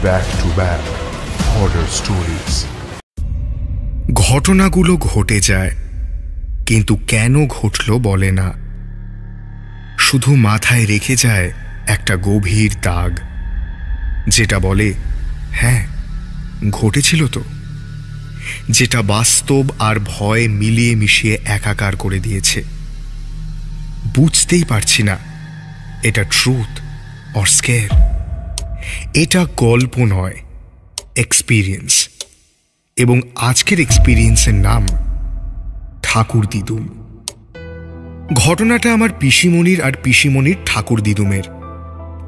back to back horror stories. ঘটনাগুলো ঘটে যায়, কিন্তু কেন ঘটল বলে না, শুধু মাথায় রেখে যায় একটা গভীর দাগ, যেটা বলে হ্যাঁ ঘটেছিল তো, যেটা বাস্তব আর ভয় মিলিয়ে মিশিয়ে একাকার করে দিয়েছে। বুঝতেই পারছি না এটা ট্রুথ অর স্কেয়ার। এটা গল্প নয়, এক্সপিরিয়েন্স। এবং আজকের এক্সপিরিয়েন্সের নাম ঠাকুর দিদুম। ঘটনাটা আমার পিসিমণির আর পিসিমণির ঠাকুর দিদুমের।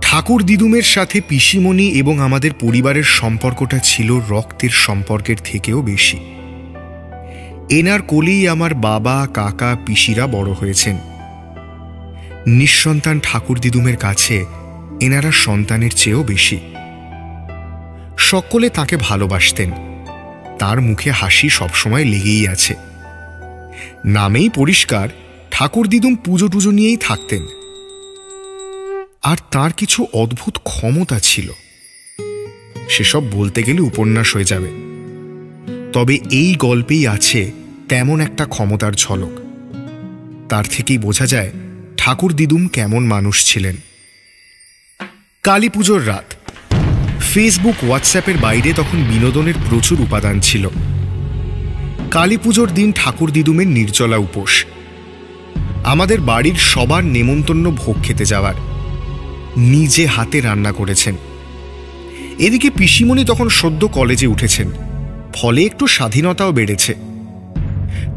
ঠাকুর দিদুমের সাথে পিসিমণি এবং আমাদের পরিবারের সম্পর্কটা ছিল রক্তের সম্পর্কের থেকেও বেশি। এনার কোলেই আমার বাবা, কাকা, পিসিরা বড় হয়েছেন। নিঃসন্তান ঠাকুর দিদুমের কাছে এনারা সন্তানের চেয়েও বেশি। সকলে তাকে ভালোবাসতেন, তার মুখে হাসি সবসময় লেগেই আছে। নামেই পরিষ্কার ঠাকুর দিদুম পুজো টুজো নিয়েই থাকতেন। আর তার কিছু অদ্ভুত ক্ষমতা ছিল, সেসব বলতে গেলে উপন্যাস হয়ে যাবে। তবে এই গল্পেই আছে তেমন একটা ক্ষমতার ঝলক। তার থেকেই বোঝা যায় ঠাকুর দিদুম কেমন মানুষ ছিলেন। কালী পুজোর রাত। ফেসবুক, হোয়াটসঅ্যাপের বাইরে তখন বিনোদনের প্রচুর উপাদান ছিল। কালী পুজোর দিন ঠাকুর দিদুমের নির্জলা উপোস। আমাদের বাড়ির সবার নেমন্তন্ন ভোগ খেতে যাওয়ার। নিজে হাতে রান্না করেছেন। এদিকে পিসিমণি তখন সদ্য কলেজে উঠেছেন, ফলে একটু স্বাধীনতাও বেড়েছে।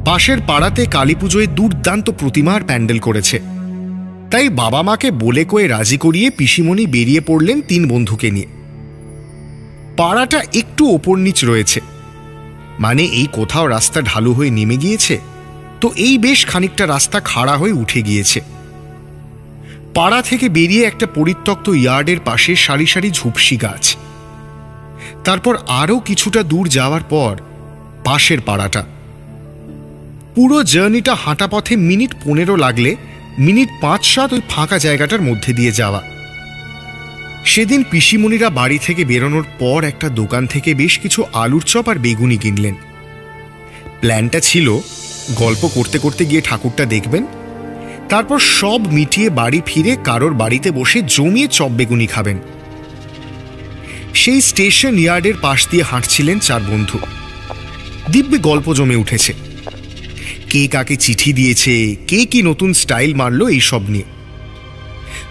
পাশের পাড়াতে কালী পুজোয় দুর্দান্ত প্রতিমার প্যান্ডেল করেছে, তাই বাবা মাকে বলে কয়ে রাজি করিয়ে পিসিমণি বেরিয়ে পড়লেন 3 বন্ধুকে নিয়ে। পাড়াটা একটু ওপর নিচ রয়েছে, মানে এই কোথাও রাস্তা ঢালু হয়ে নেমে গিয়েছে, তো এই বেশ খানিকটা রাস্তা খাড়া হয়ে উঠে গিয়েছে। পাড়া থেকে বেরিয়ে একটা পরিত্যক্ত ইয়ার্ডের পাশে সারি সারি ঝুপসি গাছ। তারপর আরও কিছুটা দূর যাওয়ার পর পাশের পাড়াটা। পুরো জার্নিটা হাঁটা পথে মিনিট 15 লাগলে মিনিট 5-7 ওই ফাঁকা জায়গাটার মধ্যে দিয়ে যাওয়া। সেদিন পিসিমণিরা বাড়ি থেকে বেরোনোর পর একটা দোকান থেকে বেশ কিছু আলুর চপ আর বেগুনি কিনলেন। প্ল্যানটা ছিল গল্প করতে করতে গিয়ে ঠাকুরটা দেখবেন, তারপর সব মিটিয়ে বাড়ি ফিরে কারোর বাড়িতে বসে জমিয়ে চপ বেগুনি খাবেন। সেই স্টেশন ইয়ার্ডের পাশ দিয়ে হাঁটছিলেন 4 বন্ধু। দিব্যি গল্প জমে উঠেছে। কে কাকে চিঠি দিয়েছে, কে কি নতুন স্টাইল মারলো, এইসব নিয়ে।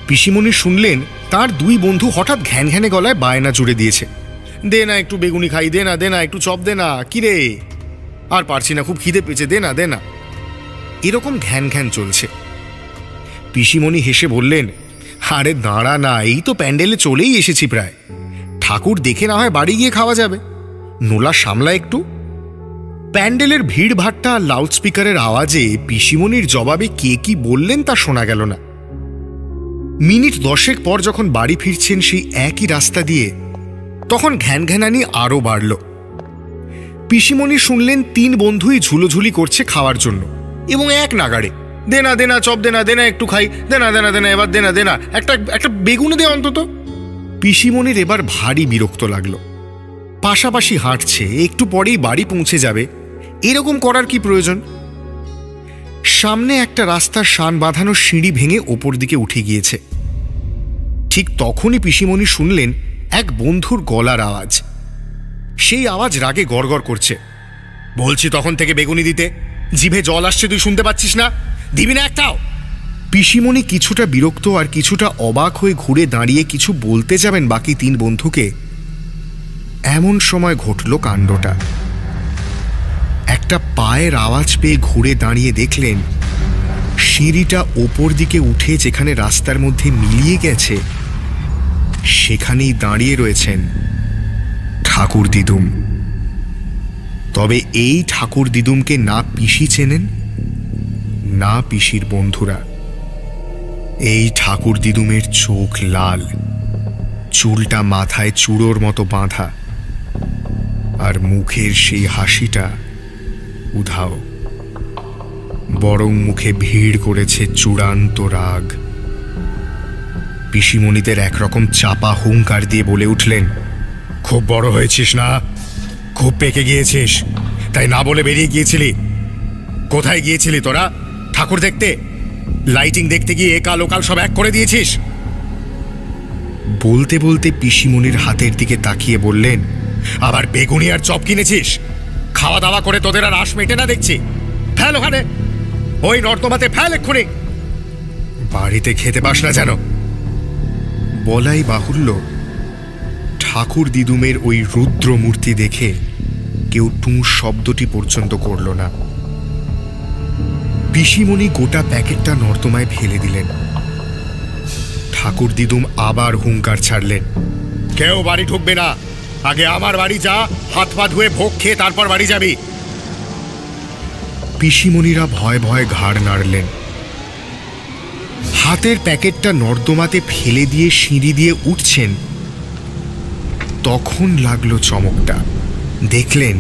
পিসিমণি শুনলেন তার 2 বন্ধু হঠাৎ ঘ্যান ঘ্যানে গলায় বায়না জুড়ে দিয়েছে, দে না একটু বেগুনি খাই, দে না একটু চপ দে না, কিরে আর পারছি না, খুব খিদে পেয়েছে, দে না। এরকম ঘ্যান ঘ্যান চলছে। পিসিমণি হেসে বললেন, আরে দাঁড়া না, এই তো প্যান্ডেলে চলেই এসেছি প্রায়, ঠাকুর দেখে না হয় বাড়ি গিয়ে খাওয়া যাবে, নোলা সামলা একটু। প্যান্ডেলের ভিড়ভাট্টা আর লাউডস্পিকারের আওয়াজে পিসিমণির জবাবে কে কি বললেন তা শোনা গেল না। মিনিট 10 পর যখন বাড়ি ফিরছেন সেই একই রাস্তা দিয়ে, তখন ঘ্যান ঘ্যানানি আরও বাড়ল। পিসিমণি শুনলেন 3 বন্ধুই ঝুলোঝুলি করছে খাওয়ার জন্য, এবং এক নাগাড়ে, দে না চপ দে না একটু খাই, দে না এবার দে না একটা বেগুনি দে অন্তত। পিসিমণির এবার ভারী বিরক্ত লাগলো। পাশাপাশি হাঁটছে, একটু পরেই বাড়ি পৌঁছে যাবে, এরকম করার কি প্রয়োজন? সামনে একটা রাস্তার শান বাঁধানো সিঁড়ি ভেঙে ওপর দিকে উঠে গিয়েছে। ঠিক তখনই পিসিমণি শুনলেন এক বন্ধুর গলার আওয়াজ। সেই আওয়াজ রাগে গড়গড় করছে, বলছি তখন থেকে বেগুনি দিতে, জিভে জল আসছে, তুই শুনতে পাচ্ছিস না? দিবি না একটাও? পিসিমণি কিছুটা বিরক্ত আর কিছুটা অবাক হয়ে ঘুরে দাঁড়িয়ে কিছু বলতে যাবেন বাকি 3 বন্ধুকে, এমন সময় ঘটল কাণ্ডটা। একটা পায়ের আওয়াজ পেয়ে ঘুরে দাঁড়িয়ে দেখলেন সিঁড়িটা ওপর দিকে উঠে যেখানে রাস্তার মধ্যে মিলিয়ে গেছে, সেখানেই দাঁড়িয়ে রয়েছেন ঠাকুর দিদুম। তবে এই ঠাকুর দিদুমকে না পিসি চেনেন, না পিসির বন্ধুরা। এই ঠাকুর দিদুমের চোখ লাল, চুলটা মাথায় চূড়োর মতো বাঁধা, আর মুখের সেই হাসিটা উধাও, বরং মুখে ভিড় করেছে চূড়ান্ত রাগ। পিসিমণিদের একরকম চাপা হুঙ্কার দিয়ে বলে উঠলেন, খুব বড় হয়েছিস না, খুব পেকে গিয়েছিস, তাই না বলে বেরিয়ে গিয়েছিলি। কোথায় গিয়েছিলি তোরা? ঠাকুর দেখতে? লাইটিং দেখতে গিয়ে একাল ওকাল সব এক করে দিয়েছিস। বলতে বলতে পিসিমণির হাতের দিকে তাকিয়ে বললেন, আবার বেগুনি আর চপ কিনেছিস? খাওয়া দাওয়া করে তোদের আর আশ মেটে না দেখছি। ফেল ওখানে, ওই নর্দমাতে ফেল এক্ষুনি। বাড়িতে খেতে পাস না যেন। বলাই বাহুল্য, ঠাকুর দিদুমের ওই রুদ্র মূর্তি দেখে কেউ টুঁ শব্দটি পর্যন্ত করল না। পিসিমণি গোটা প্যাকেটটা নর্দমায় ফেলে দিলেন। ঠাকুর দিদুম আবার হুঙ্কার ছাড়লেন, কেউ বাড়ি ঢুকবে না, আগে আমার বাড়ি যা, হাত পা ধুয়ে ভোগ খেয়ে তারপর বাড়ি যাবি। পিসিমণিরা ভয় ভয় ঘাড় নাড়লেন। হাতের প্যাকেটটা নর্দমাতে ফেলে দিয়ে সিঁড়ি দিয়ে উঠছেন, তখন লাগলো চমকটা। দেখলেন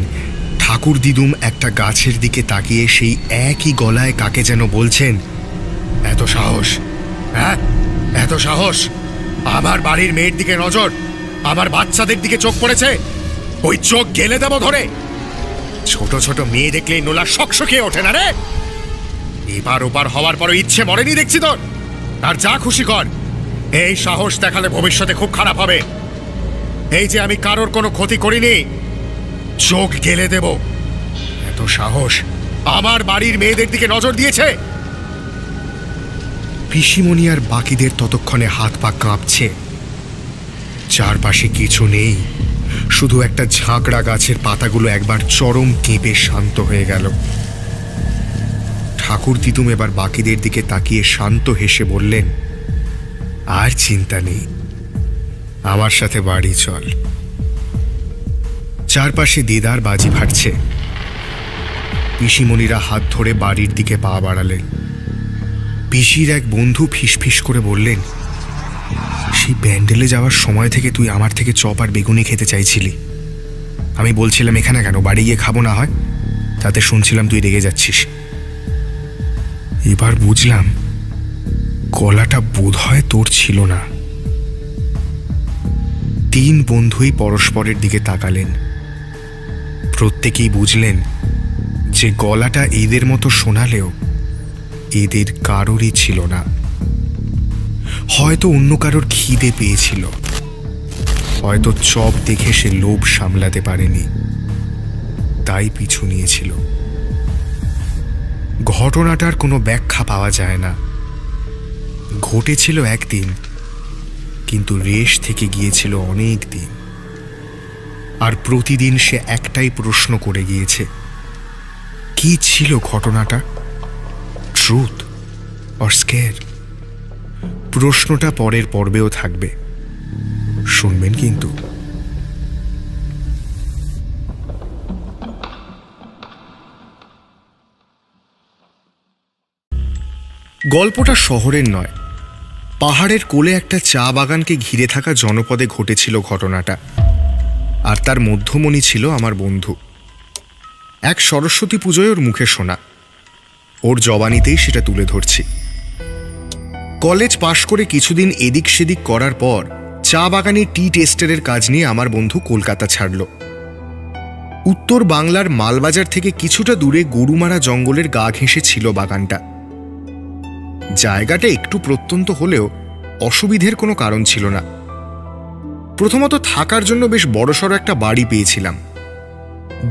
ঠাকুর দিদুম একটা গাছের দিকে তাকিয়ে সেই একই গলায় কাকে যেন বলছেন, এত সাহস, হ্যাঁ এত সাহস, আমার বাড়ির মেয়ের দিকে নজর, আমার বাচ্চাদের দিকে চোখ পড়েছে, ওই চোখ গেলে দেব ধরে। ছোট ছোট মেয়ে দেখলেই নোলা শকশকিয়ে ওঠে না রে? এবার ওপার হওয়ার পরও ইচ্ছে মরেনি দেখছি তোর। আর যা খুশি কর, এই সাহস দেখালে ভবিষ্যতে খুব খারাপ হবে। এই যে আমি কারোর কোনো ক্ষতি করিনি, চোখ গেলে দেব। এত সাহস, আমার বাড়ির মেয়েদের দিকে নজর দিয়েছে। পিসিমণি আর বাকিদের ততক্ষণে হাত পা কাঁপছে। চারপাশে কিছু নেই, শুধু একটা ঝাঁকড়া গাছের পাতাগুলো একবার চরম কেঁপে শান্ত হয়ে গেল। ঠাকুর দিদুম এবার বাকিদের দিকে তাকিয়ে শান্ত হেসে বললেন, আর চিন্তা নেই, আমার সাথে বাড়ি চল। চারপাশে দেদার বাজি ফাটছে। পিসিমণিরা হাত ধরে বাড়ির দিকে পা বাড়ালেন। পিসির এক বন্ধু ফিসফিস করে বললেন, সেই ব্যান্ডেলে যাওয়ার সময় থেকে তুই আমার থেকে চপ আর বেগুনি খেতে চাইছিলি। আমি বলছিলাম এখানে কেন, বাড়ি গিয়ে খাবো না হয়, তাতে শুনছিলাম তুই রেগে যাচ্ছিস। এবার বুঝলাম গলাটা বোধ হয় তোর ছিল না। তিন বন্ধুই পরস্পরের দিকে তাকালেন। প্রত্যেকেই বুঝলেন যে গলাটা এদের মতো শোনালেও এদের কারোরই ছিল না। হয়তো অন্য কারোর খিদে পেয়েছিল, হয়তো চপ দেখে সে লোভ সামলাতে পারেনি, তাই পিছু নিয়েছিল। ঘটনাটার কোনো ব্যাখ্যা পাওয়া যায় না। ঘটেছিল একদিন, কিন্তু রেশ থেকে গিয়েছিল অনেক দিন। আর প্রতিদিন সে একটাই প্রশ্ন করে গিয়েছে, কি ছিল ঘটনাটা? Truth or scare? প্রশ্নটা পরের পর্বেও থাকবে, শুনবেন কিন্তু। গল্পটা শহরের নয়, পাহাড়ের কোলে একটা চা বাগানকে ঘিরে থাকা জনপদে ঘটেছিল ঘটনাটা। আর তার মধ্যমণি ছিল আমার বন্ধু। এক সরস্বতী পুজোয় ওর মুখে শোনা, ওর জবানিতেই সেটা তুলে ধরছি। কলেজ পাশ করে কিছুদিন এদিক সেদিক করার পর চা বাগানে টি টেস্টারের কাজ নিয়ে আমার বন্ধু কলকাতা ছাড়ল। উত্তর বাংলার মালবাজার থেকে কিছুটা দূরে গরুমারা জঙ্গলের গা ঘেঁষে ছিল বাগানটা। জায়গাটা একটু প্রত্যন্ত হলেও অসুবিধের কোনো কারণ ছিল না। প্রথমত থাকার জন্য বেশ বড়সড় একটা বাড়ি পেয়েছিলাম।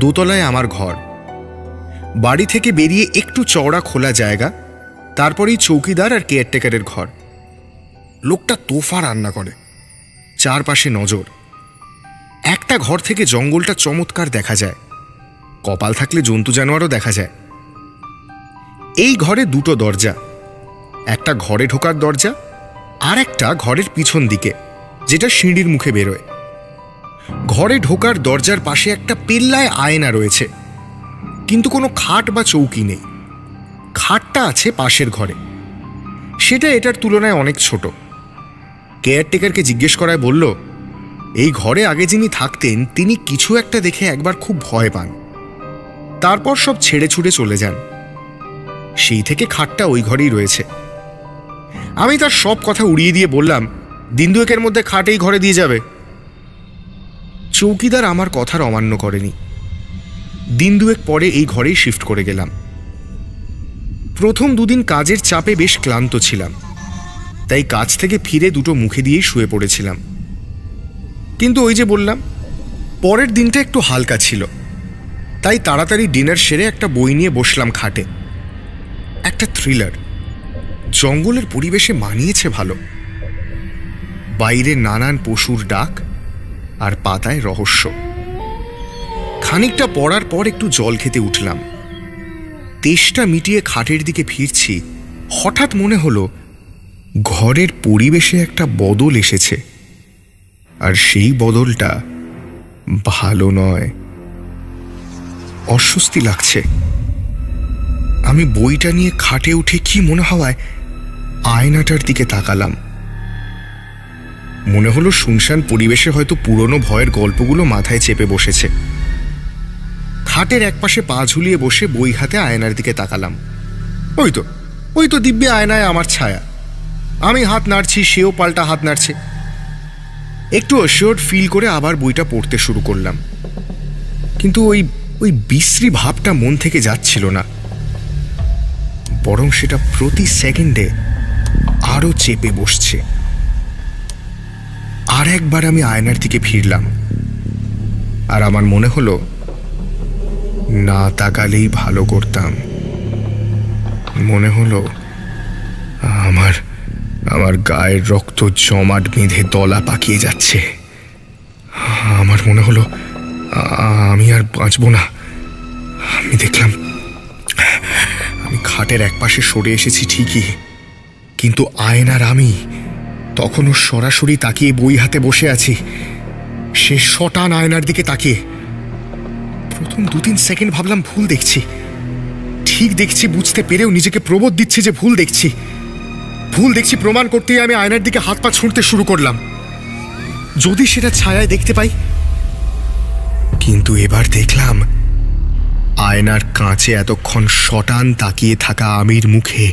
দোতলায় আমার ঘর, বাড়ি থেকে বেরিয়ে একটু চওড়া খোলা জায়গা, তারপরেই চৌকিদার আর কেয়ারটেকারের ঘর। লোকটা তোফা রান্না করে, চারপাশে নজর। একটা ঘর থেকে জঙ্গলটা চমৎকার দেখা যায়, কপাল থাকলে জন্তু জানোয়ারও দেখা যায়। এই ঘরে দুটো দরজা, একটা ঘরে ঢোকার দরজা আর একটা ঘরের পিছন দিকে, যেটা সিঁড়ির মুখে বেরোয়। ঘরে ঢোকার দরজার পাশে একটা পেল্লায় আয়না রয়েছে, কিন্তু কোনো খাট বা চৌকি নেই। খাটটা আছে পাশের ঘরে, সেটা এটার তুলনায় অনেক ছোট। কেয়ারটেকারকে জিজ্ঞেস করায় বলল, এই ঘরে আগে যিনি থাকতেন তিনি কিছু একটা দেখে একবার খুব ভয় পান, তারপর সব ছেড়ে ছুড়ে চলে যান। সেই থেকে খাটটা ওই ঘরেই রয়েছে। আমি তার সব কথা উড়িয়ে দিয়ে বললাম, দিন দুয়েকের মধ্যে খাট এই ঘরে দিয়ে যাবে। চৌকিদার আমার কথার অমান্য করেনি। দিন দুয়েক পরে এই ঘরেই শিফট করে গেলাম। প্রথম দুদিন কাজের চাপে বেশ ক্লান্ত ছিলাম, তাই কাজ থেকে ফিরে দুটো মুখে দিয়েই শুয়ে পড়েছিলাম। কিন্তু ওই যে বললাম, পরের দিনটা একটু হালকা ছিল, তাই তাড়াতাড়ি ডিনার সেরে একটা বই নিয়ে বসলাম খাটে। একটা থ্রিলার, জঙ্গলের পরিবেশে মানিয়েছে ভালো। বাইরে নানান পশুর ডাক আর পাতায় রহস্য। খানিকটা পড়ার পর একটু জল খেতে উঠলাম। তেষ্টা মিটিয়ে খাটের দিকে ফিরছি, হঠাৎ মনে হলো ঘরের পরিবেশে একটা বদল এসেছে, আর সেই বদলটা ভালো নয়। অস্বস্তি লাগছে। আমি বইটা নিয়ে খাটে উঠে কি মনে হওয়ায় আয়নাটার দিকে তাকালাম। মনে হলো শুনশান পরিবেশে হয়তো পুরনো ভয়ের গল্পগুলো মাথায় চেপে বসেছে। খাটের একপাশে পা ঝুলিয়ে বসে বই হাতে আয়নার দিকে তাকালাম। ওই তো দিব্যি আয়নায় আমার ছায়া। আমি হাত নাড়ছি, সেও পাল্টা হাত নাড়ছে। একটু অ্যাসিওর্ড ফিল করে আবার বইটা পড়তে শুরু করলাম, কিন্তু ওই বিশ্রী ভাবটা মন থেকে যাচ্ছিল না, বরং সেটা প্রতি সেকেন্ডে আরো চেপে বসছে। আর একবার আমি আয়নার দিকে ফিরলাম, আর আমার মনে হলো না তাকালেই ভালো করতাম। মনে হলো আমার গায়ের রক্ত জমাট বেঁধে দলা পাকিয়ে যাচ্ছে। আমার মনে হলো আমি আর বাঁচব না। আমি দেখলাম আমি খাটের একপাশে সরে এসেছি ঠিকই, কিন্তু আয়নার আমি তখনও সরাসরি তাকিয়ে বই হাতে বসে আছি, সে শটান আয়নার দিকে তাকিয়ে। প্রথম 2-3 সেকেন্ড ভাবলাম ভুল দেখছি, ঠিক দেখছি বুঝতে পেরেও নিজেকে প্রবোধ দিচ্ছি যে ভুল দেখছি। প্রমাণ করতেই আমি আয়নার দিকে হাত পা ছুঁড়তে শুরু করলাম, যদি সেটা ছায়ায় দেখতে পাই। কিন্তু এবার দেখলাম আয়নার কাঁচে এতক্ষণ শটান তাকিয়ে থাকা আমির মুখে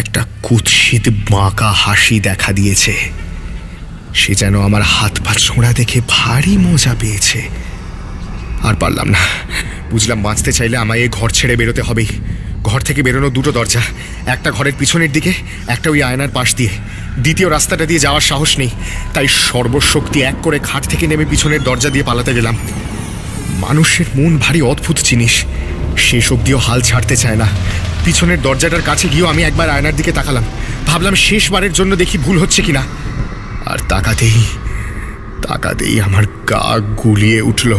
একটা কুৎসিত বাঁকা হাসি দেখা দিয়েছে। সে যেন আমার হাত পা ছোঁড়া দেখে ভারী মজা পেয়েছে। আর পারলাম না, বুঝলাম বাঁচতে চাইলে আমায় এই ঘর ছেড়ে বেরোতে হবেই। ঘর থেকে বেরোনোর দুটো দরজা, একটা ঘরের পিছনের দিকে, একটা ওই আয়নার পাশ দিয়ে। দ্বিতীয় রাস্তাটা দিয়ে যাওয়ার সাহস নেই, তাই সর্বশক্তি এক করে খাট থেকে নেমে পিছনের দরজা দিয়ে পালাতে গেলাম। মানুষের মন ভারী অদ্ভুত জিনিস, শেষ অবধিও হাল ছাড়তে চায় না। পিছনের দরজাটার কাছে গিয়েও আমি একবার আয়নার দিকে তাকালাম, ভাবলাম শেষবারের জন্য দেখি ভুল হচ্ছে কিনা। আর তাকাতেই আমার গা গুলিয়ে উঠল।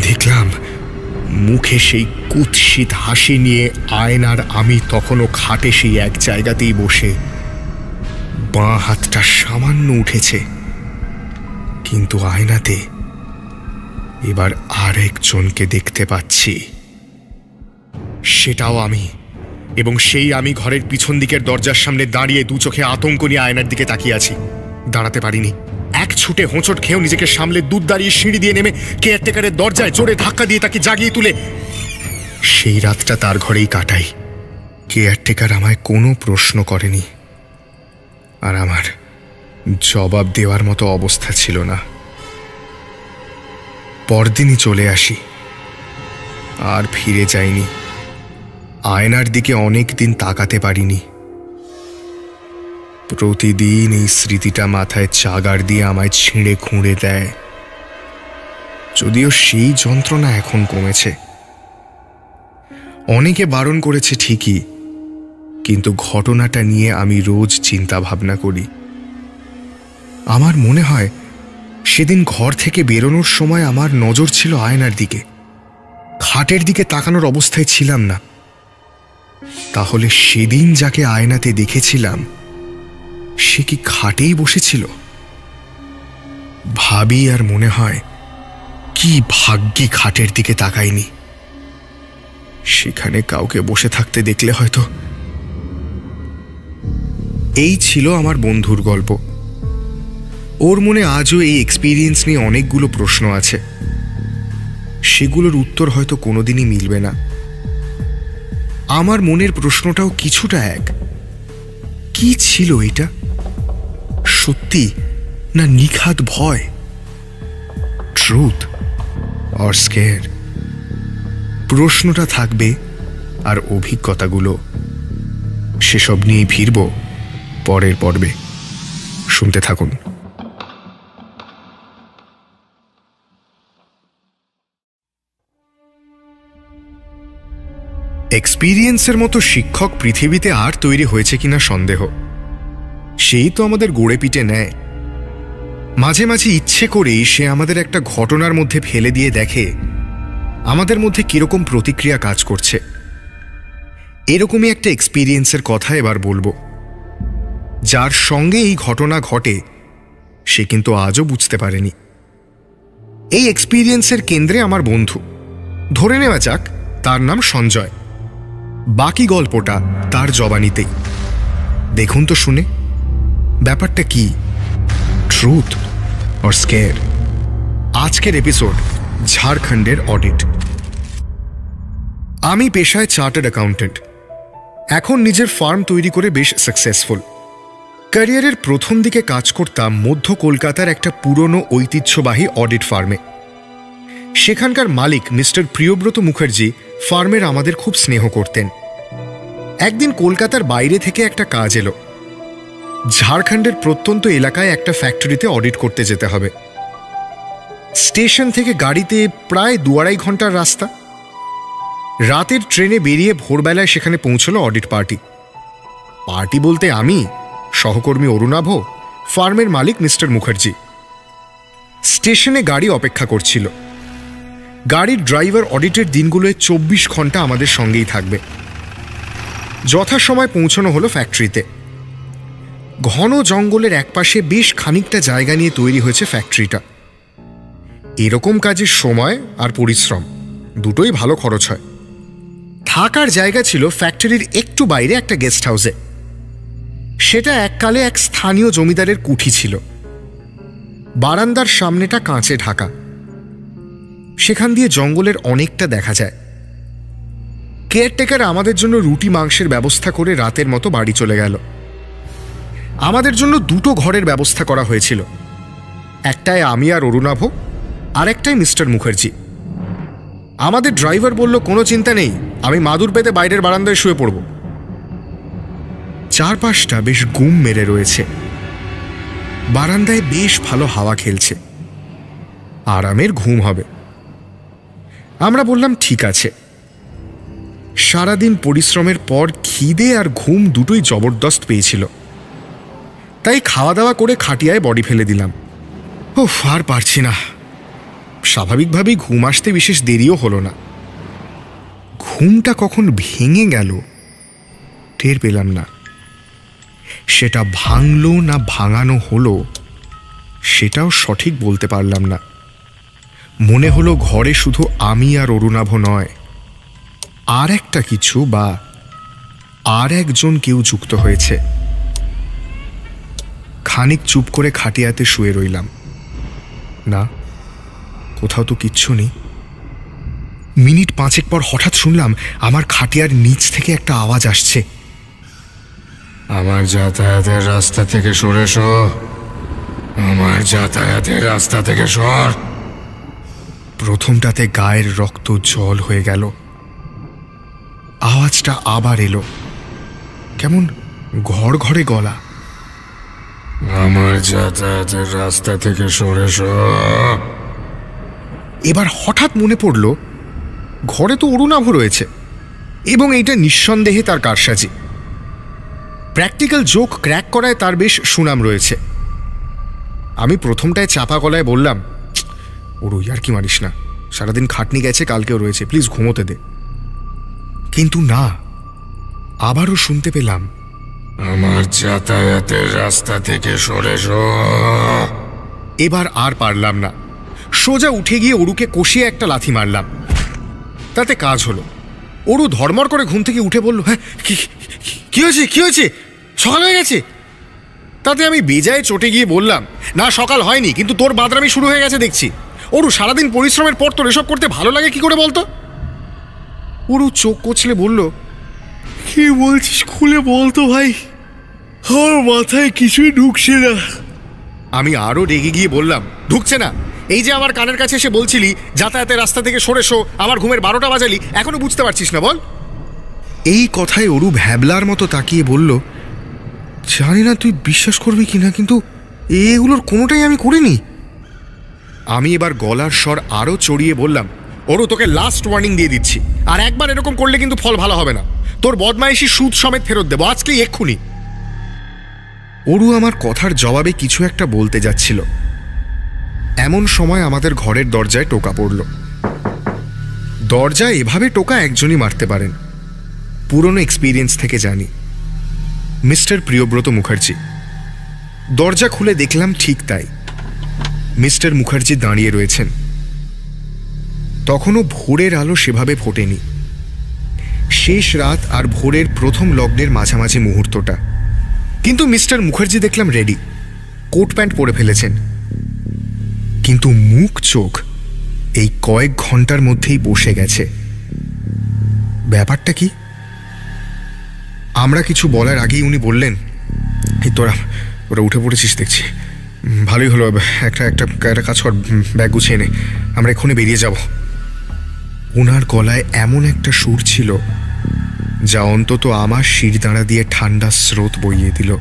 দেখলাম মুখে সেই কুৎসিত হাসি নিয়ে আয়নার আমি তখনও খাটে সেই এক জায়গাতেই বসে। বাঁ হাতটা সামান্য উঠেছে, কিন্তু আয়নাতে এবার আরেকজনকে দেখতে পাচ্ছি। সেটাও আমি, এবং সেই আমি ঘরের পিছন দিকের দরজার সামনে দাঁড়িয়ে দু চোখে আতঙ্ক নিয়ে আয়নার দিকে তাকিয়ে আছি। দাঁড়াতে পারিনি, এক ছুটে হোঁচট খেয়েও নিজেকে সামলে দুধ দাঁড়িয়ে সিঁড়ি দিয়ে নেমে কেয়ারটেকারের দরজায় জোরে ধাক্কা দিয়ে তাকে জাগিয়ে তুলে সেই রাতটা তার ঘরেই কাটাই। কেয়ারটেকার আমায় কোনো প্রশ্ন করেনি, আর আমার জবাব দেওয়ার মতো অবস্থা ছিল না। পরদিনই চলে আসি, আর ফিরে যাইনি। আয়নার দিকে অনেক দিন তাকাতে পারিনি। প্রতিদিন এই স্মৃতিটা মাথায় চাগার দিয়ে আমায় ছিঁড়ে খুঁড়ে দেয়। যদিও সেই যন্ত্রণা এখন কমেছে। অনেকে বারণ করেছে ঠিকই, কিন্তু ঘটনাটা নিয়ে আমি রোজ চিন্তা ভাবনা করি। আমার মনে হয় সেদিন ঘর থেকে বেরোনোর সময় আমার নজর ছিল আয়নার দিকে, খাটের দিকে তাকানোর অবস্থায় ছিলাম না। তাহলে সেদিন যাকে আয়নাতে দেখেছিলাম সে কি খাটেই বসেছিল? ভাবি আর মনে হয় কি ভাগ্যি খাটের দিকে তাকাইনি। সেখানে কাউকে বসে থাকতে দেখলে হয়তো। এই ছিল আমার বন্ধুর গল্প। ওর মনে আজও এই এক্সপিরিয়েন্স নিয়ে অনেকগুলো প্রশ্ন আছে। সেগুলোর উত্তর হয়তো কোনোদিনই মিলবে না। আমার মনের প্রশ্নটাও কিছুটা এক। কি ছিল এটা? সত্যি না নিখাদ ভয়? Truth or scare? প্রশ্নটা থাকবে আর অভিজ্ঞতাগুলো, সেসব নিয়েই ফিরব পরের পর্বে। শুনতে থাকুন। এক্সপিরিয়েন্সের মতো শিক্ষক পৃথিবীতে আর তৈরি হয়েছে কিনা সন্দেহ। সেই তো আমাদের গড়ে পিটে নেয়। মাঝে মাঝে ইচ্ছে করেই সে আমাদের একটা ঘটনার মধ্যে ফেলে দিয়ে দেখে আমাদের মধ্যে কিরকম প্রতিক্রিয়া কাজ করছে। এরকমই একটা এক্সপিরিয়েন্সের কথা এবার বলবো। যার সঙ্গে এই ঘটনা ঘটে সে কিন্তু আজও বুঝতে পারেনি। এই এক্সপিরিয়েন্সের কেন্দ্রে আমার বন্ধু, ধরে নেওয়া যাক তার নাম সঞ্জয়। বাকি গল্পটা তার জবানিতেই। দেখুন তো শুনে ব্যাপারটা কি, ট্রুথ অর স্কেয়ার? আজকের এপিসোড ঝাড়খণ্ডের অডিট। আমি পেশায় চার্টার্ড অ্যাকাউন্টেন্ট। এখন নিজের ফার্ম তৈরি করে বেশ সাকসেসফুল। ক্যারিয়ারের প্রথম দিকে কাজ করতাম মধ্য কলকাতার একটা পুরনো ঐতিহ্যবাহী অডিট ফার্মে। সেখানকার মালিক মিস্টার প্রিয়ব্রত মুখার্জি ফার্মের আমাদের খুব স্নেহ করতেন। একদিন কলকাতার বাইরে থেকে একটা কাজ এলো। ঝাড়খণ্ডের প্রত্যন্ত এলাকায় একটা ফ্যাক্টরিতে অডিট করতে যেতে হবে। স্টেশন থেকে গাড়িতে প্রায় 2-2.5 ঘন্টার রাস্তা। রাতের ট্রেনে বেরিয়ে ভোরবেলায় সেখানে পৌঁছলো অডিট পার্টি। পার্টি বলতে আমি, সহকর্মী অরুণাভ, ফার্মের মালিক মিস্টার মুখার্জি। স্টেশনে গাড়ি অপেক্ষা করছিল। গাড়ির ড্রাইভার অডিটের দিনগুলোয় 24 ঘন্টা আমাদের সঙ্গেই থাকবে। যথাসময় পৌঁছানো হলো ফ্যাক্টরিতে। ঘন জঙ্গলের একপাশে বেশ খানিকটা জায়গা নিয়ে তৈরি হয়েছে ফ্যাক্টরিটা। এরকম কাজের সময় আর পরিশ্রম দুটোই ভালো খরচ হয়। থাকার জায়গা ছিল ফ্যাক্টরির একটু বাইরে একটা গেস্ট হাউসে। সেটা এককালে এক স্থানীয় জমিদারের কুঠি ছিল। বারান্দার সামনেটা কাঁচে ঢাকা। সেখান দিয়ে জঙ্গলের অনেকটা দেখা যায়। কেয়ারটেকার আমাদের জন্য রুটি মাংসের ব্যবস্থা করে রাতের মতো বাড়ি চলে গেল। আমাদের জন্য 2টো ঘরের ব্যবস্থা করা হয়েছিল। একটায় আমি আর অরুণাভ, আর একটাই মিস্টার মুখার্জি। আমাদের ড্রাইভার বলল, কোনো চিন্তা নেই, আমি মাদুর পেতে বাইরের বারান্দায় শুয়ে পড়ব। চারপাশটা বেশ গুম মেরে রয়েছে। বারান্দায় বেশ ভালো হাওয়া খেলছে। আরামের ঘুম হবে। আমরা বললাম ঠিক আছে। সারাদিন পরিশ্রমের পর খিদে আর ঘুম দুটোই জবরদস্ত পেয়েছিল। তাই খাওয়া দাওয়া করে খাটিয়ায় বডি ফেলে দিলাম। ও আর পারছি না। স্বাভাবিকভাবেই ঘুম আসতে বিশেষ দেরিও হলো না। ঘুমটা কখন ভেঙে গেল টের পেলাম না। সেটা ভাঙলো না ভাঙানো হলো সেটাও সঠিক বলতে পারলাম না। মনে হলো ঘরে শুধু আমি আর অরুণাভ নয়, আর একটা কিছু বা আর একজন কেউ যুক্ত হয়েছে। খানিক চুপ করে খাটিয়াতে শুয়ে রইলাম। না, কোথাও তো কিচ্ছু নেই। মিনিট 5 পর হঠাৎ শুনলাম আমার খাটিয়ার নিচ থেকে একটা আওয়াজ আসছে। আমার যাতায়াতের রাস্তা থেকে সরে এসো, আমার যাতায়াতের রাস্তা থেকে সর। প্রথমটাতে গায়ের রক্ত জল হয়ে গেল। আওয়াজটা আবার এলো, কেমন ঘর ঘরে গলা। আমার যাতায়াতের রাস্তা থেকে সরে এসো। এবার হঠাৎ মনে পড়ল ঘরে তো অরুণাভ রয়েছে এবং এইটা নিঃসন্দেহে তার কারসাজি। প্র্যাকটিক্যাল জোক ক্র্যাক করায় তার বেশ সুনাম রয়েছে। আমি প্রথমটায় চাপা গলায় বললাম, ওর আর কি মারিস না, সারাদিন খাটনি গেছে, কালকেও রয়েছে, প্লিজ ঘুমোতে দে। কিন্তু না, আবারও শুনতে পেলাম, আমার যাতায়াতের রাস্তা থেকে সরে এসো। এবার আর পারলাম না। সোজা উঠে গিয়ে অরুকে কষিয়ে একটা লাথি মারলাম। তাতে কাজ হলো। অরু ধর্মর করে ঘুম থেকে উঠে বলল, হ্যাঁ কি হয়েছে, কি হয়েছে, সকাল হয়ে গেছে? তাতে আমি বেজায় চটে গিয়ে বললাম, না সকাল হয়নি, কিন্তু তোর বাদরামি শুরু হয়ে গেছে দেখছি। অরু, সারাদিন পরিশ্রমের পর তোর এসব করতে ভালো লাগে কি করে বলতো? অরু চোখ কচলে বলল, কি বলছিস খুলে বলতো ভাই, আমার মাথায় কিছুই ঢুকছে না। আমি আরো রেগে গিয়ে বললাম, ঢুকছে না? এই যে আমার কানের কাছে এসে বলছিলি যাতায়াতের রাস্তা থেকে সরে শো, আমার ঘুমের 12টা বাজালি, এখনো বুঝতে পারছিস না বল? এই কথায় অরু ভ্যাবলার মতো তাকিয়ে বলল, জানি না তুই বিশ্বাস করবি কিনা, কিন্তু এগুলোর কোনোটাই আমি করিনি। আমি এবার গলার স্বর আরও চড়িয়ে বললাম, অরু তোকে লাস্ট ওয়ার্নিং দিয়ে দিচ্ছি, আর একবার এরকম করলে কিন্তু ফল ভালো হবে না। তোর বদমাইশি সুদ সমেত ফেরত দেবো আজকেই, এক্ষুনি। অরু আমার কথার জবাবে কিছু একটা বলতে যাচ্ছিল, এমন সময় আমাদের ঘরের দরজায় টোকা পড়ল। দরজায় এভাবে টোকা একজনই মারতে পারেন, পুরনো এক্সপিরিয়েন্স থেকে জানি, মিস্টার প্রিয়ব্রত মুখার্জি। দরজা খুলে দেখলাম ঠিক তাই, মিস্টার মুখার্জি দাঁড়িয়ে রয়েছেন। তখনও ভোরের আলো সেভাবে ফোটেনি, শেষ রাত আর ভোরের প্রথম লগ্নের মাঝামাঝি মুহূর্তটা। কিন্তু মিস্টার মুখার্জি দেখলাম রেডি, কোট প্যান্ট পরে ফেলেছেন, কিন্তু মুখ চোখ এই কয়েক ঘন্টার মধ্যেই বসে গেছে। ব্যাপারটা কি? আমরা কিছু বলার আগেই উনি বললেন, এই ওরা উঠে পড়েছিস দেখছি, ভালোই হলো, একটা কাজ কর, ব্যাগ গুছিয়ে নে, আমরা এক্ষুনি বেরিয়ে যাব। ওনার গলায় এমন একটা সুর ছিল যা অন্তত আমার শিরদাঁড়া দিয়ে ঠান্ডা স্রোত বইয়ে দিল।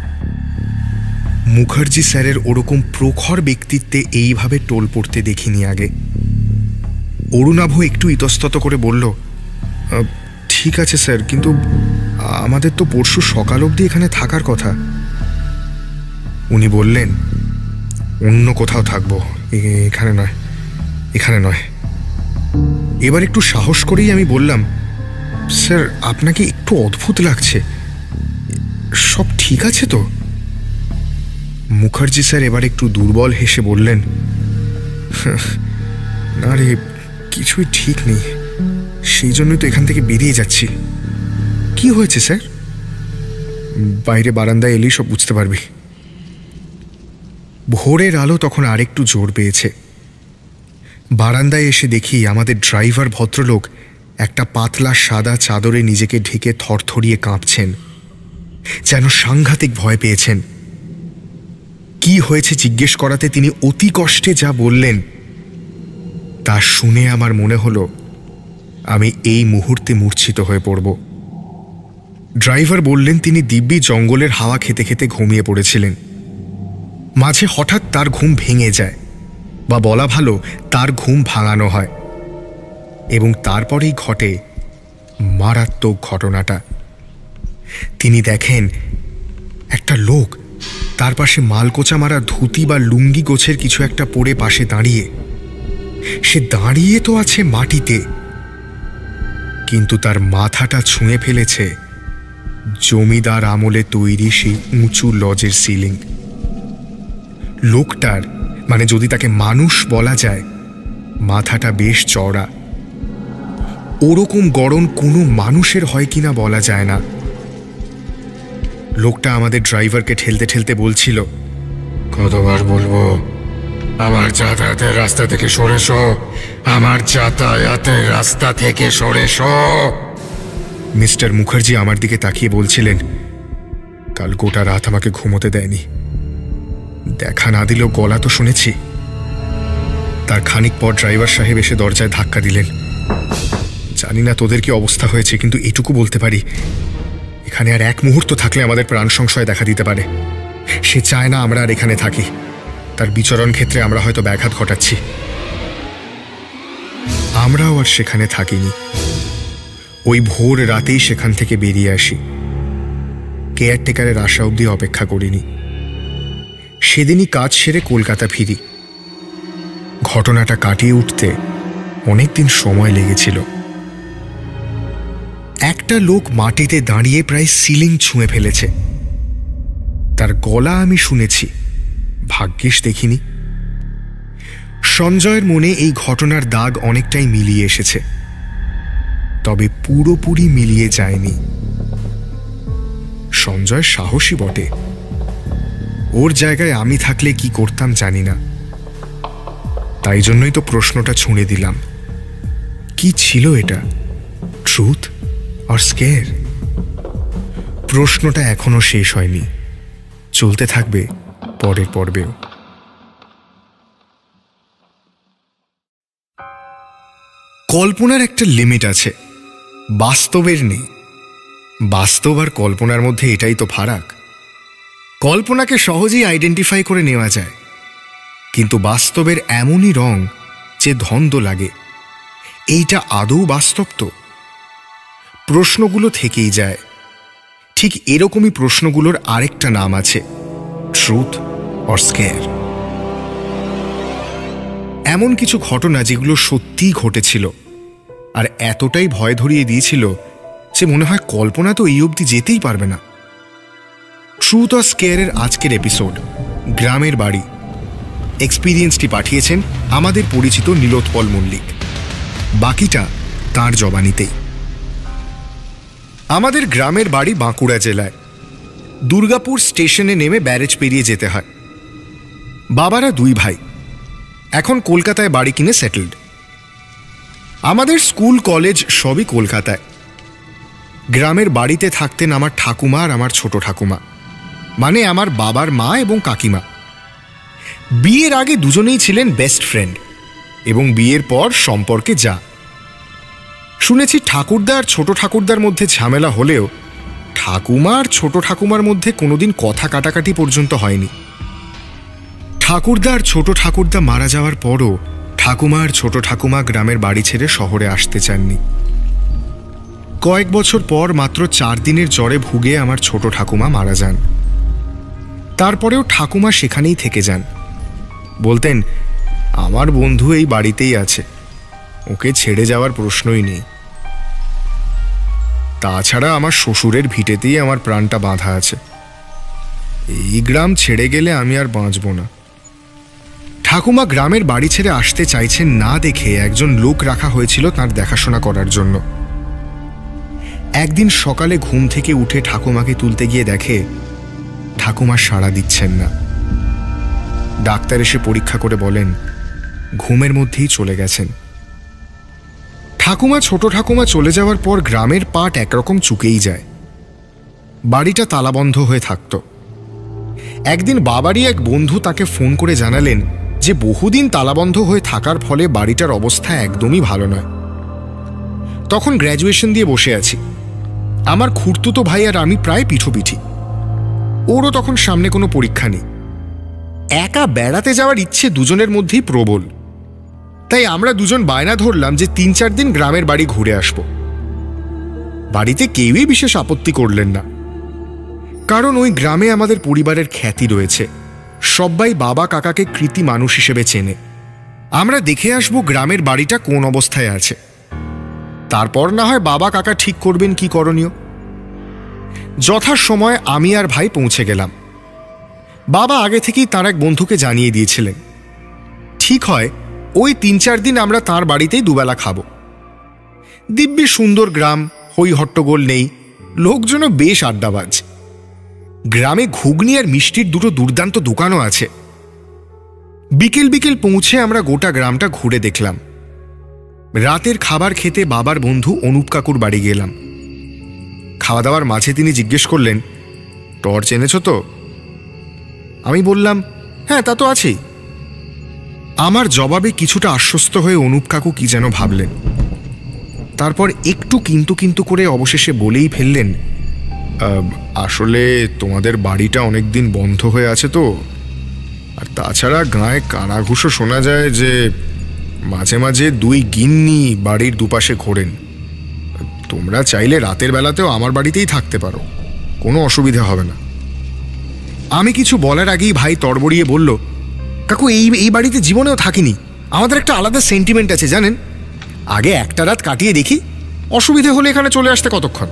মুখার্জি স্যারের ওরকম প্রখর ব্যক্তিত্বে এইভাবে টোল পড়তে দেখিনি আগে। অরুণাভ একটু ইতস্তত করে বলল, ঠিক আছে স্যার, কিন্তু আমাদের তো পরশু সকাল অবধি এখানে থাকার কথা। উনি বললেন, অন্য কোথাও থাকবো, এখানে নয়। এবার একটু সাহস করেই আমি বললাম, স্যার আপনাকে একটু অদ্ভুত লাগছে, সব ঠিক আছে তো? মুখার্জি স্যার এবার একটু দুর্বল হেসে বললেন, না রে, কিছুই ঠিক নেই, সেই জন্যই তো এখান থেকে বেরিয়ে যাচ্ছি। কি হয়েছে স্যার? বাইরে বারান্দায় এলেই সব বুঝতে পারবি। ভোরের আলো তখন আরেকটু জোর পেয়েছে। বারান্দায় এসে দেখি আমাদের ড্রাইভার ভদ্রলোক একটা পাতলা সাদা চাদরে নিজেকে ঢেকে থরথরিয়ে কাঁপছেন, যেন সাংঘাতিক ভয় পেয়েছেন। কি হয়েছে জিজ্ঞেস করাতে তিনি অতি কষ্টে যা বললেন তা শুনে আমার মনে হলো আমি এই মুহূর্তে মূর্ছিত হয়ে পড়ব। ড্রাইভার বললেন তিনি দিব্যি জঙ্গলের হাওয়া খেতে খেতে ঘুমিয়ে পড়েছিলেন। মাঝে হঠাৎ তার ঘুম ভেঙে যায়, বা বলা ভালো তার ঘুম ভাঙানো হয়, এবং তারপরেই ঘটে মারাত্মক ঘটনাটা। তিনি দেখেন একটা লোক তার পাশে মালকোচা মারা ধুতি বা লুঙ্গি গোছের কিছু একটা পরে পাশে দাঁড়িয়ে। সে দাঁড়িয়ে তো আছে মাটিতে, কিন্তু তার মাথাটা ছুঁয়ে ফেলেছে জমিদার আমলে তৈরি সেই উঁচু লজের সিলিং। লোকটার, মানে যদি তাকে মানুষ বলা যায়, মাথাটা বেশ চওড়া। ওরকম গড়ন কোনো মানুষের হয় কিনা বলা যায় না। লোকটা আমাদের ড্রাইভারকে ঠেলতে ঠেলতে বলছিল, কতবার বলবো আমার যাতায়াতের রাস্তা থেকে সরেছো, আমার যাতায়াতের রাস্তা থেকে সরেছো। মিস্টার মুখার্জি আমার দিকে তাকিয়ে বলছিলেন, কাল গোটা রাত আমাকে ঘুমোতে দেয়নি, দেখা না দিলেও গলা তো শুনেছি। তার খানিক পর ড্রাইভার সাহেব এসে দরজায় ধাক্কা দিলেন। জানি না তোদের কি অবস্থা হয়েছে, কিন্তু এটুকু বলতে পারি, এখানে আর এক মুহূর্ত থাকলে আমাদের প্রাণ সংশয় দেখা দিতে পারে। সে চায় না আমরা আর এখানে থাকি, তার বিচরণ ক্ষেত্রে আমরা হয়তো ব্যাঘাত ঘটাচ্ছি। আমরাও আর সেখানে থাকিনি, ওই ভোর রাতেই সেখান থেকে বেরিয়ে আসি। কেয়ারটেকারের আশা অবধি অপেক্ষা করিনি, সেদিনই কাজ সেরে কলকাতা ফিরি। ঘটনাটা কাটিয়ে উঠতে অনেকদিন সময় লেগেছিল। একটা লোক মাটিতে দাঁড়িয়ে প্রায় সিলিং ছুঁয়ে ফেলেছে। তার গলা আমি শুনেছি, ভাগ্যিস দেখিনি। সঞ্জয়ের মনে এই ঘটনার দাগ অনেকটাই মিলিয়ে এসেছে, তবে পুরোপুরি মিলিয়ে যায়নি। সঞ্জয় সাহসী বটে, ওর জায়গায় আমি থাকলে কি করতাম জানি না। তাই জন্যই তো প্রশ্নটা ছুঁড়ে দিলাম, কি ছিল এটা, ট্রুথ অর স্কেয়ার? প্রশ্নটা এখনো শেষ হয়নি, চলতে থাকবে পরের পর্বেও। কল্পনার একটা লিমিট আছে, বাস্তবের নেই। বাস্তব আর কল্পনার মধ্যে এটাই তো ফারাক। কল্পনাকে সহজেই আইডেন্টিফাই করে নেওয়া যায়, কিন্তু বাস্তবের এমনই রং যে ধন্দ লাগে। এইটা আদৌ বাস্তব তো? প্রশ্নগুলো থেকেই যায়। ঠিক এরকমই প্রশ্নগুলোর আরেকটা নাম আছে, ট্রুথ অর স্কেয়ার। এমন কিছু ঘটনা যেগুলো সত্যিই ঘটেছিল আর এতটাই ভয় ধরিয়ে দিয়েছিল যে মনে হয় কল্পনা তো এই অবধি যেতেই পারবে না। ট্রুথ অর স্কেয়ারের আজকের এপিসোড গ্রামের বাড়ি। এক্সপিরিয়েন্সটি পাঠিয়েছেন আমাদের পরিচিত নীলোৎপল মল্লিক। বাকিটা তাঁর জবানিতেই। আমাদের গ্রামের বাড়ি বাঁকুড়া জেলায়। দুর্গাপুর স্টেশনে নেমে ব্যারেজ পেরিয়ে যেতে হয়। বাবারা দুই ভাই, এখন কলকাতায় বাড়ি কিনে সেটেলড। আমাদের স্কুল কলেজ সবই কলকাতায়। গ্রামের বাড়িতে থাকতেন আমার ঠাকুমা আর আমার ছোট ঠাকুমা, মানে আমার বাবার মা এবং কাকিমা। বিয়ের আগে দুজনেই ছিলেন বেস্ট ফ্রেন্ড এবং বিয়ের পর সম্পর্কে যা। শুনেছি ঠাকুরদা আর ছোট ঠাকুরদার মধ্যে ঝামেলা হলেও ঠাকুমা আর ছোট ঠাকুমার মধ্যে কোনোদিন কথা কাটাকাটি পর্যন্ত হয়নি। ঠাকুরদা আর ছোট ঠাকুরদা মারা যাওয়ার পরও ঠাকুমা আর ছোট ঠাকুমা গ্রামের বাড়ি ছেড়ে শহরে আসতে চাননি। কয়েক বছর পর মাত্র 4 দিনের জ্বরে ভুগে আমার ছোট ঠাকুমা মারা যান। তারপরেও ঠাকুমা সেখানেই থেকে যান। বলতেন, আমার বন্ধু এই বাড়িতেই আছে, ওকে ছেড়ে যাওয়ার প্রশ্নই নেই। তাছাড়া আমার শ্বশুরের ভিটেতেই আমার প্রাণটা বাঁধা আছে। এই গ্রাম ছেড়ে গেলে আমি আর বাঁচব না। ঠাকুমা গ্রামের বাড়ি ছেড়ে আসতে চাইছেন না দেখে একজন লোক রাখা হয়েছিল তার দেখাশোনা করার জন্য। একদিন সকালে ঘুম থেকে উঠে ঠাকুমাকে তুলতে গিয়ে দেখে ঠাকুমা সাড়া দিচ্ছেন না। ডাক্তার এসে পরীক্ষা করে বলেন ঘুমের মধ্যেই চলে গেছেন। ঠাকুমা ছোট ঠাকুমা চলে যাওয়ার পর গ্রামের পাট একরকম চুকেই যায়। বাড়িটা তালাবন্ধ হয়ে থাকত। একদিন বাবারই এক বন্ধু তাকে ফোন করে জানালেন যে বহুদিন তালাবন্ধ হয়ে থাকার ফলে বাড়িটার অবস্থা একদমই ভালো নয়। তখন গ্র্যাজুয়েশন দিয়ে বসে আছি। আমার খুড়তুতো ভাই আর আমি প্রায় পিঠোপিঠি। ওরও তখন সামনে কোনো পরীক্ষা নেই। একা বেড়াতে যাওয়ার ইচ্ছে দুজনের মধ্যেই প্রবল। তাই আমরা দুজন বায়না ধরলাম যে 3-4 দিন গ্রামের বাড়ি ঘুরে আসব। বাড়িতে কেউই বিশেষ আপত্তি করলেন না, কারণ ওই গ্রামে আমাদের পরিবারের খ্যাতি রয়েছে। সবাই বাবা কাকাকে কৃতি মানুষ হিসেবে চেনে। আমরা দেখে আসব গ্রামের বাড়িটা কোন অবস্থায় আছে, তারপর না হয় বাবা কাকা ঠিক করবেন কি করণীয়। যথাসময়ে আমি আর ভাই পৌঁছে গেলাম। বাবা আগে থেকেই তার এক বন্ধুকে জানিয়ে দিয়েছিলেন। ঠিক হয় ওই 3-4 দিন আমরা তার বাড়িতেই দুবেলা খাব। দিব্যি সুন্দর গ্রাম, হই হট্টগোল নেই, লোকজনও বেশ আড্ডাবাজ। গ্রামে ঘুগনি আর মিষ্টির দুটো দুর্দান্ত দোকানও আছে। বিকেল বিকেল পৌঁছে আমরা গোটা গ্রামটা ঘুরে দেখলাম। রাতের খাবার খেতে বাবার বন্ধু অনুপ কাকুর বাড়ি গেলাম। খাওয়া দাওয়ার মাঝে তিনি জিজ্ঞেস করলেন, টর্চ এনেছ তো? আমি বললাম, হ্যাঁ তা তো আছেই। আমার জবাবে কিছুটা আশ্বস্ত হয়ে অনুপ কাকু কি যেন ভাবলেন। তারপর একটু কিন্তু কিন্তু করে অবশেষে বলেই ফেললেন, আসলে তোমাদের বাড়িটা অনেকদিন বন্ধ হয়ে আছে তো, আর তাছাড়া গায়ে কানাঘুষো শোনা যায় যে মাঝে মাঝে 2 গিন্নি বাড়ির দুপাশে ঘোরেন। তোমরা চাইলে রাতের বেলাতেও আমার বাড়িতেই থাকতে পারো, কোনো অসুবিধা হবে না। আমি কিছু বলার আগেই ভাই তড়বড়িয়ে বলল, কাকু এই বাড়িতে জীবনেও থাকিনি, আমাদের একটা আলাদা সেন্টিমেন্ট আছে জানেন। আগে একটা রাত কাটিয়ে দেখি, অসুবিধে হলে এখানে চলে আসতে কতক্ষণ।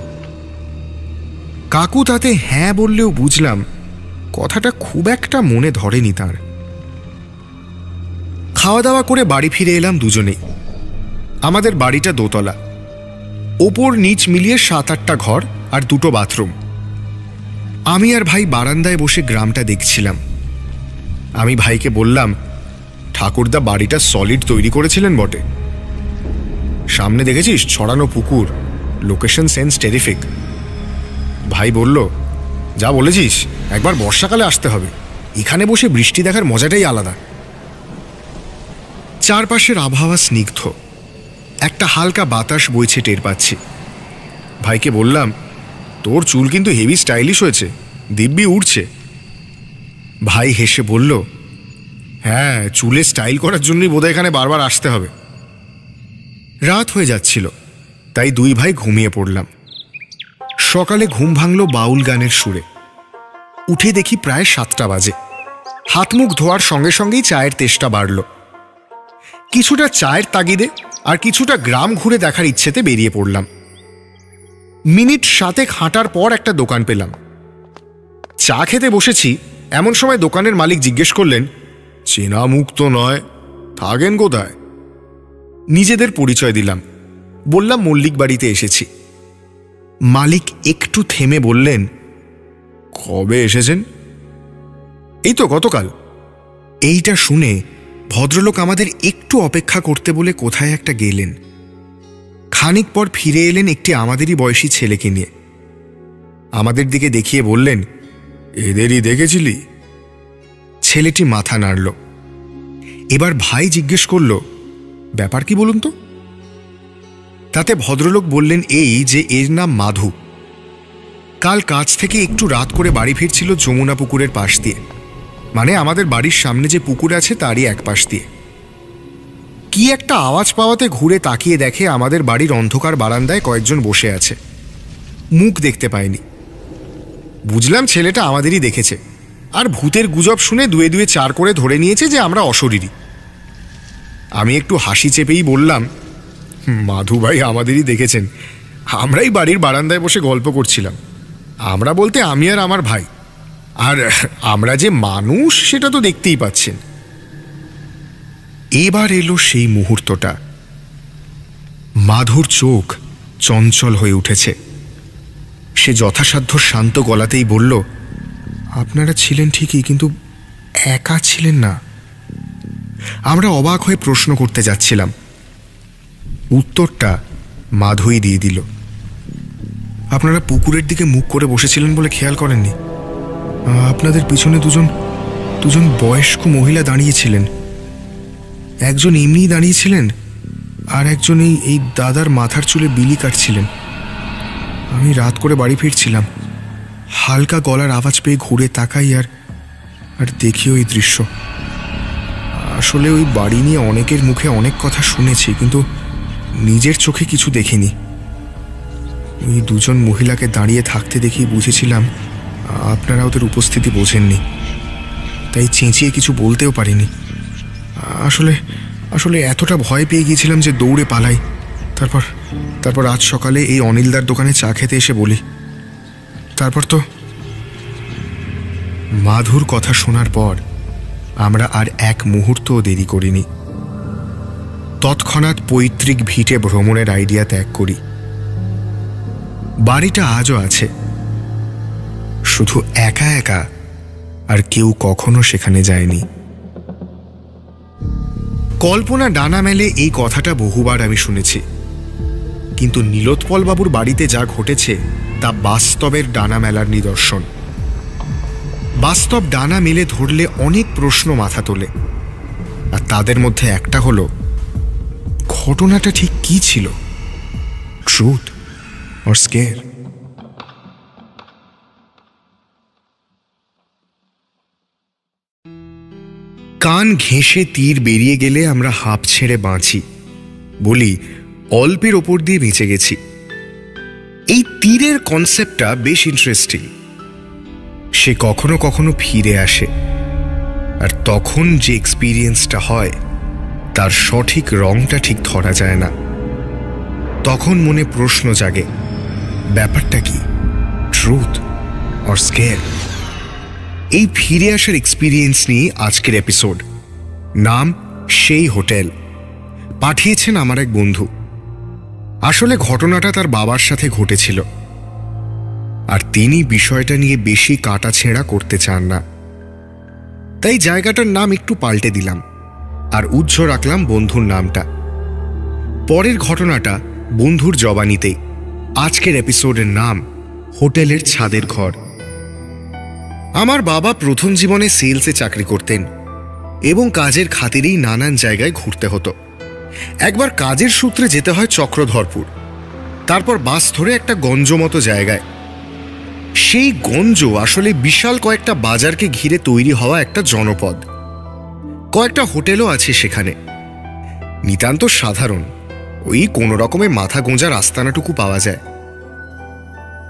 কাকু তাতে হ্যাঁ বললেও বুঝলাম কথাটা খুব একটা মনে ধরেনি তার। খাওয়া দাওয়া করে বাড়ি ফিরে এলাম দুজনেই। আমাদের বাড়িটা দোতলা, ওপর নিচ মিলিয়ে 7-8টা ঘর আর 2টো বাথরুম। আমি আর ভাই বারান্দায় বসে গ্রামটা দেখছিলাম। আমি ভাইকে বললাম, ঠাকুরদা বাড়িটা সলিড তৈরি করেছিলেন বটে। সামনে দেখেছিস ছড়ানো পুকুর, লোকেশন সেন্স টেরিফিক। ভাই বলল, যা বলেছিস, একবার বর্ষাকালে আসতে হবে, এখানে বসে বৃষ্টি দেখার মজাটাই আলাদা। চারপাশের আবহাওয়া স্নিগ্ধ, একটা হালকা বাতাস বইছে টের পাচ্ছি। ভাইকে বললাম, তোর চুল কিন্তু হেভি স্টাইলিশ হয়েছে, দিব্যি উঠছে। ভাই হেসে বলল, হ্যাঁ, চুলে স্টাইল করার জন্যই বোধহয় এখানে বারবার আসতে হবে। রাত হয়ে যাচ্ছিল, তাই দুই ভাই ঘুমিয়ে পড়লাম। সকালে ঘুম ভাঙল বাউল গানের সুরে। উঠে দেখি প্রায় 7টা বাজে। হাত মুখ ধোয়ার সঙ্গে সঙ্গেই চায়ের তেষ্টা বাড়ল। কিছুটা চায়ের তাগিদে আর কিছুটা গ্রাম ঘুরে দেখার ইচ্ছেতে বেরিয়ে পড়লাম। মিনিট 7 হাঁটার পর একটা দোকান পেলাম। চা খেতে বসেছি, এমন সময় দোকানের মালিক জিজ্ঞেস করলেন, চেনা মুখ তো নয়, থাকেন কোথায়? নিজেদের পরিচয় দিলাম, বললাম মল্লিক বাড়িতে এসেছি। মালিক একটু থেমে বললেন, কবে এসেছেন? এই তো গতকাল। এইটা শুনে ভদ্রলোক আমাদের একটু অপেক্ষা করতে বলে কোথায় একটা গেলেন। খানিক পর ফিরে এলেন একটি আমাদেরই বয়সী ছেলেকে নিয়ে। আমাদের দিকে দেখিয়ে বললেন, এদেরই দেখেছিলি? ছেলেটি মাথা নাড়ল। এবার ভাই জিজ্ঞেস করল, ব্যাপার কি বলুন তো? তাতে ভদ্রলোক বললেন এই যে এর নাম মাধু। কাল কাজ থেকে একটু রাত করে বাড়ি ফিরছিল যমুনা পুকুরের পাশ দিয়ে, মানে আমাদের বাড়ির সামনে যে পুকুর আছে তারই এক পাশ দিয়ে। কি একটা আওয়াজ পাওয়াতে ঘুরে তাকিয়ে দেখে আমাদের বাড়ির অন্ধকার বারান্দায় কয়েকজন বসে আছে। মুখ দেখতে পায়নি। বুঝলাম ছেলেটা আমাদেরই দেখেছে, আর ভূতের গুজব শুনে দুয়ে দুয়ে 4 করে ধরে নিয়েছে যে আমরা অশরীরী। আমি একটু হাসি চেপেই বললাম, মাধু ভাই আমাদেরই দেখেছেন, আমরাই বাড়ির বারান্দায় বসে গল্প করছিলাম। আমরা বলতে আমি আর আমার ভাই, আর আমরা যে মানুষ সেটা তো দেখতেই পাচ্ছেন। এবার এলো সেই মুহূর্তটা। মাধুর চোখ চঞ্চল হয়ে উঠেছে। সে যথাসাধ্য শান্ত গলাতেই বলল, আপনারা ছিলেন ঠিকই, কিন্তু একা ছিলেন না। আমরা অবাক হয়ে প্রশ্ন করতে যাচ্ছিলাম। উত্তরটা মাধুই দিয়ে দিল, আপনারা পুকুরের দিকে মুখ করে বসেছিলেন বলে খেয়াল করেননি। আপনাদের পিছনে দুজন বয়স্ক মহিলা দাঁড়িয়েছিলেন। একজন এমনি দাঁড়িয়েছিলেন, আর একজন এই দাদার মাথার চুলে বিলি কাটছিলেন। আমি রাত করে বাড়ি ফিরছিলাম, হালকা গলার আওয়াজ পেয়ে ঘুরে তাকাই আর দেখি ওই দৃশ্য। আসলে ওই বাড়ি নিয়ে অনেকের মুখে অনেক কথা শুনেছি, কিন্তু নিজের চোখে কিছু দেখিনি। ওই দুজন মহিলাকে দাঁড়িয়ে থাকতে দেখেই বুঝেছিলাম আপনারা ওদের উপস্থিতি বোঝেননি, তাই চেঁচিয়ে কিছু বলতেও পারিনি। আসলে এতটা ভয় পেয়ে গিয়েছিলাম যে দৌড়ে পালাই। তারপর আজ সকালে এই অনিলদার দোকানে চা খেতে এসে বলি। তারপর তো। মাধুর কথা শোনার পর আমরা আর এক মুহূর্তও দেরি করিনি। তৎক্ষণাৎ পৈতৃক ভিটে ভ্রমণের আইডিয়া ত্যাগ করি। বাড়িটা আজও আছে, শুধু একা একা, আর কেউ কখনো সেখানে যায়নি। কল্পনা ডানা মেলে এই কথাটা বহুবার আমি শুনেছি, কিন্তু নীলোৎপল বাবুর বাড়িতে যা ঘটেছে তা বাস্তবের ডানা মেলার নিদর্শন। বাস্তব ডানা মেলে ধরলে অনেক প্রশ্ন মাথা তোলে, আর তাদের মধ্যে একটা হলো, ঘটনাটা ঠিক কি ছিল? Truth or scare? কান ঘেঁষে তীর বেরিয়ে গেলে আমরা হাঁপ ছেড়ে বাঁচি, বলি অল্পের ওপর দিয়ে বেঁচে গেছি। এই তীরের কনসেপ্টটা বেশ ইন্টারেস্টিং। সে কখনো কখনো ফিরে আসে, আর তখন যে এক্সপিরিয়েন্সটা হয় তার সঠিক রংটা ঠিক ধরা যায় না। তখন মনে প্রশ্ন জাগে, ব্যাপারটা কি, ট্রুথ অর স্কেয়ার? এই ফিরে আসার এক্সপিরিয়েন্স নিয়ে আজকের এপিসোড। নাম সেই হোটেল। পাঠিয়েছেন আমার এক বন্ধু। আসলে ঘটনাটা তার বাবার সাথে ঘটেছিল, আর তিনি বিষয়টা নিয়ে বেশি কাটাছেঁড়া করতে চান না, তাই জায়গাটার নাম একটু পাল্টে দিলাম, আর উজ্জ্ব রাখলাম বন্ধুর নামটা। পরের ঘটনাটা বন্ধুর জবানিতেই। আজকের এপিসোডের নাম হোটেলের ছাদের ঘর। আমার বাবা প্রথম জীবনে সেলসে চাকরি করতেন, এবং কাজের খাতিরেই নানান জায়গায় ঘুরতে হতো। একবার কাজের সূত্রে যেতে হয় চক্রধরপুর, তারপর বাস ধরে একটা গঞ্জ মতো জায়গায়। সেই গঞ্জ আসলে বিশাল কয়েকটা বাজারকে ঘিরে তৈরি হওয়া একটা জনপদ। কয়েকটা হোটেলও আছে সেখানে। নিতান্ত সাধারণ, ওই কোনো রকমে মাথা গোঁজার আস্তানাটুকু পাওয়া যায়।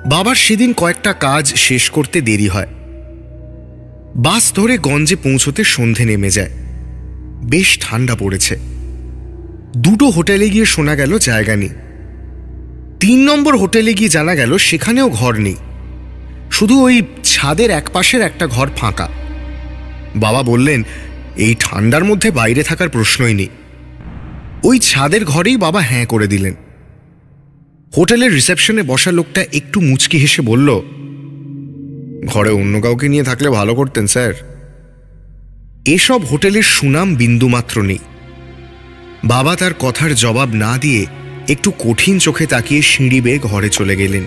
বাবার সেদিন কয়েকটা কাজ শেষ করতে দেরি হয়। বাস ধরে গঞ্জে পৌঁছতে সন্ধে নেমে যায়। বেশ ঠান্ডা পড়েছে। দুটো হোটেলে গিয়ে শোনা গেল জায়গা নেই। 3 নম্বর হোটেলে গিয়ে জানা গেল সেখানেও ঘর নেই, শুধু ওই ছাদের একপাশের একটা ঘর ফাঁকা। বাবা বললেন এই ঠান্ডার মধ্যে বাইরে থাকার প্রশ্নই নেই। ওই ছাদের ঘরেই বাবা হ্যাঁ করে দিলেন। হোটেলের রিসেপশনে বসা লোকটা একটু মুচকি হেসে বলল, ঘরে অন্য কাউকে নিয়ে থাকলে ভালো করতেন স্যার। এসব হোটেলের সুনাম বিন্দুমাত্র নেই। বাবা তার কথার জবাব না দিয়ে একটু কঠিন চোখে তাকিয়ে সিঁড়ি বেয়ে ঘরে চলে গেলেন।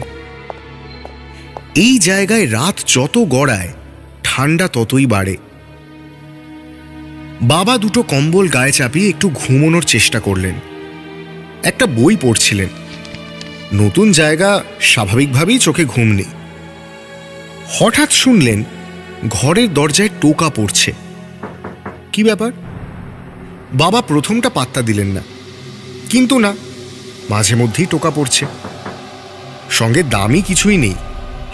এই জায়গায় রাত যত গড়ায় ঠান্ডা ততই বাড়ে। বাবা দুটো কম্বল গায়ে চাপিয়ে একটু ঘুমোনোর চেষ্টা করলেন। একটা বই পড়ছিলেন। নতুন জায়গা, স্বাভাবিকভাবেই চোখে ঘুম নেই। হঠাৎ শুনলেন ঘরের দরজায় টোকা পড়ছে। কি ব্যাপার? বাবা প্রথমটা পাত্তা দিলেন না, কিন্তু না, মাঝে মধ্যেই টোকা পড়ছে। সঙ্গে দামি কিছুই নেই,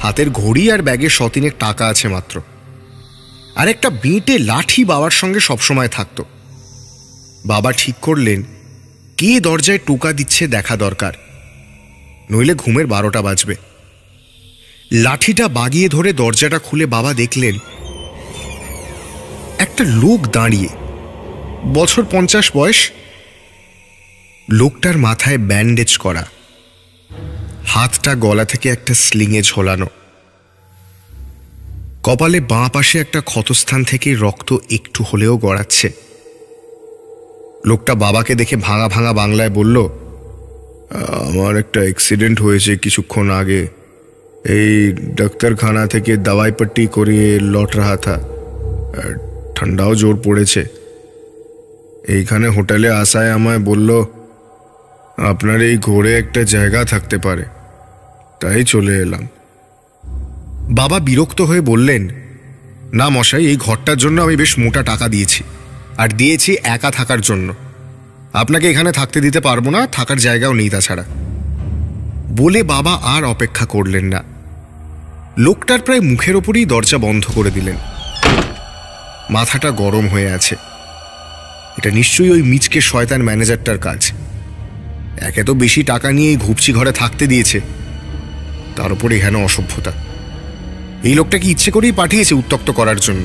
হাতের ঘড়ি আর ব্যাগে 100 টাকা আছে মাত্র। আর একটা বেঁটে লাঠি বাবার সঙ্গে সবসময় থাকত। বাবা ঠিক করলেন কে দরজায় টোকা দিচ্ছে দেখা দরকার, নইলে ঘুমের 12টা বাজবে। লাঠিটা বাগিয়ে ধরে দরজাটা খুলে বাবা দেখলেন একটা লোক দাঁড়িয়ে, বছর 50 বয়স। লোকটার মাথায় ব্যান্ডেজ করা, হাতটা গলা থেকে একটা স্লিংয়ে ঝোলানো। কপালে বাঁ পাশে একটা ক্ষতস্থান থেকে রক্ত একটু হলেও গড়াচ্ছে। লোকটা বাবাকে দেখে ভাঙা ভাঙা বাংলায় বলল, আমার একটা অ্যাক্সিডেন্ট হয়েছে কিছুক্ষণ আগে, এই ডাক্তারখানা থেকে দवाई पट्टी করিয়ে লট রাহা থা, ঠান্ডাও জোর পড়েছে। এইখানে হোটেলে আসায় আমায় বলল আপনার এই ঘরে একটা জায়গা থাকতে পারে, তাই চলে এলাম। বাবা বিরক্ত হয়ে বললেন, না মশাই, এই ঘরটার জন্য আমি বেশ মোটা টাকা দিয়েছি, আর দিয়েছি একা থাকার জন্য। আপনাকে এখানে থাকতে দিতে পারবো না, থাকার জায়গাও নেই তাছাড়া। বলে বাবা আর অপেক্ষা করলেন না। লোকটার প্রায় মুখের ওপরেই দরজা বন্ধ করে দিলেন। মাথাটা গরম হয়ে আছে। এটা নিশ্চয়ই ওই মিচকে শয়তান ম্যানেজারটার কাজ। একে তো বেশি টাকা নিয়ে এই ঘুপচি ঘরে থাকতে দিয়েছে, তার উপরে হেন অসভ্যতা। এই লোকটাকে ইচ্ছে করেই পাঠিয়েছে উত্তক্ত করার জন্য।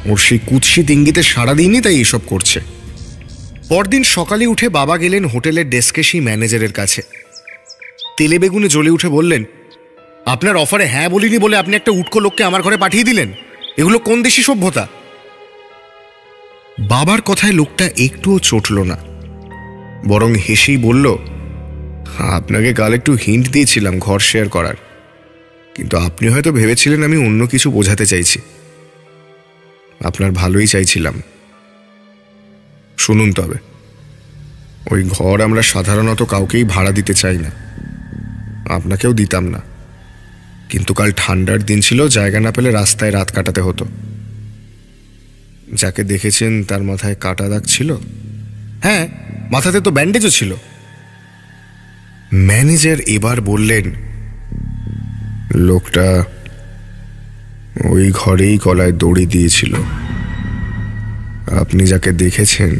ওর সেই কুৎসিত ইঙ্গিতে সাড়া দিইনি, তাই এসব করছে। পরদিন সকালে উঠে বাবা গেলেন হোটেলের ডেস্কে সেই ম্যানেজারের কাছে। তেলে বেগুনে জ্বলে উঠে বললেন, আপনার অফারে হ্যাঁ বলিনি বলে আপনি একটা উটকো লোককে আমার ঘরে পাঠিয়ে দিলেন? এগুলো কোন দেশি সভ্যতা? বাবার কথায় লোকটা একটুও চটল না, বরং হেসেই বলল, আপনাকে কাল একটু হিন্ট দিয়েছিলাম ঘর শেয়ার করার, কিন্তু আপনি হয়তো ভেবেছিলেন আমি অন্য কিছু বোঝাতে চাইছি। আপনার ভালোই চাইছিলাম। শুনুন তবে, ওই ঘর আমরা সাধারণত কাউকেই ভাড়া দিতে চাই না, আপনাকেও দিতাম না। কিন্তু কাল ঠান্ডার দিন ছিল, জায়গা না পেলে রাস্তায় রাত কাটাতে হতো। যাকে দেখেছেন তার মাথায় কাটা দাগ ছিল। হ্যাঁ, মাথাতে তো ব্যান্ডেজও ছিল। ম্যানেজার এবার বললেন, লোকটা ওই ঘরেই গলায় দড়ি দিয়েছিল। আপনি যাকে দেখেছেন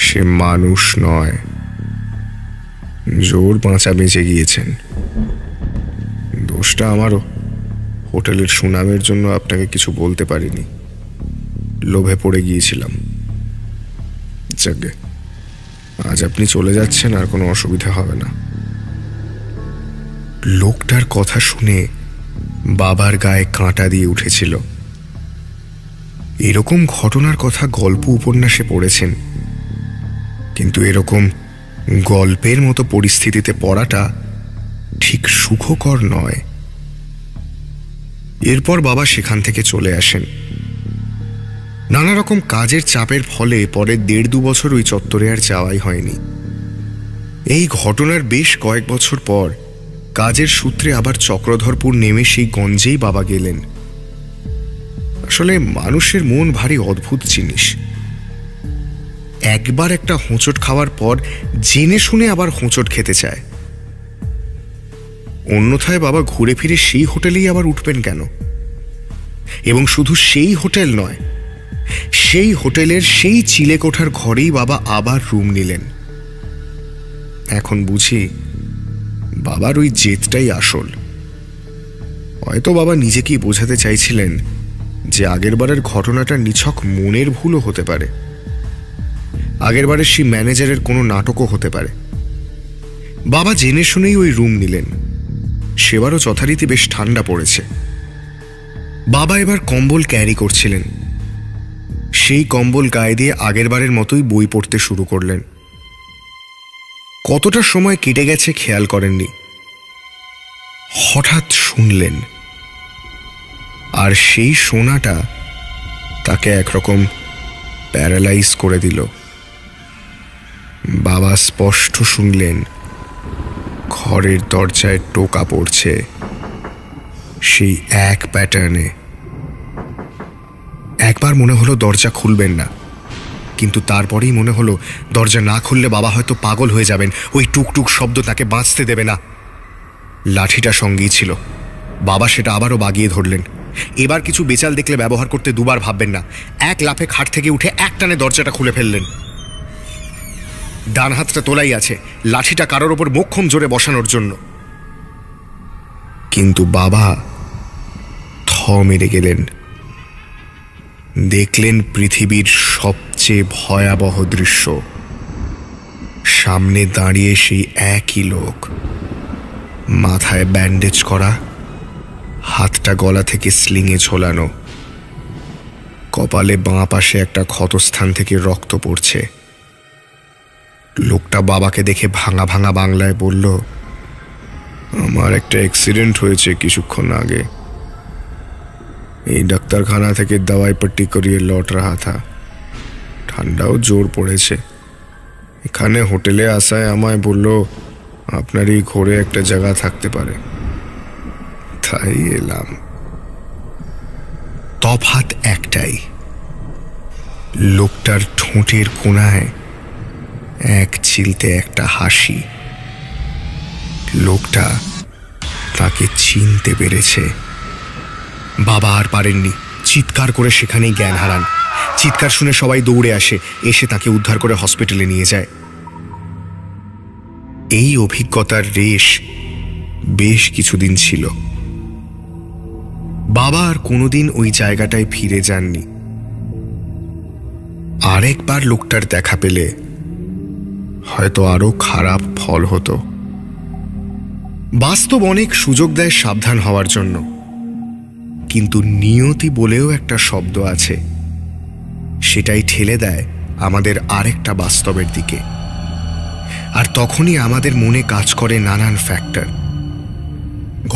সে মানুষ নয়, জোর বাঁচা বেঁচে গিয়েছেন। দোষটা আমারও। হোটেলের সুনামের জন্য আপনাকে কিছু বলতে পারিনি, লোভে পড়ে গিয়েছিলাম। যাকে আজ আপনি চলে যাচ্ছেন, আর কোনো অসুবিধা হবে না। লোকটার কথা শুনে বাবার গায়ে কাঁটা দিয়ে উঠেছিল। এরকম ঘটনার কথা গল্প উপন্যাসে পড়েছেন, কিন্তু এরকম গল্পের মতো পরিস্থিতিতে পড়াটা ঠিক সুখকর নয়। এরপর বাবা সেখান থেকে চলে আসেন। নানা রকম কাজের চাপের ফলে পরের 1.5-2 বছর ওই চত্বরে আর যাওয়াই হয়নি। এই ঘটনার বেশ কয়েক বছর পর কাজের সূত্রে আবার চক্রধরপুর নেমে সেই গঞ্জেই বাবা গেলেন। আসলে মানুষের মন ভারী অদ্ভুত জিনিস। একবার একটা হোঁচট খাওয়ার পর জেনে শুনে আবার হোঁচট খেতে চায়। অন্যথায় বাবা ঘুরে ফিরে সেই হোটেলেই আবার উঠবেন কেন? এবং শুধু সেই হোটেল নয়, সেই হোটেলের সেই চিলেকোঠার ঘরেই বাবা আবার রুম নিলেন। এখন বুঝি বাবার ওই জেদটাই আসল। হয়তো বাবা নিজেকেই বোঝাতে চাইছিলেন যে আগেরবারের ঘটনাটা নিছক মনের ভুলও হতে পারে, আগেরবারের সেই ম্যানেজারের কোনো নাটকও হতে পারে। বাবা জেনে শুনেই ওই রুম নিলেন। সেবারও যথারীতি বেশ ঠান্ডা পড়েছে। বাবা এবার কম্বল ক্যারি করছিলেন। সেই কম্বল গায়ে দিয়ে আগেরবারের মতোই বই পড়তে শুরু করলেন। কতটা সময় কেটে গেছে খেয়াল করেননি। হঠাৎ শুনলেন, আর সেই শোনাটা তাকে একরকম প্যারালাইজ করে দিল। বাবা স্পষ্ট শুনলেন ঘরের দরজায় টোকা পড়ছে, সেই এক প্যাটার্নে। একবার মনে হলো দরজা খুলবেন না, কিন্তু তারপরেই মনে হলো দরজা না খুললে বাবা হয়তো পাগল হয়ে যাবেন, ওই টুকটুক শব্দ তাকে বাঁচতে দেবে না। লাঠিটা সঙ্গেই ছিল। বাবা সেটা আবারও বাগিয়ে ধরলেন। এবার কিছু বেচাল দেখলে ব্যবহার করতে দুবার ভাববেন না। এক লাফে খাট থেকে উঠে একটানে দরজাটা খুলে ফেললেন। ডান হাতটা তোলাই আছে, লাঠিটা কারোর ওপর মোক্ষম জোরে বসানোর জন্য। কিন্তু বাবা থ মেরে গেলেন। দেখলেন পৃথিবীর সবচেয়ে ভয়াবহ দৃশ্য। সামনে দাঁড়িয়ে সেই একই লোক, মাথায় ব্যান্ডেজ করা, হাতটা গলা থেকে স্লিংয়ে ঝোলানো, কপালে বাঁ পাশে একটা ক্ষতস্থান থেকে রক্ত পড়ছে। লোকটা বাবাকে দেখে ভাঙা ভাঙা বাংলায় বলল, আমার একটা অ্যাক্সিডেন্ট হয়েছে কিছুক্ষণ আগে, এই ডাক্তারখানা থেকে দওয়াই পট্টি করিয়ে লট রাহা থা, ঠান্ডাও জোর পড়েছে। এখানে হোটেলে আসায় আমায় বলল আপনার এই ঘরে একটা জায়গা থাকতে পারে, তাই এলাম। তফাৎ একটাই, লোকটার ঠোঁটের কোণায় এক চিলতে একটা হাসি। লোকটা তাকে চিনতে পেরেছে। বাবা আর পারেননি, চিৎকার করে সেখানেই জ্ঞান হারান। চিৎকার শুনে সবাই দৌড়ে আসে, এসে তাকে উদ্ধার করে হসপিটালে নিয়ে যায়। এই অভিজ্ঞতার রেশ বেশ কিছুদিন ছিল। বাবা আর কোনোদিন ওই জায়গাটায় ফিরে যাননি। আরেকবার লোকটার দেখা পেলে হয়তো আরো খারাপ ফল হতো। বাস্তব অনেক সুযোগ দেয় সাবধান হওয়ার জন্য, কিন্তু নিয়তি বলেও একটা শব্দ আছে, সেটাই ঠেলে দেয় আমাদের আরেকটা বাস্তবের দিকে। আর তখনই আমাদের মনে কাজ করে নানান ফ্যাক্টর।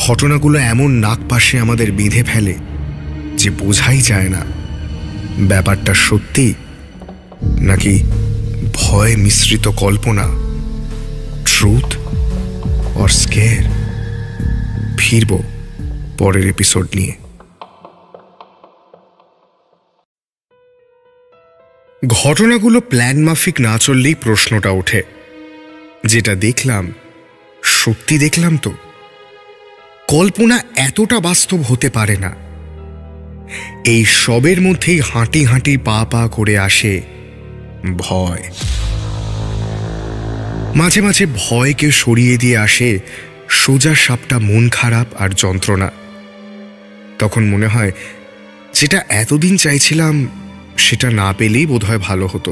ঘটনাগুলো এমন নাকপাশে আমাদের বেঁধে ফেলে যে বোঝাই যায় না ব্যাপারটা সত্যি নাকি ভয় মিশ্রিত কল্পনা, ট্রুথ অর স্কেয়ার। ফিরব পরের এপিসোড নিয়ে। ঘটনাগুলো প্ল্যান মাফিক না চললেই প্রশ্নটা ওঠে, যেটা দেখলাম সত্যি দেখলাম তো? কল্পনা এতটা বাস্তব হতে পারে না। এই সবের মধ্যেই হাঁটি হাঁটি পা পা করে আসে ভয়। মাঝে মাঝে ভয়কে সরিয়ে দিয়ে আসে সোজা সাপটা মন খারাপ আর যন্ত্রণা। তখন মনে হয় যেটা এতদিন চাইছিলাম সেটা না পেলেই বোধহয় ভালো হতো।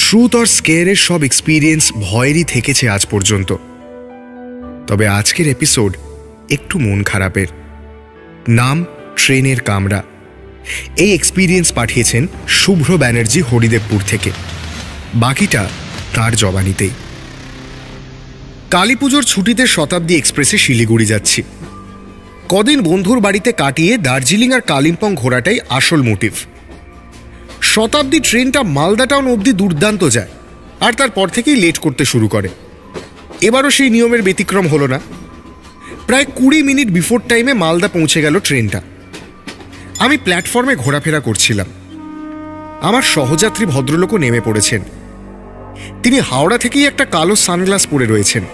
ট্রুথ আর স্কেয়ারের সব এক্সপিরিয়েন্স ভয়েরই থেকেছে আজ পর্যন্ত। তবে আজকের এপিসোড একটু মন খারাপের। নাম ট্রেনের কামরা। এই এক্সপিরিয়েন্স পাঠিয়েছেন শুভ্র ব্যানার্জি হরিদেবপুর থেকে। বাকিটা তার জবানিতেই। কালী পুজোর ছুটিতে শতাব্দী এক্সপ্রেসে শিলিগুড়ি যাচ্ছি। কদিন বন্ধুর বাড়িতে কাটিয়ে দার্জিলিং আর কালিম্পং ঘোরাটাই আসল মোটিভ। শতাব্দী ট্রেনটা মালদা টাউন অবধি দুর্দান্ত যায়, আর তারপর থেকেই লেট করতে শুরু করে। এবারও সেই নিয়মের ব্যতিক্রম হলো না। প্রায় 20 মিনিট বিফোর টাইমে মালদা পৌঁছে গেল ট্রেনটা। আমি প্ল্যাটফর্মে ঘোরাফেরা করছিলাম। আমার সহযাত্রী ভদ্রলোকও নেমে পড়েছেন। তিনি হাওড়া থেকেই একটা কালো সানগ্লাস পরে রয়েছেন।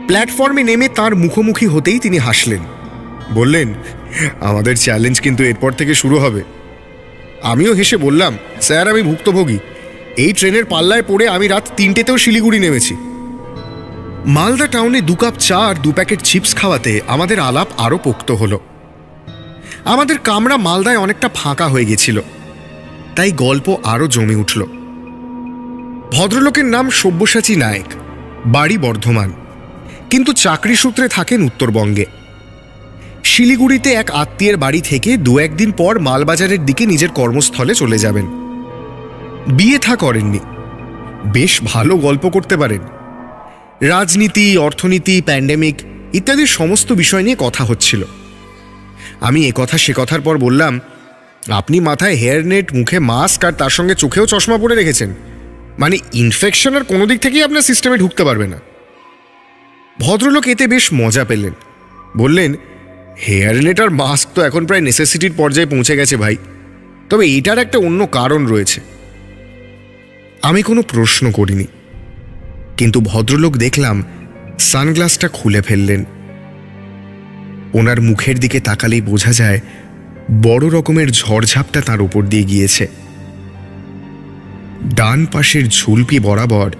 প্ল্যাটফর্মে নেমে তার মুখোমুখি হতেই তিনি হাসলেন, বললেন, আমাদের চ্যালেঞ্জ কিন্তু এরপর থেকে শুরু হবে। আমিও হেসে বললাম, স্যার আমি ভুক্তভোগী। এই ট্রেনের পাল্লায় পড়ে আমি রাত 3টেতেও শিলিগুড়ি নেমেছি। মালদা টাউনে 2 কাপ চা আর 2 প্যাকেট চিপস খাওয়াতে আমাদের আলাপ আরও পোক্ত হলো। আমাদের কামরা মালদায় অনেকটা ফাঁকা হয়ে গেছিল, তাই গল্প আরও জমে উঠল। ভদ্রলোকের নাম সব্যসাচী নায়েক, বাড়ি বর্ধমান, কিন্তু চাকরি সূত্রে থাকেন উত্তরবঙ্গে। শিলিগুড়িতে এক আত্মীয়ের বাড়ি থেকে 2-1 দিন পর মালবাজারের দিকে নিজের কর্মস্থলে চলে যাবেন। বিয়ে থা করেননি, বেশ ভালো গল্প করতে পারেন। রাজনীতি, অর্থনীতি, প্যান্ডেমিক ইত্যাদি সমস্ত বিষয় নিয়ে কথা হচ্ছিল। আমি একথা সে কথার পর বললাম, আপনি মাথায় হেয়ার নেট, মুখে মাস্ক আর তার সঙ্গে চোখেও চশমা পরে রেখেছেন, মানে ইনফেকশন আর কোনো দিক থেকেই আপনার সিস্টেমে ঢুকতে পারবে না। ভদ্রলোক এতে বেশ মজা পেলেন, বললেন, হেয়ার নেট আর মাস্ক তো এখন প্রায় নেসেসিটির পর্যায়ে পৌঁছে গেছে ভাই, তবে এটার একটা অন্য কারণ রয়েছে। আমি কোনো প্রশ্ন করিনি, কিন্তু ভদ্রলোক দেখলাম সানগ্লাসটা খুলে ফেললেন। ওনার মুখের দিকে তাকালেই বোঝা যায় বড় রকমের ঝড়ঝাপটা তার উপর দিয়ে গিয়েছে। ডান পাশের ঝুলপি বরাবর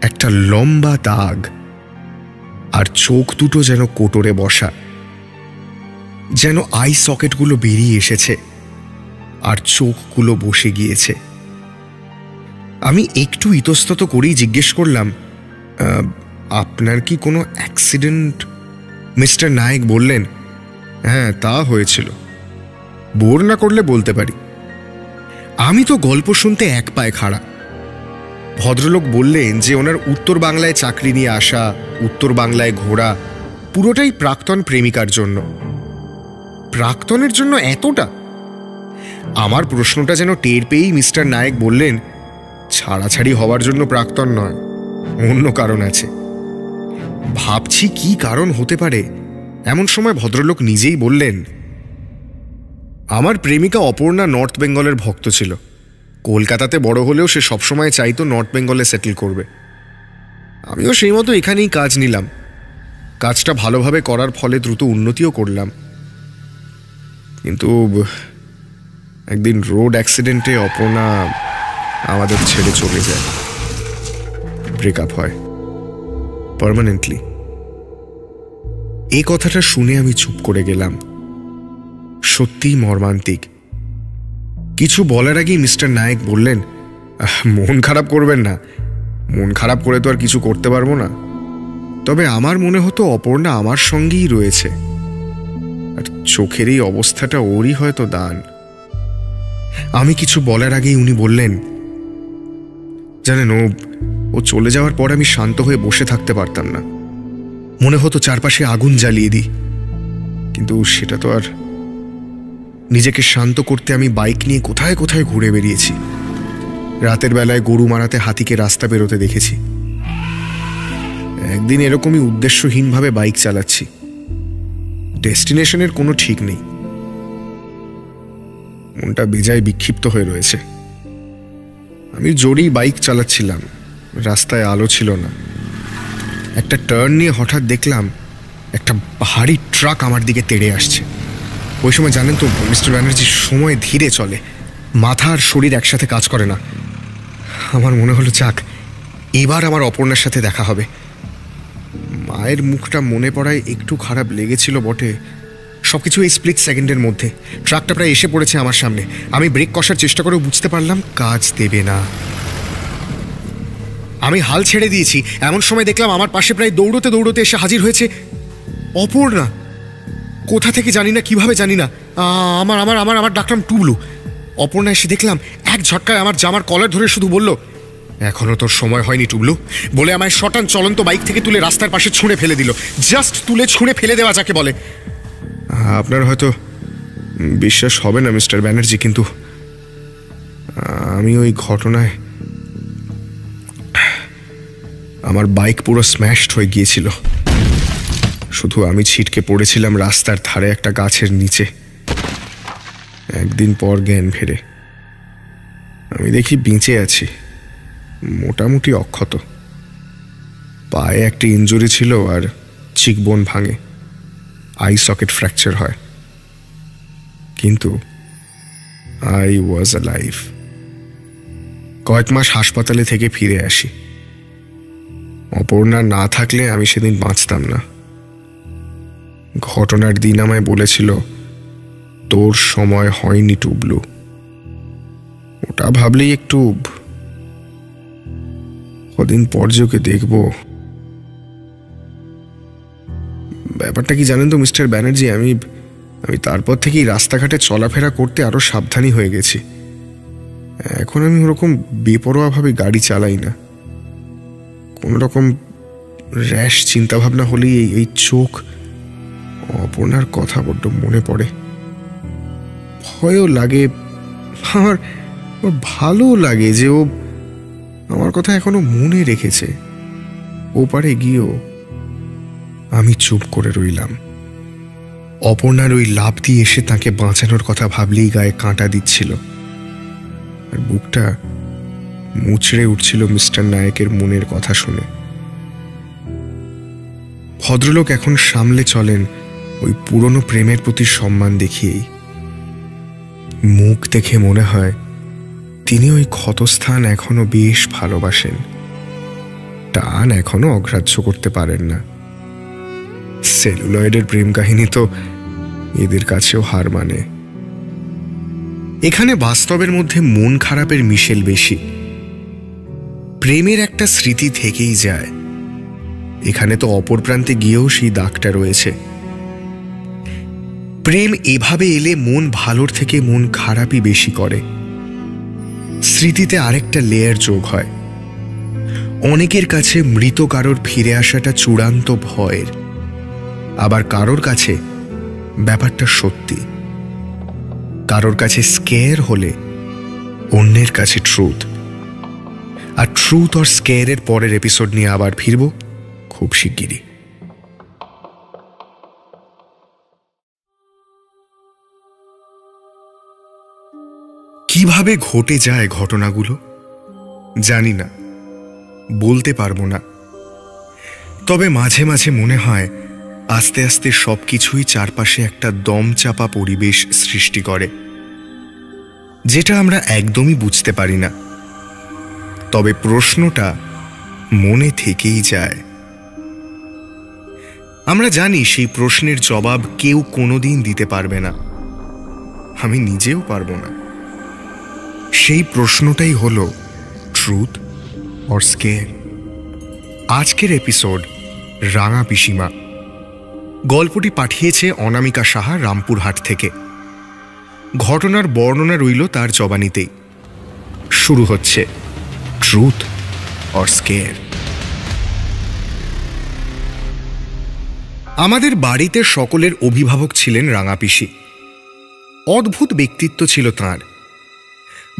একটা লম্বা দাগ, আর চোখ দুটো যেন কোটরে বসা, যেন আই সকেটগুলো বেরিয়ে এসেছে আর চোখগুলো বসে গিয়েছে। আমি একটু ইতস্তত করেই জিজ্ঞেস করলাম, আপনার কি কোনো অ্যাক্সিডেন্ট? মিস্টার নায়েক বললেন, হ্যাঁ তা হয়েছিল, বোর না করলে বলতে পারি। আমি তো গল্প শুনতে এক পায়ে খাড়া। ভদ্রলোক বললেন যে ওনার উত্তর বাংলায় চাকরি নিয়ে আসা, উত্তর বাংলায় ঘোরা, পুরোটাই প্রাক্তন প্রেমিকার জন্য। প্রাক্তনের জন্য এতটা? আমার প্রশ্নটা যেন টের পেয়েই মিস্টার নায়েক বললেন, ছাড়াছাড়ি হওয়ার জন্য প্রাক্তন নয়, অন্য কারণ আছে। ভাবছি কি কারণ হতে পারে। এমন সময় ভদ্রলোক নিজেই বললেন, আমার প্রেমিকা অপর্ণা নর্থ বেঙ্গলের ভক্ত ছিল। কলকাতাতে বড় হলেও সে সবসময় চাইতো নর্থ বেঙ্গলে সেটেল করবে। আমিও সেই মতো এখানেই কাজ নিলাম। কাজটা ভালোভাবে করার ফলে দ্রুত উন্নতিও করলাম। কিন্তু একদিন রোড অ্যাক্সিডেন্টে অপর্ণা আমাদের ছেড়ে চলে যায়। ব্রেকআপ হয় পার্মানেন্টলি। এই কথাটা শুনে আমি চুপ করে গেলাম। সত্যিই মর্মান্তিক। কিছু বলার আগেই মিস্টার নায়েক বললেন, মন খারাপ করবেন না, মন খারাপ করে তো আর কিছু করতে পারবো না। তবে আমার মনে হতো অপর্ণা আমার সঙ্গেই রয়েছে, আর চোখের এই অবস্থাটা ওরই হয়তো দান। আমি কিছু বলার আগেই উনি বললেন, জানেন ও চলে যাওয়ার পর আমি শান্ত হয়ে বসে থাকতে পারতাম না। মনে হতো চারপাশে আগুন জ্বালিয়ে দিই, কিন্তু সেটা তো আর। নিজেকে শান্ত করতে আমি বাইক নিয়ে কোথায় কোথায় ঘুরে বেরিয়েছি। রাতের বেলায় গরু মারাতে হাতিকে রাস্তা বেরোতে দেখেছি। একদিন এরকমই উদ্দেশ্যহীনভাবে বাইক চালাচ্ছি। ডেস্টিনেশনের কোনো ঠিক নেই। মনটা বেজায় বিক্ষিপ্ত হয়ে রয়েছে। আমি জোরেই বাইক চালাচ্ছিলাম, রাস্তায় আলো ছিল না। একটা টার্ন নিয়ে হঠাৎ দেখলাম একটা ভারী ট্রাক আমার দিকে তেড়ে আসছে। ওই সময় জানেন তো মিস্টার ব্যানার্জি, সময় ধীরে চলে, মাথা আর শরীর একসাথে কাজ করে না। আমার মনে হলো যাক, এবার আমার অপর্ণার সাথে দেখা হবে। মায়ের মুখটা মনে পড়ায় একটু খারাপ লেগেছিল বটে। সবকিছু এই স্প্লিট সেকেন্ডের মধ্যে। ট্রাকটা প্রায় এসে পড়েছে আমার সামনে। আমি ব্রেক কষার চেষ্টা করেও বুঝতে পারলাম কাজ দেবে না। আমি হাল ছেড়ে দিয়েছি। এমন সময় দেখলাম আমার পাশে প্রায় দৌড়তে দৌড়তে এসে হাজির হয়েছে অপর্ণা। কোথা থেকে জানি না, কিভাবে জানি না। আমার আমার আমার আমার ডাকলাম টুবলু। অপর্ণা এসে দেখলাম এক ঝটকায় আমার জামার কলার ধরে শুধু বলল, এখনো তোর সময় হয়নি টুবলু, বলে আমায় শটান চলন্ত বাইক থেকে তুলে রাস্তার পাশে ছুঁড়ে ফেলে দিল। জাস্ট তুলে ছুঁড়ে ফেলে দেওয়া যাকে বলে। আপনার হয়তো বিশ্বাস হবে না মিস্টার ব্যানার্জি, কিন্তু আমি ওই ঘটনায় আমার বাইক পুরো স্ম্যাশড হয়ে গিয়েছিল। শুধু আমি ছিটকে পড়েছিলাম রাস্তার ধারে একটা গাছের নিচে। একদিন পর জ্ঞান ফেরে আমি দেখি বেঁচে আছি, মোটামুটি অক্ষত। পায়ে একটা ইনজুরি ছিল আর চিকবোন ভাঙে, আই সকেট ফ্র্যাকচার হয়, কিন্তু আই ওয়াজ অ্যালাইভ। কয়েক মাস হাসপাতালে থেকে ফিরে আসি। অপর্ণা না থাকলে আমি সেদিন বাঁচতাম না। ঘটনার দিন আমায় বলেছিল, তোর সময় হয়নি টুবলু। ওটা ভাবলেই একটু কদিন পর যে ওকে দেখব। ব্যাপারটা কি জানেন তো মিস্টার ব্যানার্জি, আমি তারপর থেকেই রাস্তাঘাটে চলাফেরা করতে আরো সাবধানী হয়ে গেছি। এখন আমি ওরকম বেপরোয়াভাবে গাড়ি চালাই না। কোন রকম র্যাশ চিন্তাভাবনা হলেই এই চোখ অপর্ণার কথা বড্ড মনে পড়ে। ভয়ও লাগে, আমার ভালো লাগে যে ও আমার কথা এখনো মনে রেখেছে। ওপারে গিয়েও আমি চুপ করে রইলাম। অপর্ণার ওই লাফ দিয়ে এসে তাকে বাঁচানোর কথা ভাবলেই গায়ে কাঁটা দিচ্ছিল, আর বুকটা মুচড়ে উঠছিল মিস্টার নায়কের মনের কথা শুনে। ভদ্রলোক এখন সামলে চলেন ওই পুরনো প্রেমের প্রতি সম্মান দেখিয়েই। মুখ দেখে মনে হয় তিনি ওই ক্ষতস্থান এখনো বেশ ভালোবাসেন, টান এখনো অগ্রাহ্য করতে পারেন না। সেলুলয়েডের প্রেম কাহিনী তো এদের কাছেও হার মানে। এখানে বাস্তবের মধ্যে মন খারাপের মিশেল বেশি। প্রেমের একটা স্মৃতি থেকেই যায়, এখানে তো অপর প্রান্তে গিয়েও সেই দাগটা রয়েছে। প্রেম এভাবে এলে মন ভালোর থেকে মন খারাপই বেশি করে। স্মৃতিতে আরেকটা লেয়ার যোগ হয়। অনেকের কাছে মৃত কারোর ফিরে আসাটা চূড়ান্ত ভয়ের, আবার কারোর কাছে ব্যাপারটা সত্যি। কারোর কাছে স্কেয়ার হলে অন্যের কাছে ট্রুথ। আর ট্রুথ আর স্কেয়ারের পরের এপিসোড নিয়ে আবার ফিরব খুব শিগগিরই। কিভাবে ঘটে যায় ঘটনাগুলো জানি না, বলতে পারবো না। তবে মাঝে মাঝে মনে হয় আস্তে আস্তে সবকিছুই চারপাশে একটা দমচাপা পরিবেশ সৃষ্টি করে, যেটা আমরা একদমই বুঝতে পারি না। তবে প্রশ্নটা মনে থেকেই যায়। আমরা জানি সেই প্রশ্নের জবাব কেউ কোনোদিন দিতে পারবে না, আমি নিজেও পারবো না। সেই প্রশ্নটাই হলো ট্রুথ অর স্কেয়ার। আজকের এপিসোড রাঙা পিসিমা। গল্পটি পাঠিয়েছে অনামিকা সাহা রামপুরহাট থেকে। ঘটনার বর্ণনা রইল তার জবানিতেই। শুরু হচ্ছে ট্রুথ অর স্কেয়ার। আমাদের বাড়িতে সকলের অভিভাবক ছিলেন রাঙা পিসি। অদ্ভুত ব্যক্তিত্ব ছিল তাঁর।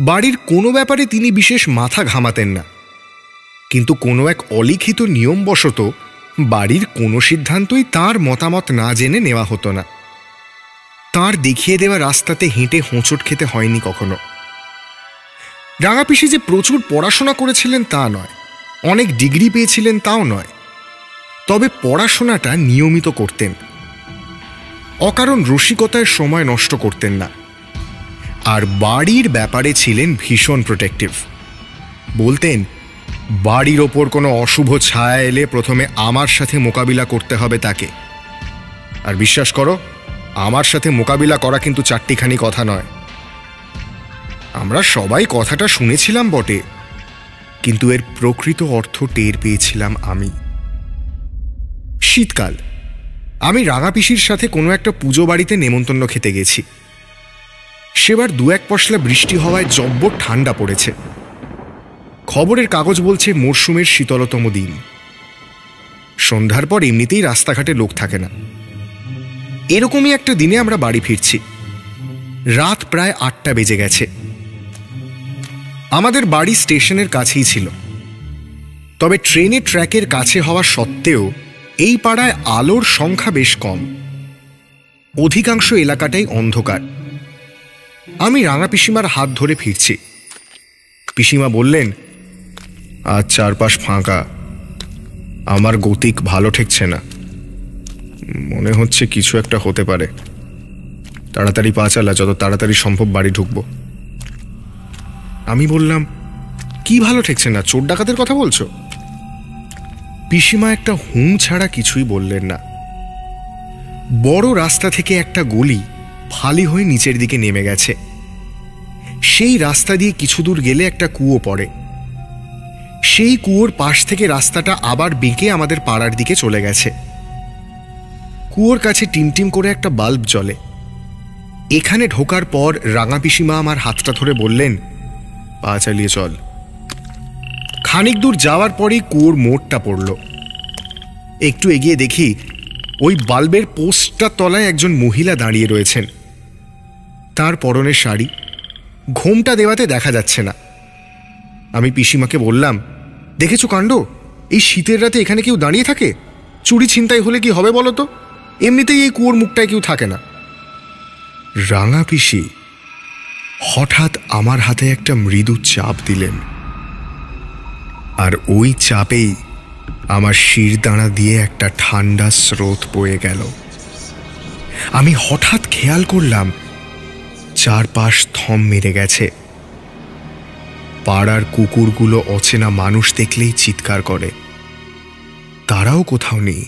বাড়ির কোনো ব্যাপারে তিনি বিশেষ মাথা ঘামাতেন না, কিন্তু কোনো এক অলিখিত নিয়মবশত বাড়ির কোনো সিদ্ধান্তই তাঁর মতামত না জেনে নেওয়া হতো না। তাঁর দেখিয়ে দেওয়া রাস্তাতে হেঁটে হোঁচট খেতে হয়নি কখনো। রাঙা পিসি যে প্রচুর পড়াশোনা করেছিলেন তা নয়, অনেক ডিগ্রি পেয়েছিলেন তাও নয়, তবে পড়াশোনাটা নিয়মিত করতেন। অকারণ রসিকতায় সময় নষ্ট করতেন না। আর বাড়ির ব্যাপারে ছিলেন ভীষণ প্রোটেক্টিভ। বলতেন, বাড়ির ওপর কোনো অশুভ ছায়া এলে প্রথমে আমার সাথে মোকাবিলা করতে হবে তাকে। আর বিশ্বাস করো, আমার সাথে মোকাবিলা করা কিন্তু চারটিখানি কথা নয়। আমরা সবাই কথাটা শুনেছিলাম বটে, কিন্তু এর প্রকৃত অর্থ টের পেয়েছিলাম আমি। শীতকাল, আমি রাঙা পিসির সাথে কোনো একটা পুজো বাড়িতে নেমন্তন্ন খেতে গেছি। সেবার 2-1 পশলা বৃষ্টি হওয়ায় জব্বর ঠান্ডা পড়েছে। খবরের কাগজ বলছে মরশুমের শীতলতম দিন। সন্ধ্যার পর এমনিতেই রাস্তাঘাটে লোক থাকে না। এরকমই একটা দিনে আমরা বাড়ি ফিরছি। রাত প্রায় 8টা বেজে গেছে। আমাদের বাড়ি স্টেশনের কাছেই ছিল, তবে ট্রেনের ট্র্যাকের কাছে হওয়া সত্ত্বেও এই পাড়ায় আলোর সংখ্যা বেশ কম। অধিকাংশ এলাকাটাই অন্ধকার। আমি রাঙা পিসিমার হাত ধরে ফিরছি। পিসিমা বললেন, আজ চারপাশ ফাঁকা, আমার গতিক ভালো ঠেকছে না, মনে হচ্ছে কিছু একটা হতে পারে। তাড়াতাড়ি পা চালা, যত তাড়াতাড়ি সম্ভব বাড়ি ঢুকবো। আমি বললাম, কি ভালো ঠেকছে না, চোর ডাকাতের কথা বলছো? পিসিমা একটা হুঁ ছাড়া কিছুই বললেন না। বড় রাস্তা থেকে একটা গলি ফালি হয়ে নিচের দিকে নেমে গেছে। সেই রাস্তা দিয়ে কিছু দূর গেলে একটা কুয়ো পড়ে। সেই কুয়োর পাশ থেকে রাস্তাটা আবার বেঁকে আমাদের পাড়ার দিকে চলে গেছে। কুয়োর কাছে টিমটিম করে একটা বাল্ব জ্বলে। এখানে ঢোকার পর রাঙা পিসিমা আমার হাতটা ধরে বললেন, পা চালিয়ে চল। খানিক দূর যাওয়ার পরেই কুয়োর মোড়টা পড়ল। একটু এগিয়ে দেখি ওই বাল্বের পোস্টটার তলায় একজন মহিলা দাঁড়িয়ে রয়েছেন। তার পরনে শাড়ি, ঘোমটা দেওয়াতে দেখা যাচ্ছে না। আমি পিসিমাকে বললাম, দেখেছো কাণ্ড, এই শীতের রাতে এখানে কেউ দাঁড়িয়ে থাকে? চুরি ছিনতাই হলে কি হবে বলো তো? এমনিতেই এই কুয়োর মুখটায় কেউ থাকে না। রাঙা পিসি হঠাৎ আমার হাতে একটা মৃদু চাপ দিলেন, আর ওই চাপেই আমার শিরদাঁড়া দিয়ে একটা ঠান্ডা স্রোত বয়ে গেল। আমি হঠাৎ খেয়াল করলাম চারপাশ থম মেরে গেছে। পাড়ার কুকুরগুলো অচেনা মানুষ দেখলেই চিৎকার করে, তারাও কোথাও নেই।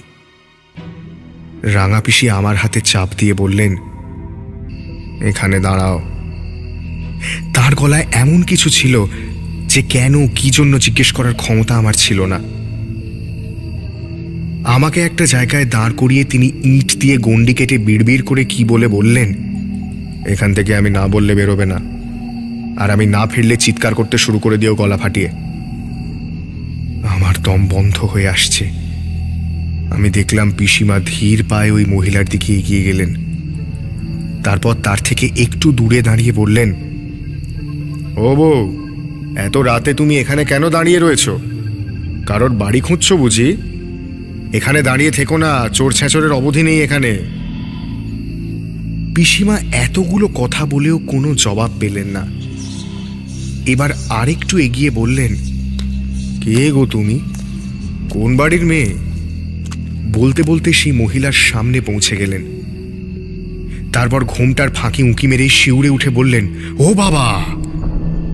রাঙা পিসি আমার হাতে চাপ দিয়ে বললেন, এখানে দাঁড়াও। তার গলায় এমন কিছু ছিল যে কেন, কি জন্য জিজ্ঞেস করার ক্ষমতা আমার ছিল না। আমাকে একটা জায়গায় দাঁড় করিয়ে তিনি ইট দিয়ে গন্ডি কেটে বিড়বিড় করে কি বলে বললেন, এখান থেকে আমি না বললে বেরোবে না, আর আমি না ফিরলে চিৎকার করতে শুরু করে দিও গলা ফাটিয়ে। আমার দম বন্ধ হয়ে আসছে। আমি দেখলাম পিসিমা ধীর পায়ে ওই মহিলার দিকে এগিয়ে গেলেন। তারপর তার থেকে একটু দূরে দাঁড়িয়ে বললেন, ও বউ, এত রাতে তুমি এখানে কেন দাঁড়িয়ে রয়েছ? কারোর বাড়ি খুঁজছো বুঝি? এখানে দাঁড়িয়ে থেকো না, চোর ছেঁচড়ের অবধি নেই এখানে। পিসিমা এতগুলো কথা বলেও কোনো জবাব পেলেন না। এবার আরেকটু এগিয়ে বললেন, কে গো তুমি? কোন বাড়ির মেয়ে? বলতে বলতে সেই মহিলার সামনে পৌঁছে গেলেন। তারপর ঘোমটার ফাঁকি উঁকি মেরে শিউরে উঠে বললেন, ও বাবা,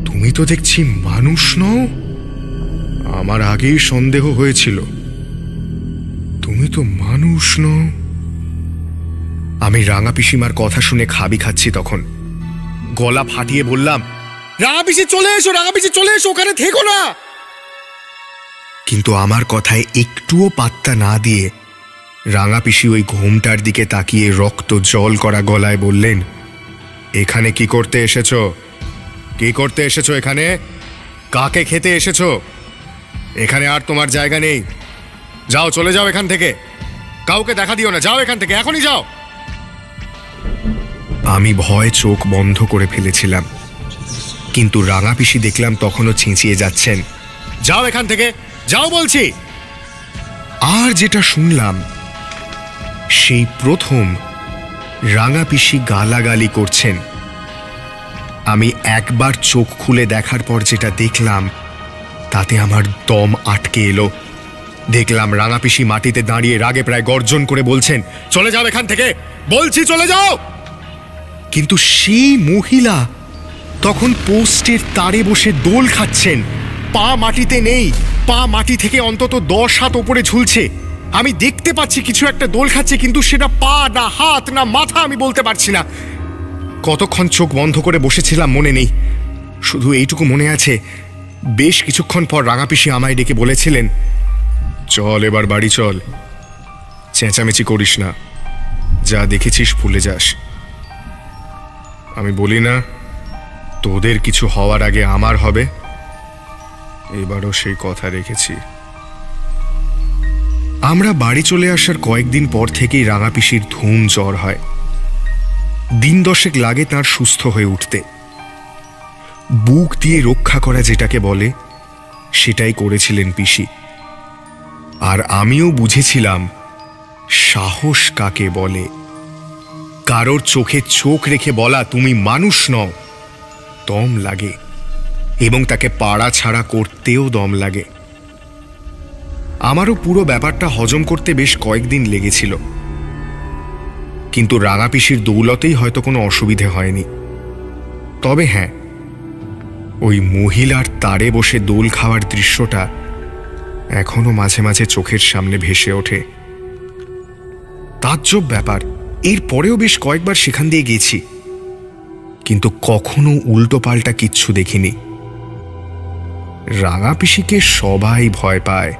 তুমি তো দেখছি মানুষ নও। আমার আগেই সন্দেহ হয়েছিল, তুমি তো মানুষ নও। আমি রাঙা পিসিমার কথা শুনে খাবি খাচ্ছি তখন। গলা ফাটিয়ে বললাম, রাঙা পিসি চলে এসো, রাঙা পিসি চলে এসো, ওখানে থেকো না। কিন্তু আমার কথায় একটুও পাত্তা না দিয়ে রাঙা পিসি ওই ঘোমটার দিকে তাকিয়ে রক্ত জল করা গলায় বললেন, এখানে কি করতে এসেছো? কি করতে এসেছো এখানে? কাকে খেতে এসেছো? এখানে আর তোমার জায়গা নেই। যাও, চলে যাও এখান থেকে, কাউকে দেখা দিও না, যাও এখান থেকে, এখনই যাও। আমি ভয়ে চোখ বন্ধ করে ফেলেছিলাম, কিন্তু রাঙা পিসি দেখলাম তখনও চেঁচিয়ে যাচ্ছেন, যাও এখান থেকে, যাও বলছি। আর যেটা শুনলাম, সেই প্রথম রাঙা পিসি গালাগালি করছেন। আমি একবার চোখ খুলে দেখার পর যেটা দেখলাম, তাতে আমার দম আটকে এলো। দেখলাম রাঙা পিসি মাটিতে দাঁড়িয়ে রাগে প্রায় গর্জন করে বলছেন, চলে যাও এখান থেকে, বলছি চলে যাও। কিন্তু সেই মহিলা তখন পোস্টের তারে বসে দোল খাচ্ছেন। পা মাটিতে নেই, পা মাটি থেকে অন্তত 10 হাত ওপরে ঝুলছে। আমি দেখতে পাচ্ছি কিছু একটা দোল খাচ্ছে, কিন্তু সেটা পা না হাত না মাথা আমি বলতে পারছি না। কতক্ষণ চোখ বন্ধ করে বসেছিলাম মনে নেই, শুধু এইটুকু মনে আছে, বেশ কিছুক্ষণ পর রাঙা পিসি আমায় ডেকে বলেছিলেন, চল এবার বাড়ি চল, চেঁচামেচি করিস না, যা দেখেছিস ভুলে যাস। আমি বলি না, তোদের কিছু হওয়ার আগে আমার হবে? এবারও সেই কথা রেখেছি। আমরা বাড়ি চলে আসার কয়েকদিন পর থেকেই রাঙা পিসির ধুম জ্বর হয়। দিন 10 লাগে তাঁর সুস্থ হয়ে উঠতে। বুক দিয়ে রক্ষা করা যেটাকে বলে সেটাই করেছিলেন পিসি। আর আমিও বুঝেছিলাম সাহস কাকে বলে। কারোর চোখে চোখ রেখে বলা তুমি মানুষ নও, দম লাগে, এবং তাকে পাড়া ছাড়া করতেও দম লাগে। আমারও পুরো ব্যাপারটা হজম করতে বেশ কয়েকদিন লেগেছিল, কিন্তু রাঙা পিসির দৌলতেই হয়তো কোনো অসুবিধে হয়নি। তবে হ্যাঁ, ওই মহিলার তারে বসে দোল খাওয়ার দৃশ্যটা এখনো মাঝে মাঝে চোখের সামনে ভেসে ওঠে। তাজ্জব ব্যাপার, এর পরেও বেশ কয়েকবার সেখান দিয়ে গেছি, কিন্তু কখনো উল্টো পাল্টা কিচ্ছু দেখিনি। রাঙা পিসিকে সবাই ভয় পায়,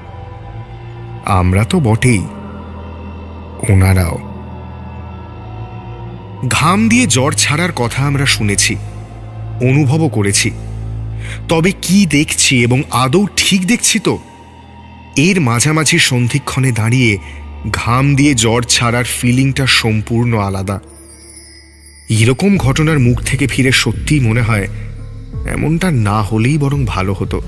আমরা তো বটেই, ওনারাও। ঘাম দিয়ে জ্বর ছাড়ার কথা আমরা শুনেছি, অনুভবও করেছি, তবে কি দেখছি এবং আদৌ ঠিক দেখছি তো, এর মাঝামাঝি সন্ধিক্ষণে দাঁড়িয়ে ঘাম দিয়ে জ্বর ছাড়ার ফিলিংটা সম্পূর্ণ আলাদা। এরকম ঘটনার মুখ থেকে ফিরে সত্যিই মনে হয় এমনটা না হলেই বরং ভালো হতো।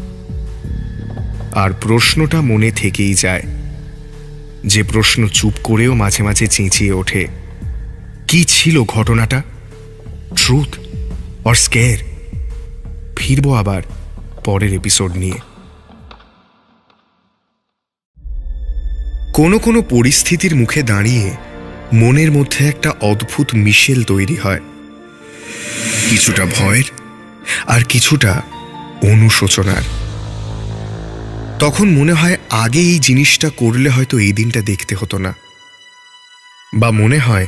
আর প্রশ্নটা মনে থেকেই যায়, যে প্রশ্ন চুপ করেও মাঝে মাঝে চেঁচিয়ে ওঠে, কি ছিল ঘটনাটা? Truth or scare? ফিরবো আবার পরের এপিসোড নিয়ে। কোনো কোনো পরিস্থিতির মুখে দাঁড়িয়ে মনের মধ্যে একটা অদ্ভুত মিশেল তৈরি হয়, কিছুটা ভয়ের আর কিছুটা অনুশোচনার। তখন মনে হয় আগে এই জিনিসটা করলে হয়তো এই দিনটা দেখতে হতো না, বা মনে হয়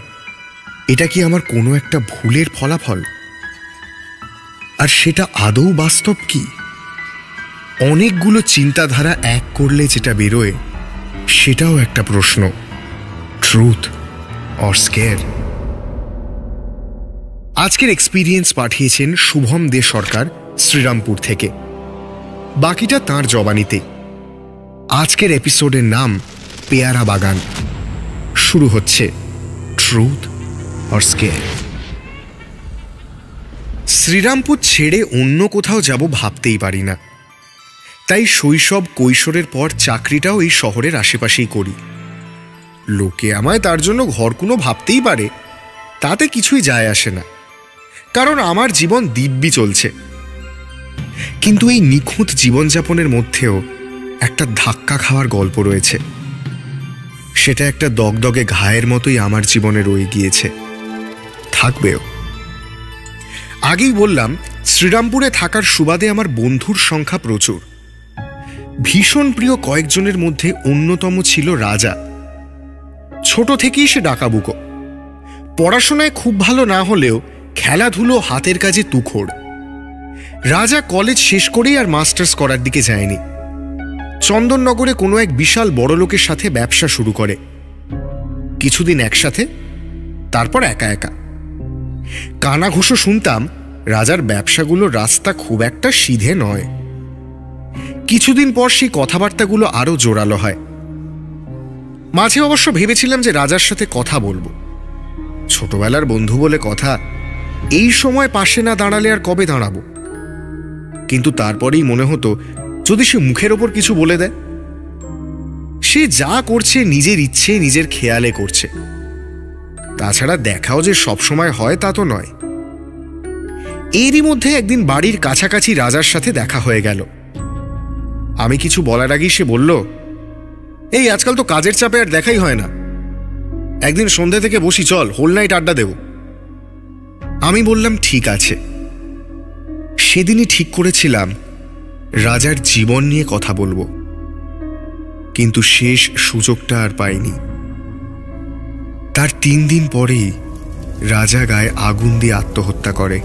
এটা কি আমার কোনো একটা ভুলের ফলাফল, আর সেটা আদৌ বাস্তব কি? অনেকগুলো চিন্তাধারা এক করলে যেটা বেরোয় সেটাও একটা প্রশ্ন, ট্রুথ অর স্কেয়ার? আজকের এক্সপিরিয়েন্স পাঠিয়েছেন শুভম দে সরকার শ্রীরামপুর থেকে। বাকিটা তাঁর জবানিতে। আজকের এপিসোডের নাম পেয়ারা বাগান। শুরু হচ্ছে ট্রুথ অর স্কেয়ার। শ্রীরামপুর ছেড়ে অন্য কোথাও যাব ভাবতেই পারি না, তাই শৈশব কৈশোরের পর চাকরিটাও এই শহরের আশেপাশেই করি। লোকে আমায় তার জন্য ঘরকুনো ভাবতেই পারে, তাতে কিছুই যায় আসে না, কারণ আমার জীবন দিব্যি চলছে। কিন্তু এই নিখুঁত জীবনযাপনের মধ্যেও একটা ধাক্কা খাওয়ার গল্প রয়েছে। সেটা একটা দগদগে ঘায়ের মতোই আমার জীবনে রয়ে গিয়েছে, থাকবেও। আগেই বললাম, শ্রীরামপুরে থাকার সুবাদে আমার বন্ধুর সংখ্যা প্রচুর। ভীষণ প্রিয় কয়েকজনের মধ্যে অন্যতম ছিল রাজা। ছোট থেকেই সে ডাকাবুকো। পড়াশোনায় খুব ভালো না হলেও খেলাধুলো, হাতের কাজে তুখোড়। রাজা কলেজ শেষ করেই আর মাস্টার্স করার দিকে যায়নি। চন্দননগরে কোনো এক বিশাল বড় লোকের সাথে ব্যবসা শুরু করে। কিছুদিন একসাথে, তারপর একা একা। কানাঘুষো শুনতাম রাজার ব্যবসাগুলোর রাস্তা খুব একটা সিধে নয়। কিছুদিন পর সেই কথাবার্তাগুলো আরো জোরালো হয়। মাঝে অবশ্য ভেবেছিলাম যে রাজার সাথে কথা বলবো, ছোটবেলার বন্ধু বলে কথা, এই সময় পাশে না দাঁড়ালে আর কবে দাঁড়াবো। কিন্তু তারপরেই মনে হতো, যদি সে মুখের ওপর কিছু বলে দেয়। সে যা করছে নিজের ইচ্ছে, নিজের খেয়ালে করছে, তাছাড়া দেখাও যে সবসময় হয় তা তো নয়। এরই মধ্যে একদিন বাড়ির কাছাকাছি রাজার সাথে দেখা হয়ে গেল। আমি কিছু বলার আগেই সে বলল, এই আজকাল তো কাজের চাপে আর দেখাই হয় না, একদিন সন্ধ্যা থেকে বসি, চল হোল নাইট আড্ডা দেব। আমি বললাম ঠিক আছে। সেদিনই ঠিক করেছিলাম রাজার জীবন নিয়ে কথা বলবো, কিন্তু শেষ সুযোগটা আর পাইনি। তার 3 দিন পরেই রাজা গায়ে আগুন দিয়ে আত্মহত্যা করে।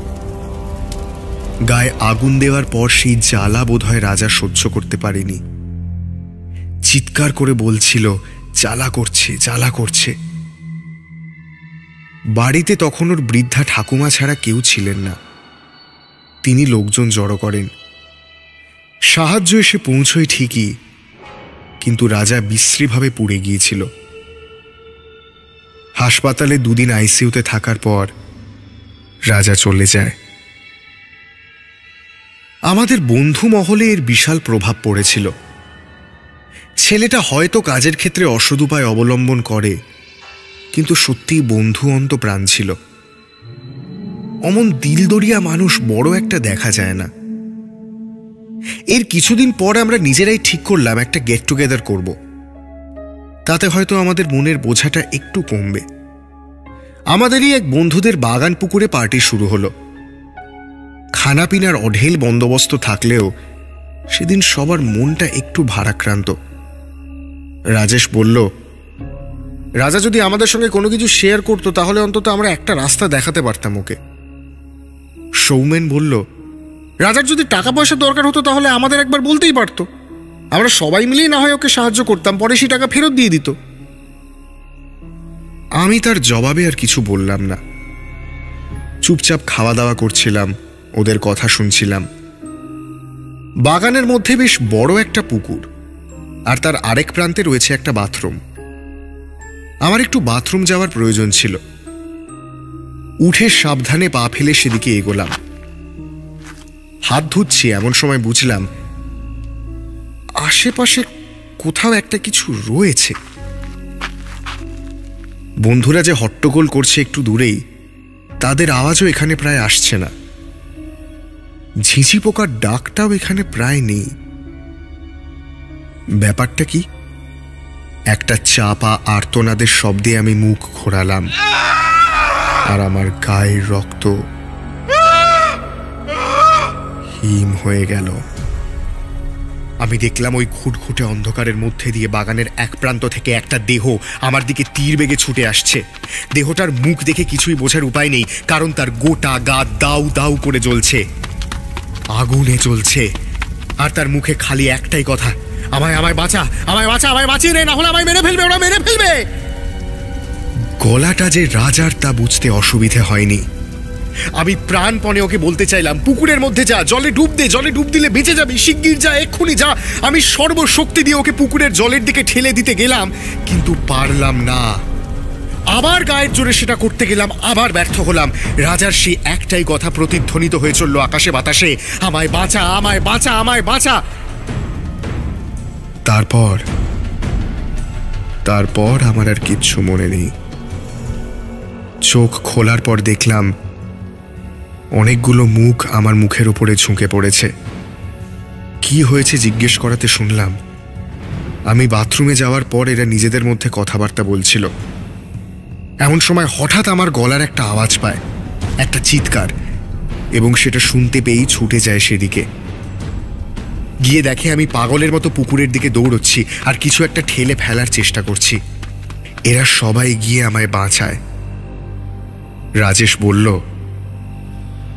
গায়ে আগুন দেওয়ার পর সেই জ্বালা বোধহয় রাজা সহ্য করতে পারেনি। চিৎকার করে বলছিল, জ্বালা করছে, জ্বালা করছে। বাড়িতে তখন ওর বৃদ্ধা ঠাকুমা ছাড়া কেউ ছিলেন না। তিনি লোকজন জড়ো করেন। সাহায্য এসে পৌঁছয় ঠিকই, কিন্তু রাজা বিশ্রীভাবে পুড়ে গিয়েছিল। হাসপাতালে 2 দিন আইসিইউতে থাকার পর রাজা চলে যায়। আমাদের বন্ধু মহলে এর বিশাল প্রভাব পড়েছিল। ছেলেটা হয়তো কাজের ক্ষেত্রে অসৎ উপায় অবলম্বন করে, কিন্তু সত্যিই বন্ধু অন্ত প্রাণ ছিল। অমন দিলদরিয়া মানুষ বড় একটা দেখা যায় না। এর কিছুদিন পর আমরা নিজেরাই ঠিক করলাম একটা গেট টুগেদার করব। তাতে হয়তো আমাদের মনের বোঝাটা একটু কমবে। আমাদেরই এক বন্ধুদের বাগান পুকুরে পার্টি শুরু হলো। খানা পিনার অঢেল বন্দোবস্ত থাকলেও সেদিন সবার মনটা একটু ভারাক্রান্ত। রাজেশ বলল, রাজা যদি আমাদের সঙ্গে কোনো কিছু শেয়ার করতো তাহলে অন্তত আমরা একটা রাস্তা দেখাতে পারতাম ওকে। সৌমেন বলল, রাজার যদি টাকা পয়সা দরকার হতো তাহলে আমাদের একবার বলতেই পারতো, আমরা সবাই মিলেই না হয় ওকে সাহায্য করতাম, পরে সেই টাকা ফেরত দিয়ে দিত। আমি তার জবাবে আর কিছু বললাম না। চুপচাপ খাওয়া দাওয়া করছিলাম, ওদের কথা শুনছিলাম। বাগানের মধ্যে বেশ বড় একটা পুকুর, আর তার আরেক প্রান্তে রয়েছে একটা বাথরুম। আমার একটু বাথরুম যাওয়ার প্রয়োজন ছিল। উঠে সাবধানে পা ফেলে সেদিকে এগোলাম। হাত ধুচ্ছি এমন সময় বুঝলাম আশেপাশে কোথাও একটা কিছু রয়েছে। বন্ধুরা যে হট্টগোল করছে একটু দূরেই, তাদের আওয়াজও এখানে প্রায় আসছে না। ঝিঁঝি পোকার ডাকটাও এখানে প্রায় নেই। ব্যাপারটা কি? একটা চাপা আর্তনাদের শব্দে আমি মুখ ঘোরালাম, আর আমার গায়ের রক্ত হিম হয়ে গেল। আমি দেখলাম ওই ঘুটঘুটে অন্ধকারের মধ্যে দিয়ে বাগানের এক প্রান্ত থেকে একটা দেহ আমার দিকে তীর বেগে ছুটে আসছে। দেহটার মুখ দেখে কিছুই বোঝার উপায় নেই, কারণ তার গোটা গা দাউ দাউ করে জ্বলছে, আগুনে জ্বলছে। আর তার মুখে খালি একটাই কথা, আমায় আমায় বাঁচা, আমায় বাঁচা, আমায় বাঁচিয়ে নে, না হলে আমায় মেরে ফেলবে, ওরা মেরে ফেলবে। গলাটা যে রাজার তা বুঝতে অসুবিধে হয়নি। আমি প্রাণপণে ওকে বলতে চাইলাম, পুকুরের মধ্যে যা, জলে ডুব দে, জলে ডুব দিলে বেঁচে যাবি, শিগগির যা, এক্ষুনি যা। আমি সর্বশক্তি দিয়ে ওকে পুকুরের জলের দিকে ঠেলে দিতে গেলাম, কিন্তু পারলাম না। আবার গায়ের জোরে সেটা করতে গেলাম, আবার ব্যর্থ হলাম। রাজার সেই একটাই কথা প্রতিধ্বনিত হয়ে চলল আকাশে বাতাসে, আমায় বাঁচা, আমায় বাঁচা, আমায় বাঁচা। তারপর আমার আর কিচ্ছু মনে নেই। চোখ খোলার পর দেখলাম অনেকগুলো মুখ আমার মুখের উপরে ঝুঁকে পড়েছে। কি হয়েছে জিজ্ঞেস করাতে শুনলাম আমি বাথরুমে যাওয়ার পর এরা নিজেদের মধ্যে কথাবার্তা বলছিল। এমন সময় হঠাৎ আমার গলার একটা আওয়াজ পায়, একটা চিৎকার, এবং সেটা শুনতে পেয়েই ছুটে যায় সেদিকে। গিয়ে দেখে আমি পাগলের মতো পুকুরের দিকে দৌড়চ্ছি আর কিছু একটা ঠেলে ফেলার চেষ্টা করছি। এরা সবাই গিয়ে আমায় বাঁচায়। রাজেশ বলল,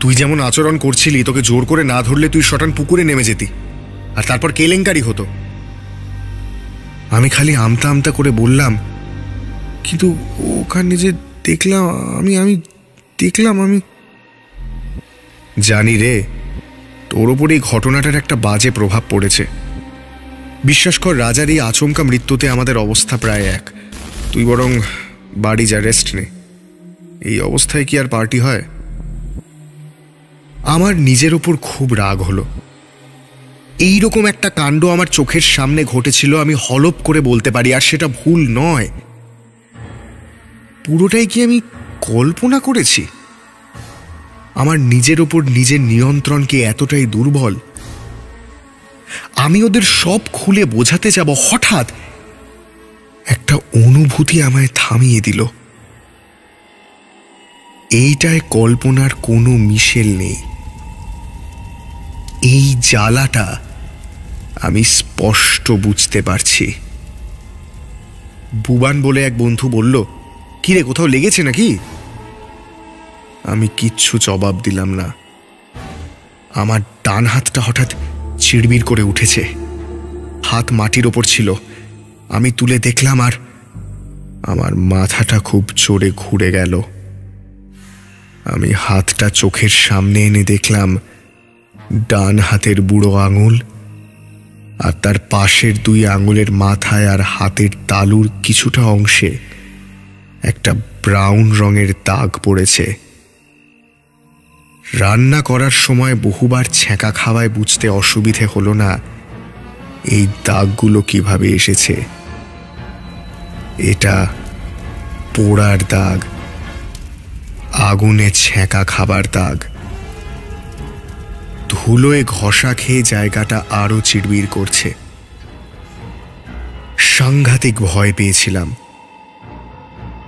তুই যেমন আচরণ করছিলি, তোকে জোর করে না ধরলে তুই শটান পুকুরে নেমে যেতি, আর তারপর কেলেঙ্কারি হতো। আমি খালি আমতা আমতা করে বললাম, কিন্তু ওখানে যে দেখলাম আমি জানি রে, তোর ওপর এই ঘটনাটার একটা বাজে প্রভাব পড়েছে। বিশ্বাস কর, রাজার এই আচমকা মৃত্যুতে আমাদের অবস্থা প্রায় এক। তুই বরং বাড়ি যা, রেস্ট নে। এই অবস্থায় কি আর পার্টি হয়? আমার নিজের ওপর খুব রাগ হলো। এইরকম একটা কাণ্ড আমার চোখের সামনে ঘটেছিল, আমি হলপ করে বলতে পারি, আর সেটা ভুল নয়। পুরোটাই কি আমি কল্পনা করেছি? আমার নিজের ওপর নিজের নিয়ন্ত্রণ কি এতটাই দুর্বল? আমি ওদের সব খুলে বোঝাতে যাব, হঠাৎ একটা অনুভূতি আমায় থামিয়ে দিল। এইটায় কল্পনার কোনো মিশেল নেই। এই জ্বালাটা আমি স্পষ্ট বুঝতে পারছি। বুবান বলে এক বন্ধু বলল, কিরে কোথাও লেগেছে নাকি? আমি কিচ্ছু জবাব দিলাম না। আমার ডান হাতটা হঠাৎ চিড়বিড় করে উঠেছে। হাত মাটির ওপর ছিল, আমি তুলে দেখলাম, আর আমার মাথাটা খুব জোরে ঘুরে গেল। আমি হাতটা চোখের সামনে এনে দেখলাম ডান হাতের বুড়ো আঙুল আর তার পাশের দুই আঙুলের মাথায় আর হাতের তালুর কিছুটা অংশে একটা ব্রাউন রঙের দাগ পড়েছে। রান্না করার সময় বহুবার ছ্যাঁকা খাওয়ায় বুঝতে অসুবিধে হলো না এই দাগগুলো কিভাবে এসেছে। এটা পোড়ার দাগ, আগুনে ছ্যাঁকা খাবার দাগ। ধুলোয় ঘষা খেয়ে জায়গাটা আরো চিড়বিড় করছে। সাংঘাতিক ভয় পেয়েছিলাম,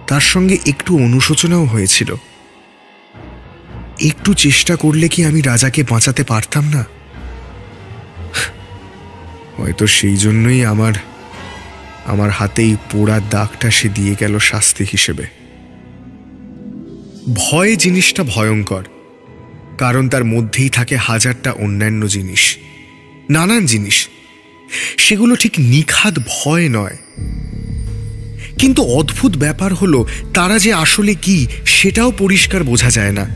তার সঙ্গে একটু অনুশোচনাও হয়েছিল। একটু চেষ্টা করলে কি আমি রাজাকে বাঁচাতে পারতাম না? হয়তো সেই জন্যই আমার হাতেই পোড়ার দাগটা সে দিয়ে গেল শাস্তি হিসেবে। ভয় জিনিসটা ভয়ঙ্কর, কারণ তার মধ্যেই থাকে হাজারটা অন্যান্য জিনিস, নানান জিনিস। সেগুলো ঠিক নিখাদ ভয় নয়, কিন্তু অদ্ভুত ব্যাপার হলো তারা যে আসলে কি সেটাও পরিষ্কার বোঝা যায় না।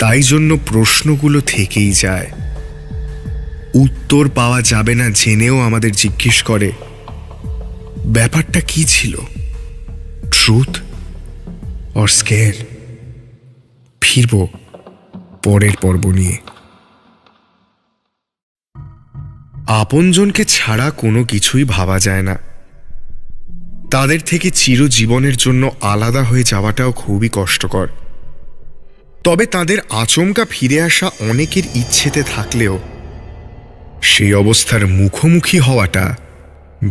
তাই জন্য প্রশ্নগুলো থেকেই যায়। উত্তর পাওয়া যাবে না জেনেও আমাদের জিজ্ঞেস করে ব্যাপারটা কি ছিল, ট্রুথ অর স্কেয়ার। ফিরব পরের পর্ব নিয়ে। আপনজনকে ছাড়া কোনো কিছুই ভাবা যায় না। তাদের থেকে চিরজীবনের জন্য আলাদা হয়ে যাওয়াটাও খুবই কষ্টকর। তবে তাদের আচমকা ফিরে আসা অনেকের ইচ্ছেতে থাকলেও সেই অবস্থার মুখোমুখি হওয়াটা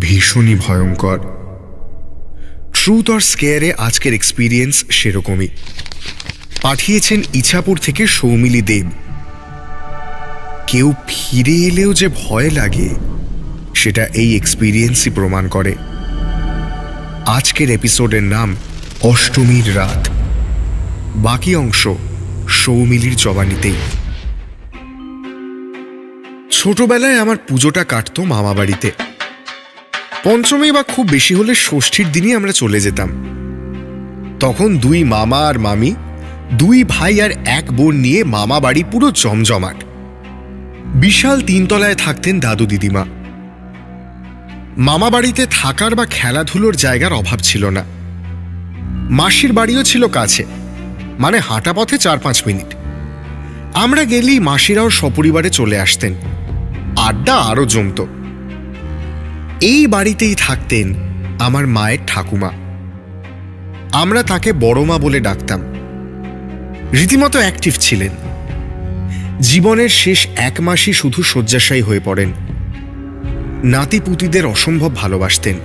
ভীষণই ভয়ঙ্কর। ট্রুথ অর স্কেয়ারে আজকের এক্সপিরিয়েন্স সেরকমই। পাঠিয়েছেন ইছাপুর থেকে সৌমিলি দেব। কেউ ফিরে এলেও যে ভয় লাগে সেটা এই এক্সপিরিয়েন্সই প্রমাণ করে। আজকের এপিসোডের নাম অষ্টমীর রাত। বাকি অংশ সৌমিলির জবানিতেই। ছোটবেলায় আমার পুজোটা কাটত মামা বাড়িতে। পঞ্চমী বা খুব বেশি হলে ষষ্ঠীর দিনই আমরা চলে যেতাম। তখন দুই মামা আর মামি, দুই ভাই আর এক বোন নিয়ে মামা বাড়ি পুরো জমজমাট। বিশাল তিনতলায় থাকতেন দাদু দিদিমা। মামা বাড়িতে থাকার বা খেলাধুলোর জায়গার অভাব ছিল না। মাসির বাড়িও ছিল কাছে, মানে হাঁটা পথে 4-5 মিনিট। আমরা গেলেই মাসিরাও সপরিবারে চলে আসতেন, আড্ডা আরো জমত। এই বাড়িতেই থাকতেন আমার মায়ের ঠাকুমা। আমরা তাকে বড় মা বলে ডাকতাম। রীতিমতো অ্যাক্টিভ ছিলেন। জীবনের শেষ 1 মাসই শুধু শয্যাশায়ী হয়ে পড়েন। নাতিপুতিদের অসম্ভব ভালোবাসতেন।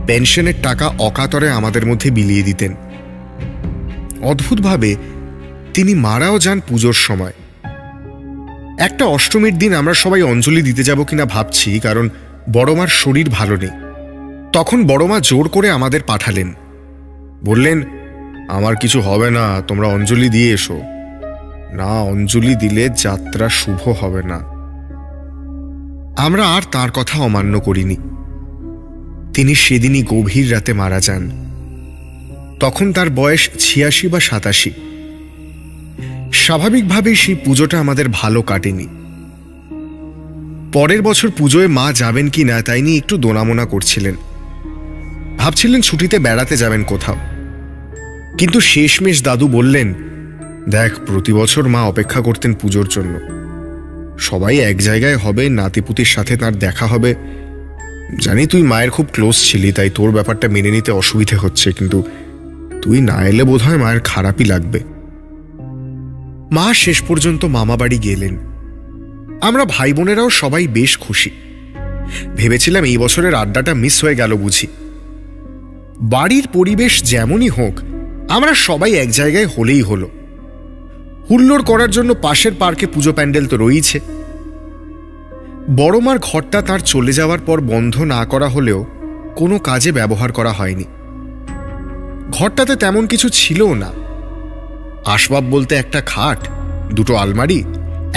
পেনশনের টাকা অকাতরে আমাদের মধ্যে বিলিয়ে দিতেন। অদ্ভুতভাবে তিনি মারাও যান পুজোর সময়। একটা অষ্টমীর দিন আমরা সবাই অঞ্জলি দিতে যাব কিনা ভাবছি, কারণ বড়মার শরীর ভালো নেই। তখন বড়মা জোর করে আমাদের পাঠালেন, বললেন আমার কিছু হবে না, তোমরা অঞ্জলি দিয়ে এসো। না, অঞ্জলি দিলে যাত্রা শুভ হবে না। আমরা আর তার কথা অমান্য করিনি। তিনি সেদিনই গভীর রাতে মারা যান। তখন তার বয়স 86 বা 87। স্বাভাবিকভাবেই সেই পুজোটা আমাদের ভালো কাটেনি। পরের বছর পুজোয় মা যাবেন কি না তাই নিয়ে একটু দোনামোনা করছিলেন। ভাবছিলেন ছুটিতে বেড়াতে যাবেন কোথাও। কিন্তু শেষমেশ দাদু বললেন, দেখ, প্রতি বছর মা অপেক্ষা করতেন পুজোর জন্য। সবাই এক জায়গায় হবে, নাতিপুতির সাথে তার দেখা হবে। জানি তুই মায়ের খুব ক্লোজ ছিলি, তাই তোর ব্যাপারটা মেনে নিতে অসুবিধে হচ্ছে, কিন্তু তুই না এলে বোধহয় মায়ের খারাপই লাগবে। মা শেষ পর্যন্ত মামা বাড়ি গেলেন। আমরা ভাই বোনেরাও সবাই বেশ খুশি। ভেবেছিলাম এই বছরের আড্ডাটা মিস হয়ে গেল বুঝি। বাড়ির পরিবেশ যেমনই হোক, আমরা সবাই এক জায়গায় হলেই হলো। হুল্লোড় করার জন্য পাশের পার্কে পুজো প্যান্ডেল তো রয়েছে। বড়মার ঘরটা তার চলে যাওয়ার পর বন্ধ না করা হলেও কোনো কাজে ব্যবহার করা হয়নি। ঘরটাতে তেমন কিছু ছিলও না। আসবাব বলতে একটা খাট, 2টো আলমারি,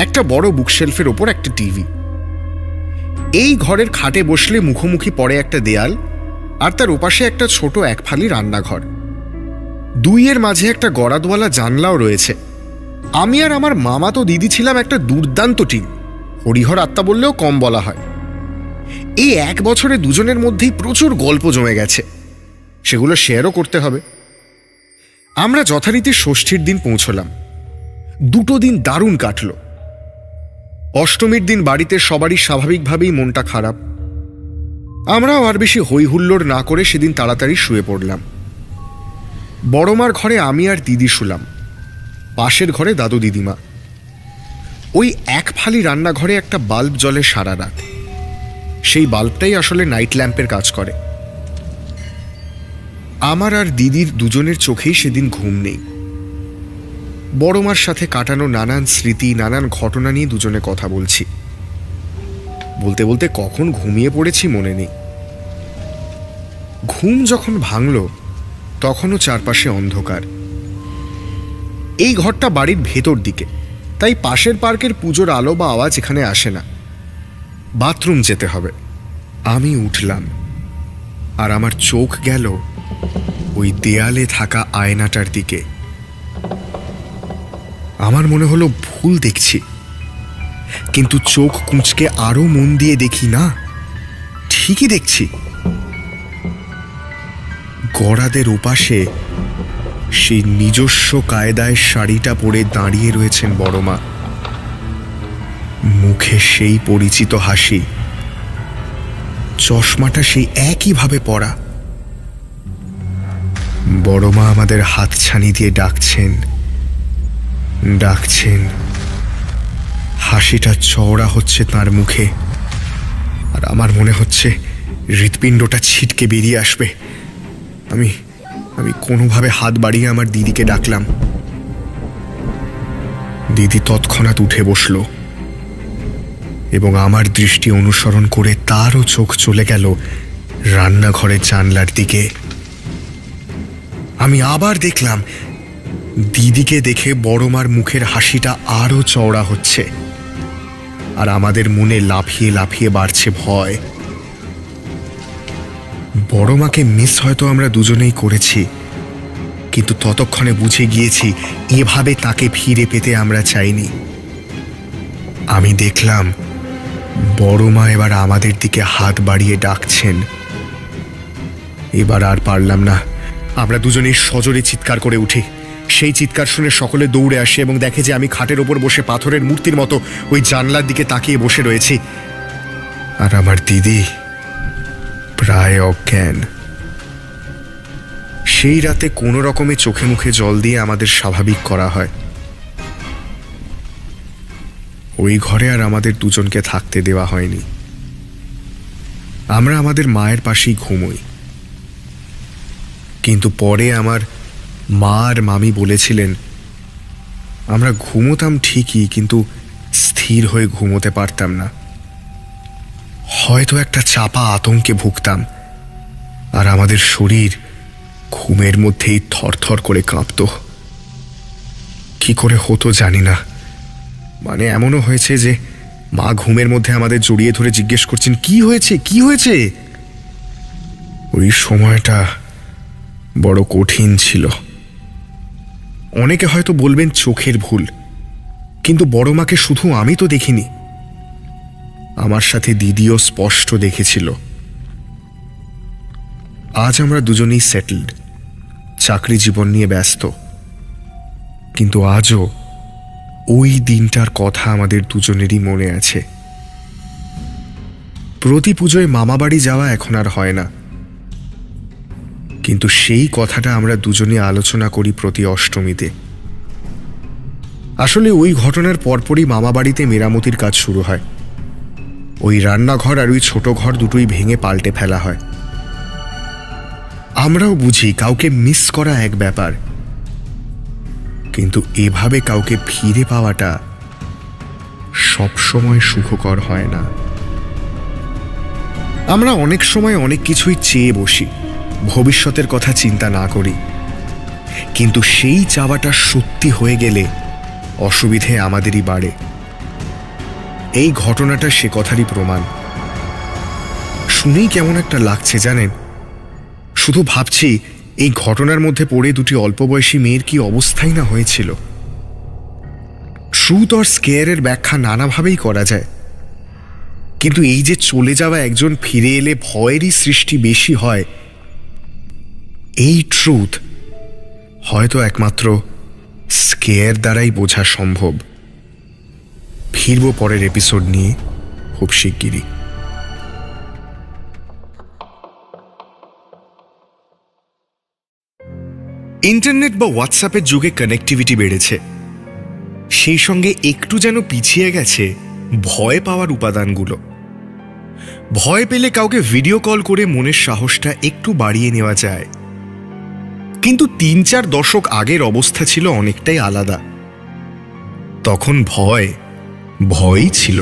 একটা বড় বুকশেলফের ওপর একটা টিভি। এই ঘরের খাটে বসলে মুখোমুখি পড়ে একটা দেয়াল, আর তার ওপাশে একটা ছোট 1 ফালি রান্নাঘর। 2-এর মাঝে একটা গড়াদওয়ালা জানলাও রয়েছে। আমি আর আমার মামাতো দিদি ছিলাম একটা দুর্দান্ত টিম। হরিহর আত্মা বললেও কম বলা হয়। এই 1 বছরে দুজনের মধ্যেই প্রচুর গল্প জমে গেছে, সেগুলো শেয়ারও করতে হবে। আমরা যথারীতি ষষ্ঠীর দিন পৌঁছলাম। 2 দিন দারুণ কাটল। অষ্টমীর দিন বাড়িতে সবারই স্বাভাবিকভাবেই মনটা খারাপ। আমরাও আর বেশি হই হুল্লোড় না করে সেদিন তাড়াতাড়ি শুয়ে পড়লাম। বড়মার ঘরে আমি আর দিদি শুলাম, পাশের ঘরে দাদু দিদিমা। ওই এক ফালি রান্নাঘরে একটা বাল্ব জ্বলে সারা রাত। সেই বাল্বটাই আসলে নাইট ল্যাম্পের কাজ করে। আমার আর দিদির দুজনের চোখেই সেদিন ঘুম নেই। বড়মার সাথে কাটানো নানান স্মৃতি, নানান ঘটনা নিয়ে দুজনে কথা বলছি। বলতে বলতে কখন ঘুমিয়ে পড়েছি মনে নেই। ঘুম যখন ভাঙল তখনও চারপাশে অন্ধকার। এই ঘরটা বাড়ির ভেতর দিকে, তাই পাশের পার্কের পুজোর আলো বা আওয়াজ এখানে আসে না। বাথরুম যেতে হবে। আমি উঠলাম, আর আমার চোখ গেল ওই দেয়ালে থাকা আয়নাটার দিকে। আমার মনে হলো ভুল দেখছি, কিন্তু চোখ কুঁচকে আরো মন দিয়ে দেখি না, ঠিকই দেখছি। গড়াদের ওপাশে সেই নিজস্ব কায়দায় শাড়িটা পরে দাঁড়িয়ে রয়েছেন বড়মা। মুখে সেই পরিচিত হাসি, চশমাটা সেই একইভাবে পরা। বড়মা আমাদের হাতছানি দিয়ে ডাকছেন ডাকছেন। হাসিটা চওড়া হচ্ছে তার মুখে, আর আমার মনে হচ্ছে হৃৎপিণ্ডটা ছিটকে বেরিয়ে আসবে। আমি কোনোভাবে হাত বাড়িয়ে আমার দিদিকে ডাকলাম। দিদি তৎক্ষণাৎ উঠে বসল এবং আমার দৃষ্টি অনুসরণ করে তারও চোখ চলে গেল রান্নাঘরের জানলার দিকে। আমি আবার দেখলাম দিদিকে দেখে বড়মার মুখের হাসিটা আরো চওড়া হচ্ছে, আর আমাদের মনে লাফিয়ে লাফিয়ে বাড়ছে ভয়। বড়মাকে মিস হয়তো আমরা দুজনেই করেছি, কিন্তু ততক্ষণে বুঝে গিয়েছি এভাবে তাকে ফিরে পেতে আমরা চাইনি। আমি দেখলাম বড়মা এবার আমাদের দিকে হাত বাড়িয়ে ডাকছেন। এবার আর পারলাম না, আমরা দুজনেই সজোরে চিৎকার করে উঠি। সেই চিৎকার শুনে সকলে দৌড়ে আসে এবং দেখে যে আমি খাটের ওপর বসে পাথরের মূর্তির মতো ওই জানলার দিকে তাকিয়ে বসে রয়েছি, আর আমার দিদি প্রায় অজ্ঞান। সেই রাতে কোনো রকমে চোখে মুখে জল দিয়ে আমাদের স্বাভাবিক করা হয়। ওই ঘরে আর আমাদের দুজনকে থাকতে দেওয়া হয়নি। আমরা আমাদের মায়ের পাশেই ঘুমোই। কিন্তু পরে আমার মা আর মামি বলেছিলেন আমরা ঘুমোতাম ঠিকই, কিন্তু স্থির হয়ে ঘুমোতে পারতাম না। হয়তো একটা চাপা আতঙ্কে ভুগতাম, আর আমাদের শরীর ঘুমের মধ্যেই থরথর করে কাঁপত। কি করে হতো জানি না, মানে এমনও হয়েছে যে মা ঘুমের মধ্যে আমাদের জড়িয়ে ধরে জিজ্ঞেস করছেন কি হয়েছে কি হয়েছে। ওই সময়টা বড় কঠিন ছিল। অনেকে হয়তো বলবেন চোখের ভুল, কিন্তু বড়মাকে শুধু আমি তো দেখিনি, আমার সাথে দিদিও স্পষ্ট দেখেছিল। আজ আমরা দুজনেই সেটেলড, চাকরি জীবন নিয়ে ব্যস্ত, কিন্তু আজও ওই দিনটার কথা আমাদের দুজনেরই মনে আছে। প্রতি পুজোয় মামাবাড়ি যাওয়া এখন আর হয় না, কিন্তু সেই কথাটা আমরা দুজনে আলোচনা করি প্রতি অষ্টমীতে। আসলে ওই ঘটনার পরপরই মামাবাড়িতে মেরামতির কাজ শুরু হয়। ওই রান্নাঘর আর ওই ছোট ঘর দুটোই ভেঙে পাল্টে ফেলা হয়। আমরাও বুঝি কাউকে মিস করা এক ব্যাপার, কিন্তু এভাবে কাউকে ফিরে পাওয়াটা সবসময় সুখকর হয় না। আমরা অনেক সময় অনেক কিছুই চেয়ে বসি, ভবিষ্যতের কথা চিন্তা না করি, কিন্তু সেই চাওয়াটা সত্যি হয়ে গেলে অসুবিধে আমাদেরই বাড়ে। এই ঘটনাটা সে কথারই প্রমাণ। শুনেই কেমন একটা লাগছে জানেন। শুধু ভাবছি এই ঘটনার মধ্যে পড়ে দুটি অল্প বয়সী মেয়ের কি অবস্থাই না হয়েছিল। ট্রুথ অর স্কেয়ারের ব্যাখ্যা নানাভাবেই করা যায়, কিন্তু এই যে চলে যাওয়া একজন ফিরে এলে ভয়েরই সৃষ্টি বেশি হয়, এই ট্রুথ হয়তো একমাত্র স্কেয়ার দ্বারাই বোঝা সম্ভব। ফিরব পরের এপিসোড নিয়ে খুব শিগগিরই। ইন্টারনেট বা হোয়াটসঅ্যাপের যুগে কানেক্টিভিটি বেড়েছে, সেই সঙ্গে একটু যেন পিছিয়ে গেছে ভয় পাওয়ার উপাদানগুলো। ভয় পেলে কাউকে ভিডিও কল করে মনের সাহসটা একটু বাড়িয়ে নেওয়া যায়, কিন্তু ৩-৪ দশক আগের অবস্থা ছিল অনেকটাই আলাদা। তখন ভয়ই ছিল।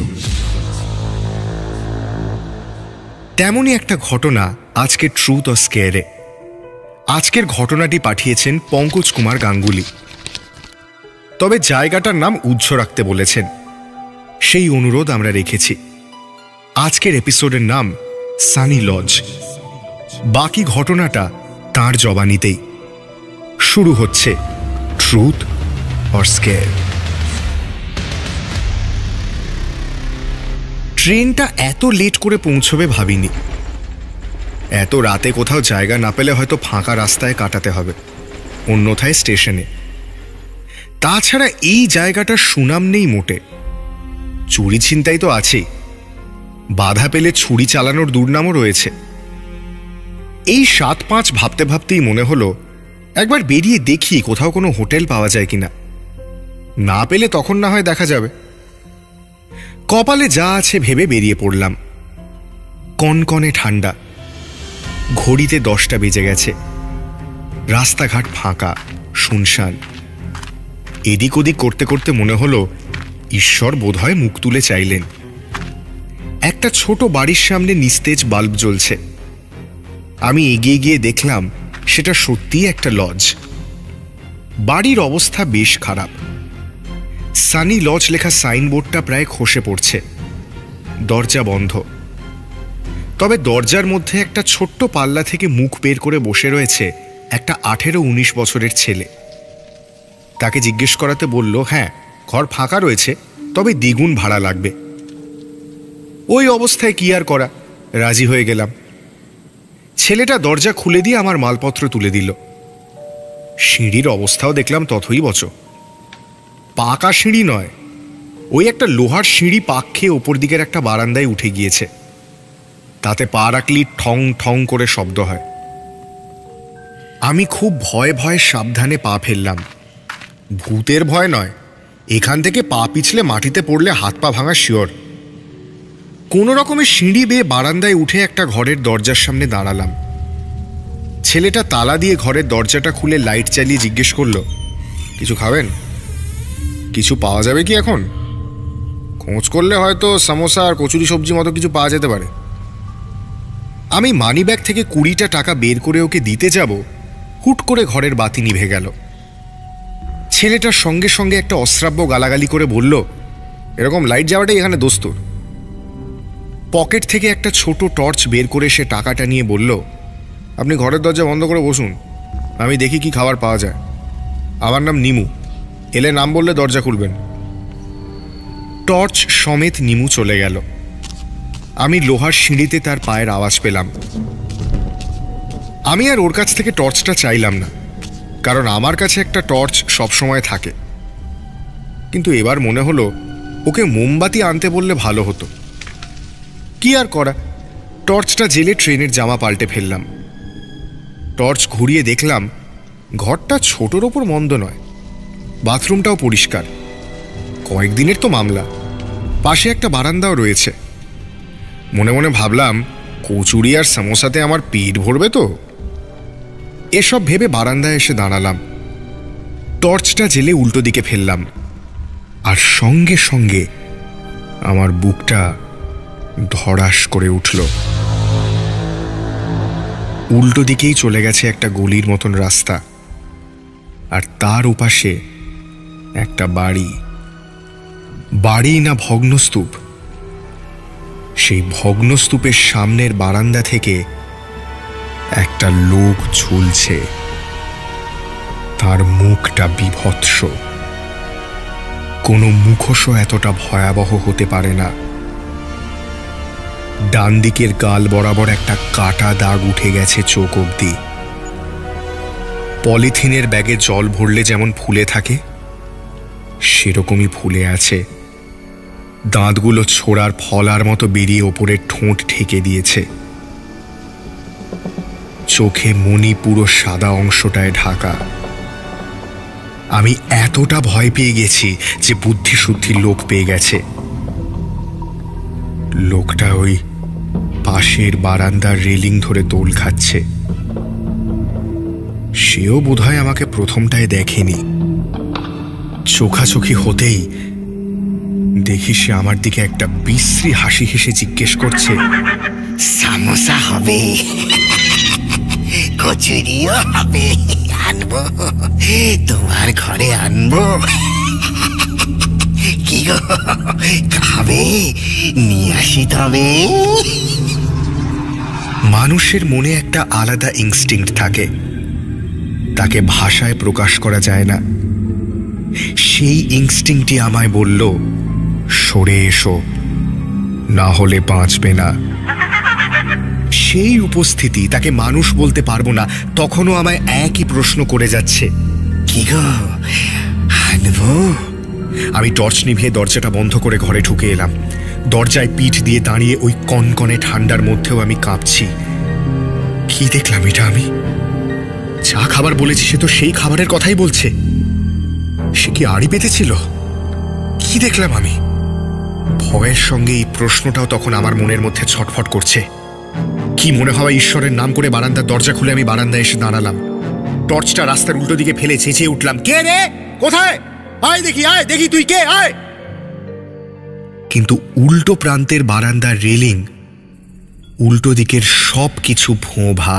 তেমনই একটা ঘটনা আজকে ট্রুথ অর স্কেয়ারে। আজকের ঘটনাটি পাঠিয়েছেন পঙ্কজ কুমার গাঙ্গুলি, তবে জায়গাটার নাম উজ্জ্ব রাখতে বলেছেন, সেই অনুরোধ আমরা রেখেছি। আজকের এপিসোডের নাম সানি লজ। বাকি ঘটনাটা তাঁর জবানিতেই। শুরু হচ্ছে ট্রুথ অর স্কেয়ার। ট্রেনটা এত লেট করে পৌঁছবে ভাবিনি। এত রাতে কোথাও জায়গা না পেলে হয়তো ফাঁকা রাস্তায় কাটাতে হবে, অন্যথায় স্টেশনে। তাছাড়া এই জায়গাটার সুনাম নেই মোটে। চুরি ছিনতাই তো আছেই, বাধা পেলে ছুরি চালানোর দুর্নামও রয়েছে। এই ৭-৫ ভাবতে ভাবতেই মনে হলো একবার বেরিয়ে দেখি কোথাও কোনো হোটেল পাওয়া যায় কিনা। না পেলে তখন না হয় দেখা যাবে। কপালে যা আছে ভেবে বেরিয়ে পড়লাম। কনকনে ঠান্ডা, ঘড়িতে 10টা বেজে গেছে। রাস্তাঘাট ফাঁকা, শুনশান। এদিক ওদিক করতে করতে মনে হলো ঈশ্বর বোধহয় মুখ তুলে চাইলেন। একটা ছোট বাড়ির সামনে নিস্তেজ বাল্ব জ্বলছে। আমি এগিয়ে গিয়ে দেখলাম সেটা সত্যিই একটা লজ। বাড়ির অবস্থা বেশ খারাপ। সানি লজ লেখা সাইনবোর্ডটা প্রায় খসে পড়ছে। দরজা বন্ধ, তবে দরজার মধ্যে একটা ছোট্ট পাল্লা থেকে মুখ বের করে বসে রয়েছে একটা 18-19 বছরের ছেলে। তাকে জিজ্ঞেস করাতে বলল, হ্যাঁ ঘর ফাঁকা রয়েছে, তবে দ্বিগুণ ভাড়া লাগবে। ওই অবস্থায় কি আর করা, রাজি হয়ে গেলাম। ছেলেটা দরজা খুলে দিয়ে আমার মালপত্র তুলে দিল। সিঁড়ির অবস্থাও দেখলাম তথই বচ। পাকা সিঁড়ি নয়, ওই একটা লোহার সিঁড়ি পাক খেয়ে ওপর দিকের একটা বারান্দায় উঠে গিয়েছে। তাতে পা রাখলেই ঠং ঠং করে শব্দ হয়। আমি খুব ভয়ে ভয়ে সাবধানে পা ফেললাম। ভূতের ভয় নয়, এখান থেকে পা পিছলে মাটিতে পড়লে হাত পা ভাঙা শিওর। কোনো রকমের সিঁড়ি বেয়ে বারান্দায় উঠে একটা ঘরের দরজার সামনে দাঁড়ালাম। ছেলেটা তালা দিয়ে ঘরের দরজাটা খুলে লাইট চালিয়ে জিজ্ঞেস করলো, কিছু খাবেন? কিছু পাওয়া যাবে কি এখন? খোঁজ করলে হয়তো সমোসা আর কচুরি সবজি মতো কিছু পাওয়া যেতে পারে। আমি মানিব্যাগ থেকে 20টা টাকা বের করে ওকে দিতে যাব, হুট করে ঘরের বাতি নিভে গেল। ছেলেটার সঙ্গে সঙ্গে একটা অশ্রাব্য গালাগালি করে বলল, এরকম লাইট যাওয়াটাই এখানে দোস্তুর। পকেট থেকে একটা ছোট টর্চ বের করে সে টাকাটা নিয়ে বলল, আপনি ঘরের দরজা বন্ধ করে বসুন, আমি দেখি কি খাবার পাওয়া যায়। আমার নাম নিমু, এলে নাম বললে দরজা খুলবেন। টর্চ সমেত নিমু চলে গেল। আমি লোহার সিঁড়িতে তার পায়ের আওয়াজ পেলাম। আমি আর ওর কাছ থেকে টর্চটা চাইলাম না, কারণ আমার কাছে একটা টর্চ সবসময় থাকে। কিন্তু এবার মনে হলো ওকে মোমবাতি আনতে বললে ভালো হতো। কি আর করা, টর্চটা জেলে ট্রেনের জামা পাল্টে ফেললাম। টর্চ ঘুরিয়ে দেখলাম ঘরটা ছোটোর ওপর মন্দ নয়, বাথরুমটাও পরিষ্কার। কয়েকদিনের তো মামলা। পাশে একটা বারান্দাও রয়েছে। মনে মনে ভাবলাম, কচুরি আর সমোসাতে আমার পেট ভরবে তো। এসব ভেবে বারান্দায় এসে দাঁড়ালাম। টর্চটা জেলে উল্টো দিকে ফেললাম, আর সঙ্গে সঙ্গে আমার বুকটা ধড়াস করে উঠল। উল্টো দিকেই চলে গেছে একটা গলির মতন রাস্তা, আর তার ওপাশে একটা বাড়ি। বাড়ি না ভগ্নস্তূপ। সেই ভগ্নস্তূপের সামনের বারান্দা থেকে একটা লোক ঝুলছে। তার মুখটা বিভৎস। কোনো মুখোশও এতটা ভয়াবহ হতে পারে না। ডান দিকের গাল বরাবর একটা কাটা দাগ উঠে গেছে চোখ অবধি। পলিথিনের ব্যাগে জল ভরলে যেমন ফুলে থাকে সেরকমই ফুলে আছে। দাঁতগুলো ছোড়ার ফলার মতো বেরিয়ে ওপরের ঠোঁট ঢেকে দিয়েছে। চোখে মণি পুরো সাদা অংশটায় ঢাকা। আমি এতটা ভয় পেয়ে গেছি যে বুদ্ধি শুদ্ধি লোক পেয়ে গেছে। লোকটা ওই পাশের বারান্দার রেলিং ধরে দোল খাচ্ছে। সেও বোধহয় আমাকে প্রথমটায় দেখেনি। চোখাচোখি হতেই দেখি সে আমার দিকে একটা বিশ্রী হাসি হেসে জিজ্ঞেস করছে, সামোসা হবে, কচুরিও হবে, আনবো তোমার ঘরে আনবো। কি গো, খাবে? নিয়ে আসি তবে। মানুষের মনে একটা আলাদা ইনস্টিংক্ট থাকে, তাকে ভাষায় প্রকাশ করা যায় না। সেই ইনস্টিংক্টই আমায় বলল, সরে এসো, না হলে বাঁচবে না। সেই উপস্থিতি, তাকে মানুষ বলতে পারবো না, তখনও আমায় একই প্রশ্ন করে যাচ্ছে, কি গো, আনবো? আমি টর্চ নিভিয়ে দরজাটা বন্ধ করে ঘরে ঢুকে এলাম। দরজায় পিঠ দিয়ে দাঁড়িয়ে ওই কনকনে ঠান্ডার মধ্যেও আমি কাঁপছি। কি দেখলাম এটা? আমি যা খাবার বলেছি সে তো সেই খাবারের কথাই বলছে। সে কি আড়ি পেতেছিল? কি দেখলাম আমি? ভয়ের সঙ্গে এই প্রশ্নটাও তখন আমার মনের মধ্যে ছটফট করছে। কি মনে হয় ঈশ্বরের নাম করে বারান্দার দরজা খুলে আমি বারান্দায় এসে দাঁড়ালাম। টর্চটা রাস্তার উল্টো দিকে ফেলে চেঁচিয়ে উঠলাম, কে রে? কোথায়? আয় দেখি, আয় দেখি, তুই কে? আয়! কিন্তু উল্টো প্রান্তের বারান্দার রেলিং, উল্টো দিকের সব কিছু ভোঁভা,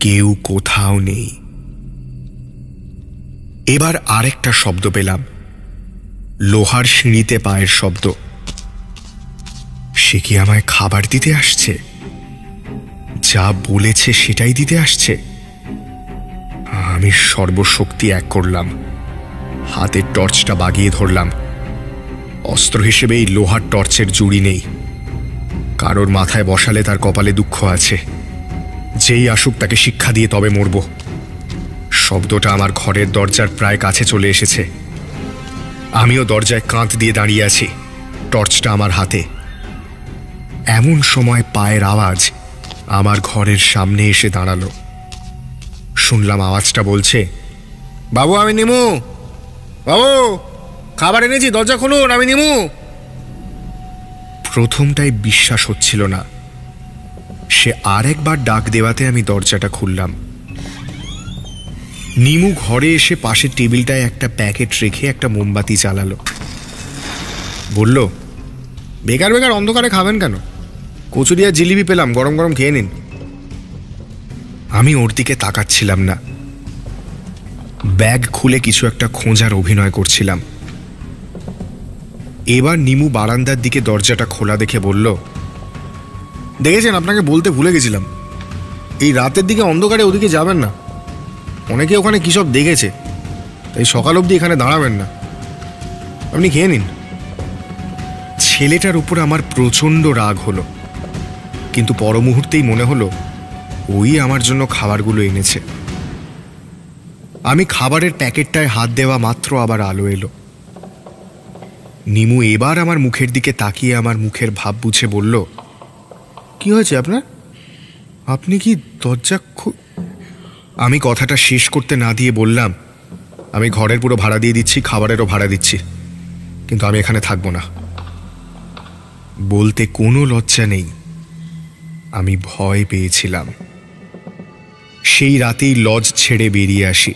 কেউ কোথাও নেই। এবার আরেকটা শব্দ পেলাম, লোহার সিঁড়িতে পায়ের শব্দ। সে কি আমায় খাবার দিতে আসছে? যা বলেছে সেটাই দিতে আসছে। আমি সর্বশক্তি এক করলাম, হাতের টর্চটা বাগিয়ে ধরলাম। অস্ত্র হিসেবে এই লোহার টর্চের জুড়ি নেই। কারোর মাথায় বসালে তার কপালে দুঃখ আছে। যেই আসুক তাকে শিক্ষা দিয়ে তবে মরব। শব্দটা আমার ঘরের দরজার প্রায় কাছে চলে এসেছে। আমিও দরজায় কাঁধ দিয়ে দাঁড়িয়ে আছি, টর্চটা আমার হাতে। এমন সময় পায়ের আওয়াজ আমার ঘরের সামনে এসে দাঁড়ালো। শুনলাম আওয়াজটা বলছে, বাবু আমি নিমু, বাবু খাবার এনেছি, দরজা খুলুন, আমি নিমু। প্রথমটাই বিশ্বাস হচ্ছিল না। সে আরেকবার ডাক দেওয়াতে আমি দরজাটা খুললাম। নিমু ঘরে এসে পাশের টেবিলটায় একটা প্যাকেট রেখে একটা মোমবাতি জ্বালালো। বলল, বেকার বেকার অন্ধকারে খাবেন কেন? কচুরি আর জিলিপি পেলাম, গরম গরম খেয়ে নিন। আমি ওর দিকে তাকাচ্ছিলাম না। ব্যাগ খুলে কিছু একটা খোঁজার অভিনয় করছিলাম। এবার নিমু বারান্দার দিকে দরজাটা খোলা দেখে বলল, দেখেছেন, আপনাকে বলতে ভুলে গেছিলাম, এই রাতের দিকে অন্ধকারে ওদিকে যাবেন না। অনেকে ওখানে কী সব দেখেছে, তাই সকাল অবধি এখানে দাঁড়াবেন না। আপনি খেয়ে নিন। ছেলেটার উপর আমার প্রচণ্ড রাগ হলো, কিন্তু পর মুহূর্তেই মনে হলো ওই আমার জন্য খাবারগুলো এনেছে। আমি খাবারের প্যাকেটটায় হাত দেওয়া মাত্র আবার আলো এলো। নিমু এবার আমার মুখের দিকে তাকিয়ে আমার মুখের ভাব বুঝে বলল, কি হয়েছে আপনার? আপনি কি দরজা আমি কথাটা শেষ করতে না দিয়ে বললাম, আমি ঘরের পুরো ভাড়া দিয়ে দিচ্ছি, খাবারেরও ভাড়া দিচ্ছি, কিন্তু আমি এখানে থাকবো না। বলতে কোনো লজ্জা নেই, আমি ভয় পেয়েছিলাম। সেই রাতেই লজ ছেড়ে বেরিয়ে আসি।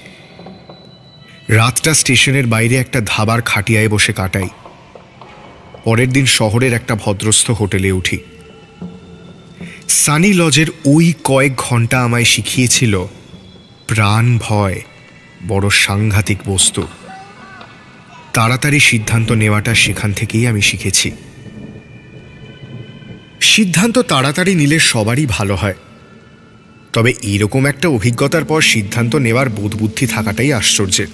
রাতটা স্টেশনের বাইরে একটা ধাবার খাটিয়ায় বসে কাটাই। পরের দিন শহরের একটা ভদ্রস্থ হোটেলে উঠি। সানি লজের ওই কয়েক ঘন্টা আমায় শিখিয়েছিল প্রাণ ভয় বড় সাংঘাতিক বস্তু। তাড়াতাড়ি সিদ্ধান্ত নেওয়াটা সেখান থেকেই আমি শিখেছি। সিদ্ধান্ত তাড়াতাড়ি নিলে সবারই ভালো হয়, তবে এইরকম একটা অভিজ্ঞতার পর সিদ্ধান্ত নেওয়ার বোধবুদ্ধি থাকাটাই আশ্চর্যের।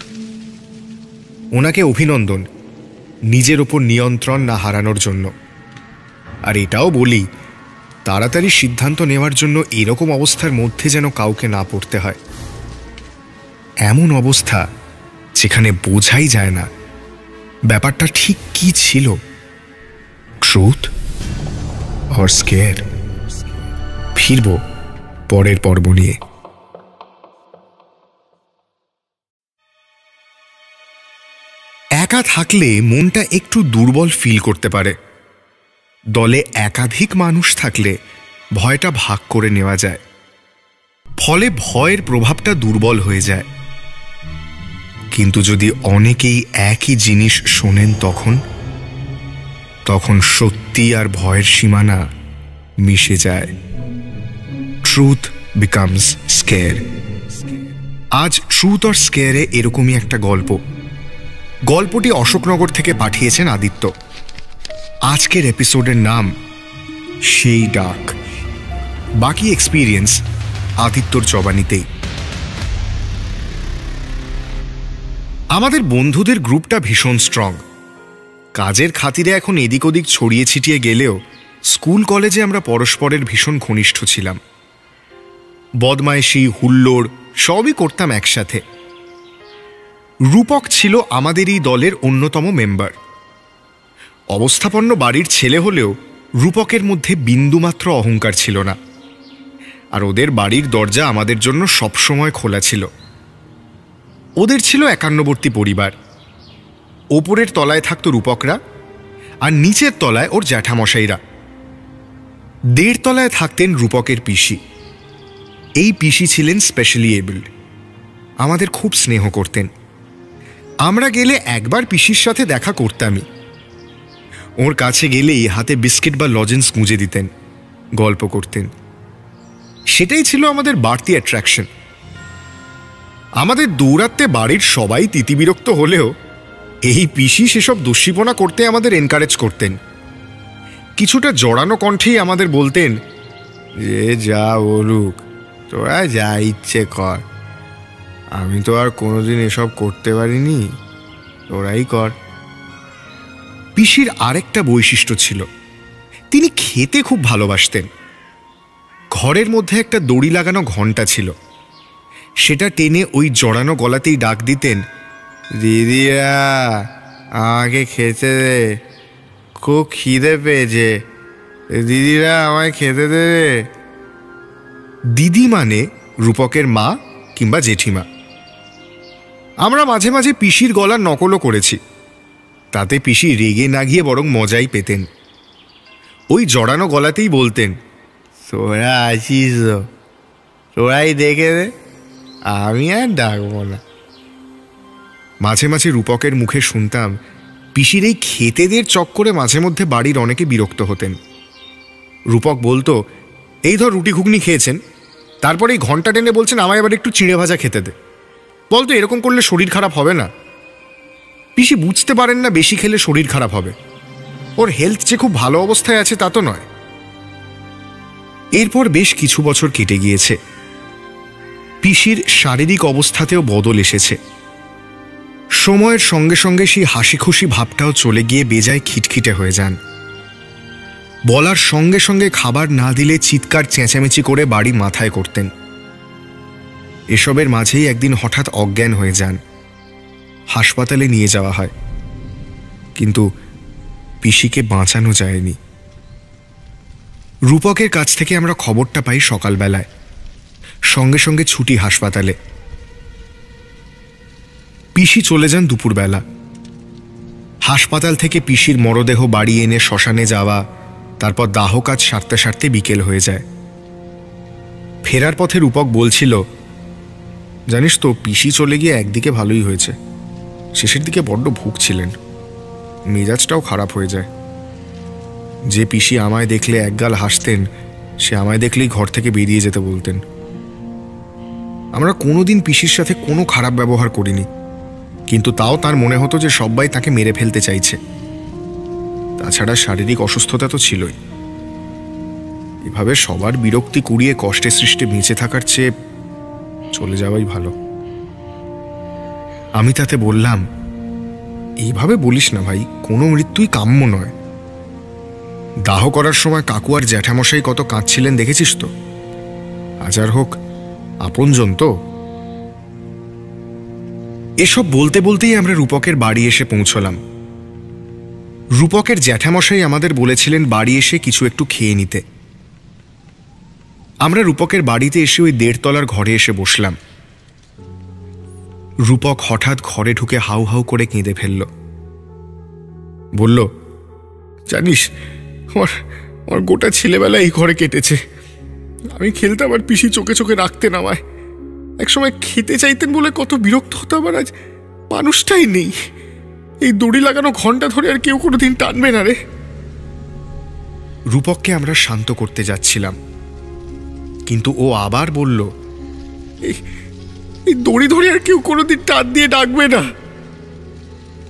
ওনাকে অভিনন্দন নিজের ওপর নিয়ন্ত্রণ না হারানোর জন্য। আর এটাও বলি, তাড়াতাড়ি সিদ্ধান্ত নেওয়ার জন্য এরকম অবস্থার মধ্যে যেন কাউকে না পড়তে হয়। এমন অবস্থা যেখানে বোঝাই যায় না ব্যাপারটা ঠিক কি ছিল, ট্রুথ অর স্কেয়ার। ফিরব পরের পর্ব নিয়ে। একা থাকলে মনটা একটু দুর্বল ফিল করতে পারে। দলে একাধিক মানুষ থাকলে ভয়টা ভাগ করে নেওয়া যায়, ফলে ভয়ের প্রভাবটা দুর্বল হয়ে যায়। কিন্তু যদি অনেকেই একই জিনিস শোনেন তখন সত্যি আর ভয়ের সীমানা মিশে যায়। Truth becomes scare. আজ ট্রুথ অর স্কেয়ারে এরকমই একটা গল্পটি অশোকনগর থেকে পাঠিয়েছেন আদিত্য। আজকের এপিসোডের নাম সেই ডাক। বাকি এক্সপিরিয়েন্স আদিত্যর জবানিতেই। আমাদের বন্ধুদের গ্রুপটা ভীষণ স্ট্রং। কাজের খাতিরে এখন এদিক ওদিক ছড়িয়ে ছিটিয়ে গেলেও স্কুল কলেজে আমরা পরস্পরের ভীষণ ঘনিষ্ঠ ছিলাম। বদমাইশি, হুল্লোড় সবই করতাম একসাথে। রূপক ছিল আমাদের এই দলের অন্যতম মেম্বার। অবস্থাপন্ন বাড়ির ছেলে হলেও রূপকের মধ্যে বিন্দুমাত্র অহংকার ছিল না, আর ওদের বাড়ির দরজা আমাদের জন্য সবসময় খোলা ছিল। ওদের ছিল একান্নবর্তী পরিবার। ওপরের তলায় থাকতো রূপকরা, আর নিচের তলায় ওর জ্যাঠামশাইরা। 1.5 তলায় থাকতেন রূপকের পিসি। এই পিসি ছিলেন স্পেশালি এবলড। আমাদের খুব স্নেহ করতেন। আমরা গেলে একবার পিসির সাথে দেখা করতামই। ওর কাছে গেলেই হাতে বিস্কিট বা লজেন্স গুঁজে দিতেন, গল্প করতেন। সেটাই ছিল আমাদের বাড়তি অ্যাট্রাকশন। আমাদের দৌড়াতে বাড়ির সবাই তিতিবিরক্ত হলেও এই পিসি সেসব দুশ্চিপনা করতে আমাদের এনকারেজ করতেন। কিছুটা জড়ানো কণ্ঠেই আমাদের বলতেন, যে যা বলুক তোরা যা ইচ্ছে কর, আমি তো আর কোনোদিন এসব করতে পারিনি, তোরাই কর। পিসির আরেকটা বৈশিষ্ট্য ছিল, তিনি খেতে খুব ভালোবাসতেন। ঘরের মধ্যে একটা দড়ি লাগানো ঘণ্টা ছিল, সেটা টেনে ওই জড়ানো গলাতেই ডাক দিতেন, দিদিরা আমাকে খেতে দে, খুব খিদে পেয়েছে, দিদিরা আমায় খেতে দেবে। দিদি মানে রূপকের মা কিংবা জেঠিমা। আমরা মাঝে মাঝে পিসির গলার নকলও করেছি, তাতে পিসি রেগে না গিয়ে বরং মজাই পেতেন। ওই জড়ানো গলাতেই বলতেন, তোরা আছিস তো, তোরাই দেখে দে, আমি আর ডাকবো না। মাঝে মাঝে রূপকের মুখে শুনতাম পিসির এই খেতেদের চক্করে মাঝে মধ্যে বাড়ির অনেকে বিরক্ত হতেন। রূপক বলতো, এই ধর রুটি ঘুগনি খেয়েছেন, তারপরে এই ঘন্টা টেনে বলছেন আমায় এবার একটু চিঁড়ে ভাজা খেতে দে। বলতো এরকম করলে শরীর খারাপ হবে না? পিসি বুঝতে পারেন না বেশি খেলে শরীর খারাপ হবে। ওর হেলথ যে খুব ভালো অবস্থায় আছে তা তো নয়। এরপর বেশ কিছু বছর কেটে গিয়েছে। পিসির শারীরিক অবস্থাতেও বদল এসেছে। সময়ের সঙ্গে সঙ্গে সেই হাসি খুশি ভাবটাও চলে গিয়ে বেজায় খিটখিটে হয়ে যান। বলার সঙ্গে সঙ্গে খাবার না দিলে চিৎকার চেঁচামেচি করে বাড়ি মাথায় করতেন। এসবের মাঝেই একদিন হঠাৎ অজ্ঞান হয়ে যান। হাসপাতালে নিয়ে যাওয়া হয়, কিন্তু পিসিকে বাঁচানো যায়নি। রূপকের কাছ থেকে আমরা খবরটা পাই সকালবেলায়। সঙ্গে সঙ্গে ছুটি হাসপাতালে। পিসি চলে যান দুপুরবেলা। হাসপাতাল থেকে পিসির মরদেহ বাড়ি এনে শ্মশানে যাওয়া, তারপর দাহ কাজ সারতে সারতে বিকেল হয়ে যায়। ফেরার পথে রূপক বলছিল, জানিস তো পিসি চলে গিয়ে একদিকে ভালোই হয়েছে, শেষের দিকে বড্ড ভুগছিলেন, মেজাজটাও খারাপ হয়ে যায়। যে পিসি আমায় দেখলে একগাল হাসতেন, সে আমায় দেখলেই ঘর থেকে বেরিয়ে যেতে বলতেন। আমরা কোনোদিন পিসির সাথে কোনো খারাপ ব্যবহার করিনি, কিন্তু তাও তার মনে হতো যে সবাই তাকে মেরে ফেলতে চাইছে। তাছাড়া শারীরিক অসুস্থতা তো ছিলই। এভাবে সবার বিরক্তি কুড়িয়ে কষ্টে সৃষ্টে বেঁচে থাকার চেয়ে চলে যাওয়াই ভালো। আমি তাতে বললাম, এইভাবে বলিস না ভাই, কোনো মৃত্যুই কাম্য নয়। দাহ করার সময় কাকু আর জ্যাঠামশাই কত কাঁদছিলেন দেখেছিস তো? আজ আর হোক আপনজন তো। এসব বলতে বলতেই আমরা রূপকের বাড়ি এসে পৌঁছলাম। রূপকের জ্যাঠামশাই আমাদের বলেছিলেন বাড়ি এসে কিছু একটু খেয়ে নিতে। আমরা রূপকের বাড়িতে এসে ওই 1.5 তলার ঘরে এসে বসলাম। রূপক হঠাৎ ঘরে ঢুকে হাউ হাউ করে কেঁদে ফেলল। বলল, জানিস আমার গোটা ছেলেবেলা এই ঘরে কেটেছে। আমি খেলতাম আর পিসি চোখে চোখে রাখতেন আমায়। একসময় খেতে চাইতেন বলে কত বিরক্ত হতাম, আর আজ মানুষটাই নেই। এই দড়ি লাগানো ঘন্টা ধরে আর কেউ কোনোদিন টানবে না রে। রূপককে আমরা শান্ত করতে যাচ্ছিলাম, কিন্তু ও আবার বলল, এই দড়ি ধরে আর কেউ কোনোদিন টান দিয়ে ডাকবে না।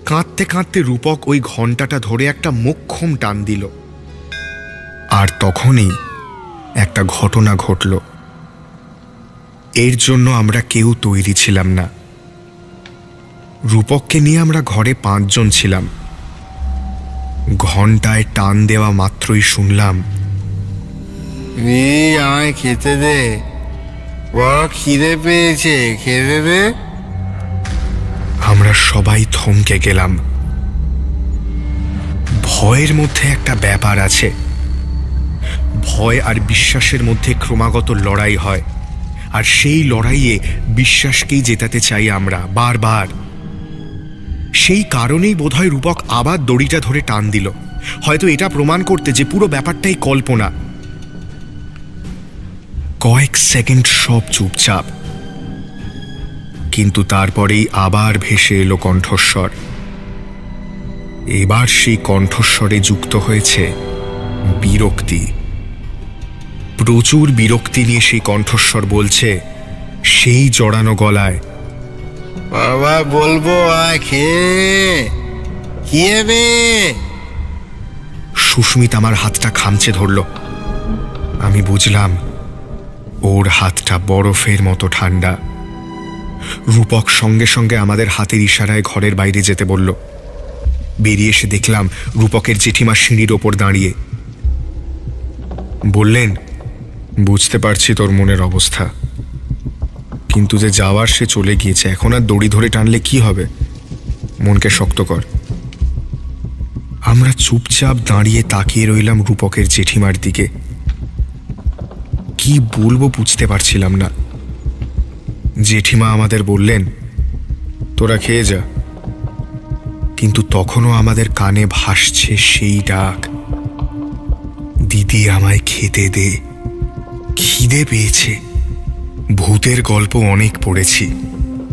কাঁদতে কাঁদতে রূপক ওই ঘন্টাটা ধরে একটা মোক্ষম টান দিল। আর তখনই একটা ঘটনা ঘটল। এর জন্য আমরা কেউ তৈরি ছিলাম না। রূপককে নিয়ে আমরা ঘরে 5 জন ছিলাম। ঘন্টায় টান দেওয়া মাত্রই শুনলাম, আমায় খেতে দে, বড় খিদে পেয়েছে, খেতে দে। আমরা সবাই থমকে গেলাম। ভয়ের মধ্যে একটা ব্যাপার আছে। ভয় আর বিশ্বাসের মধ্যে ক্রমাগত লড়াই হয়, আর সেই লড়াইয়ে বিশ্বাসকেই জেতাতে চাই আমরা বারবার। সেই কারণেই বোধহয় রূপক আবার দড়িটা ধরে টান দিল, হয়তো এটা প্রমাণ করতে যে পুরো ব্যাপারটাই কল্পনা। কয়েক সেকেন্ড সব চুপচাপ, কিন্তু তারপরেই আবার ভেসে এলো কণ্ঠস্বর। এবার সেই কণ্ঠস্বরে যুক্ত হয়েছে বিরক্তি। প্রচুর বিরক্তি নিয়ে সেই কণ্ঠস্বর বলছে সেই জড়ানো গলায়, বাবা বলবো খেয়ে। সুস্মিত আমার হাতটা খামচে ধরল। আমি বুঝলাম ওর হাতটা বরফের মতো ঠান্ডা। রূপক সঙ্গে সঙ্গে আমাদের হাতের ইশারায় ঘরের বাইরে যেতে বলল। বেরিয়ে এসে দেখলাম রূপকের জেঠিমা সিঁড়ির ওপর দাঁড়িয়ে। বললেন, বুঝতে পারছি তোর মনের অবস্থা, কিন্তু যে যাওয়ার সে চলে গিয়েছে, এখন আর দড়ি ধরে টানলে কি হবে? মনকে শক্ত কর। আমরা চুপচাপ দাঁড়িয়ে তাকিয়ে রইলাম রূপকের জেঠিমার দিকে। কি বলবো বুঝতে পারছিলাম না। জেঠিমা আমাদের বললেন, তোরা খেয়ে যা। কিন্তু তখনও আমাদের কানে ভাসছে সেই ডাক, দিদি আমায় খেতে দে, খিদে পেয়েছে। ভূতের গল্প অনেক পড়েছি,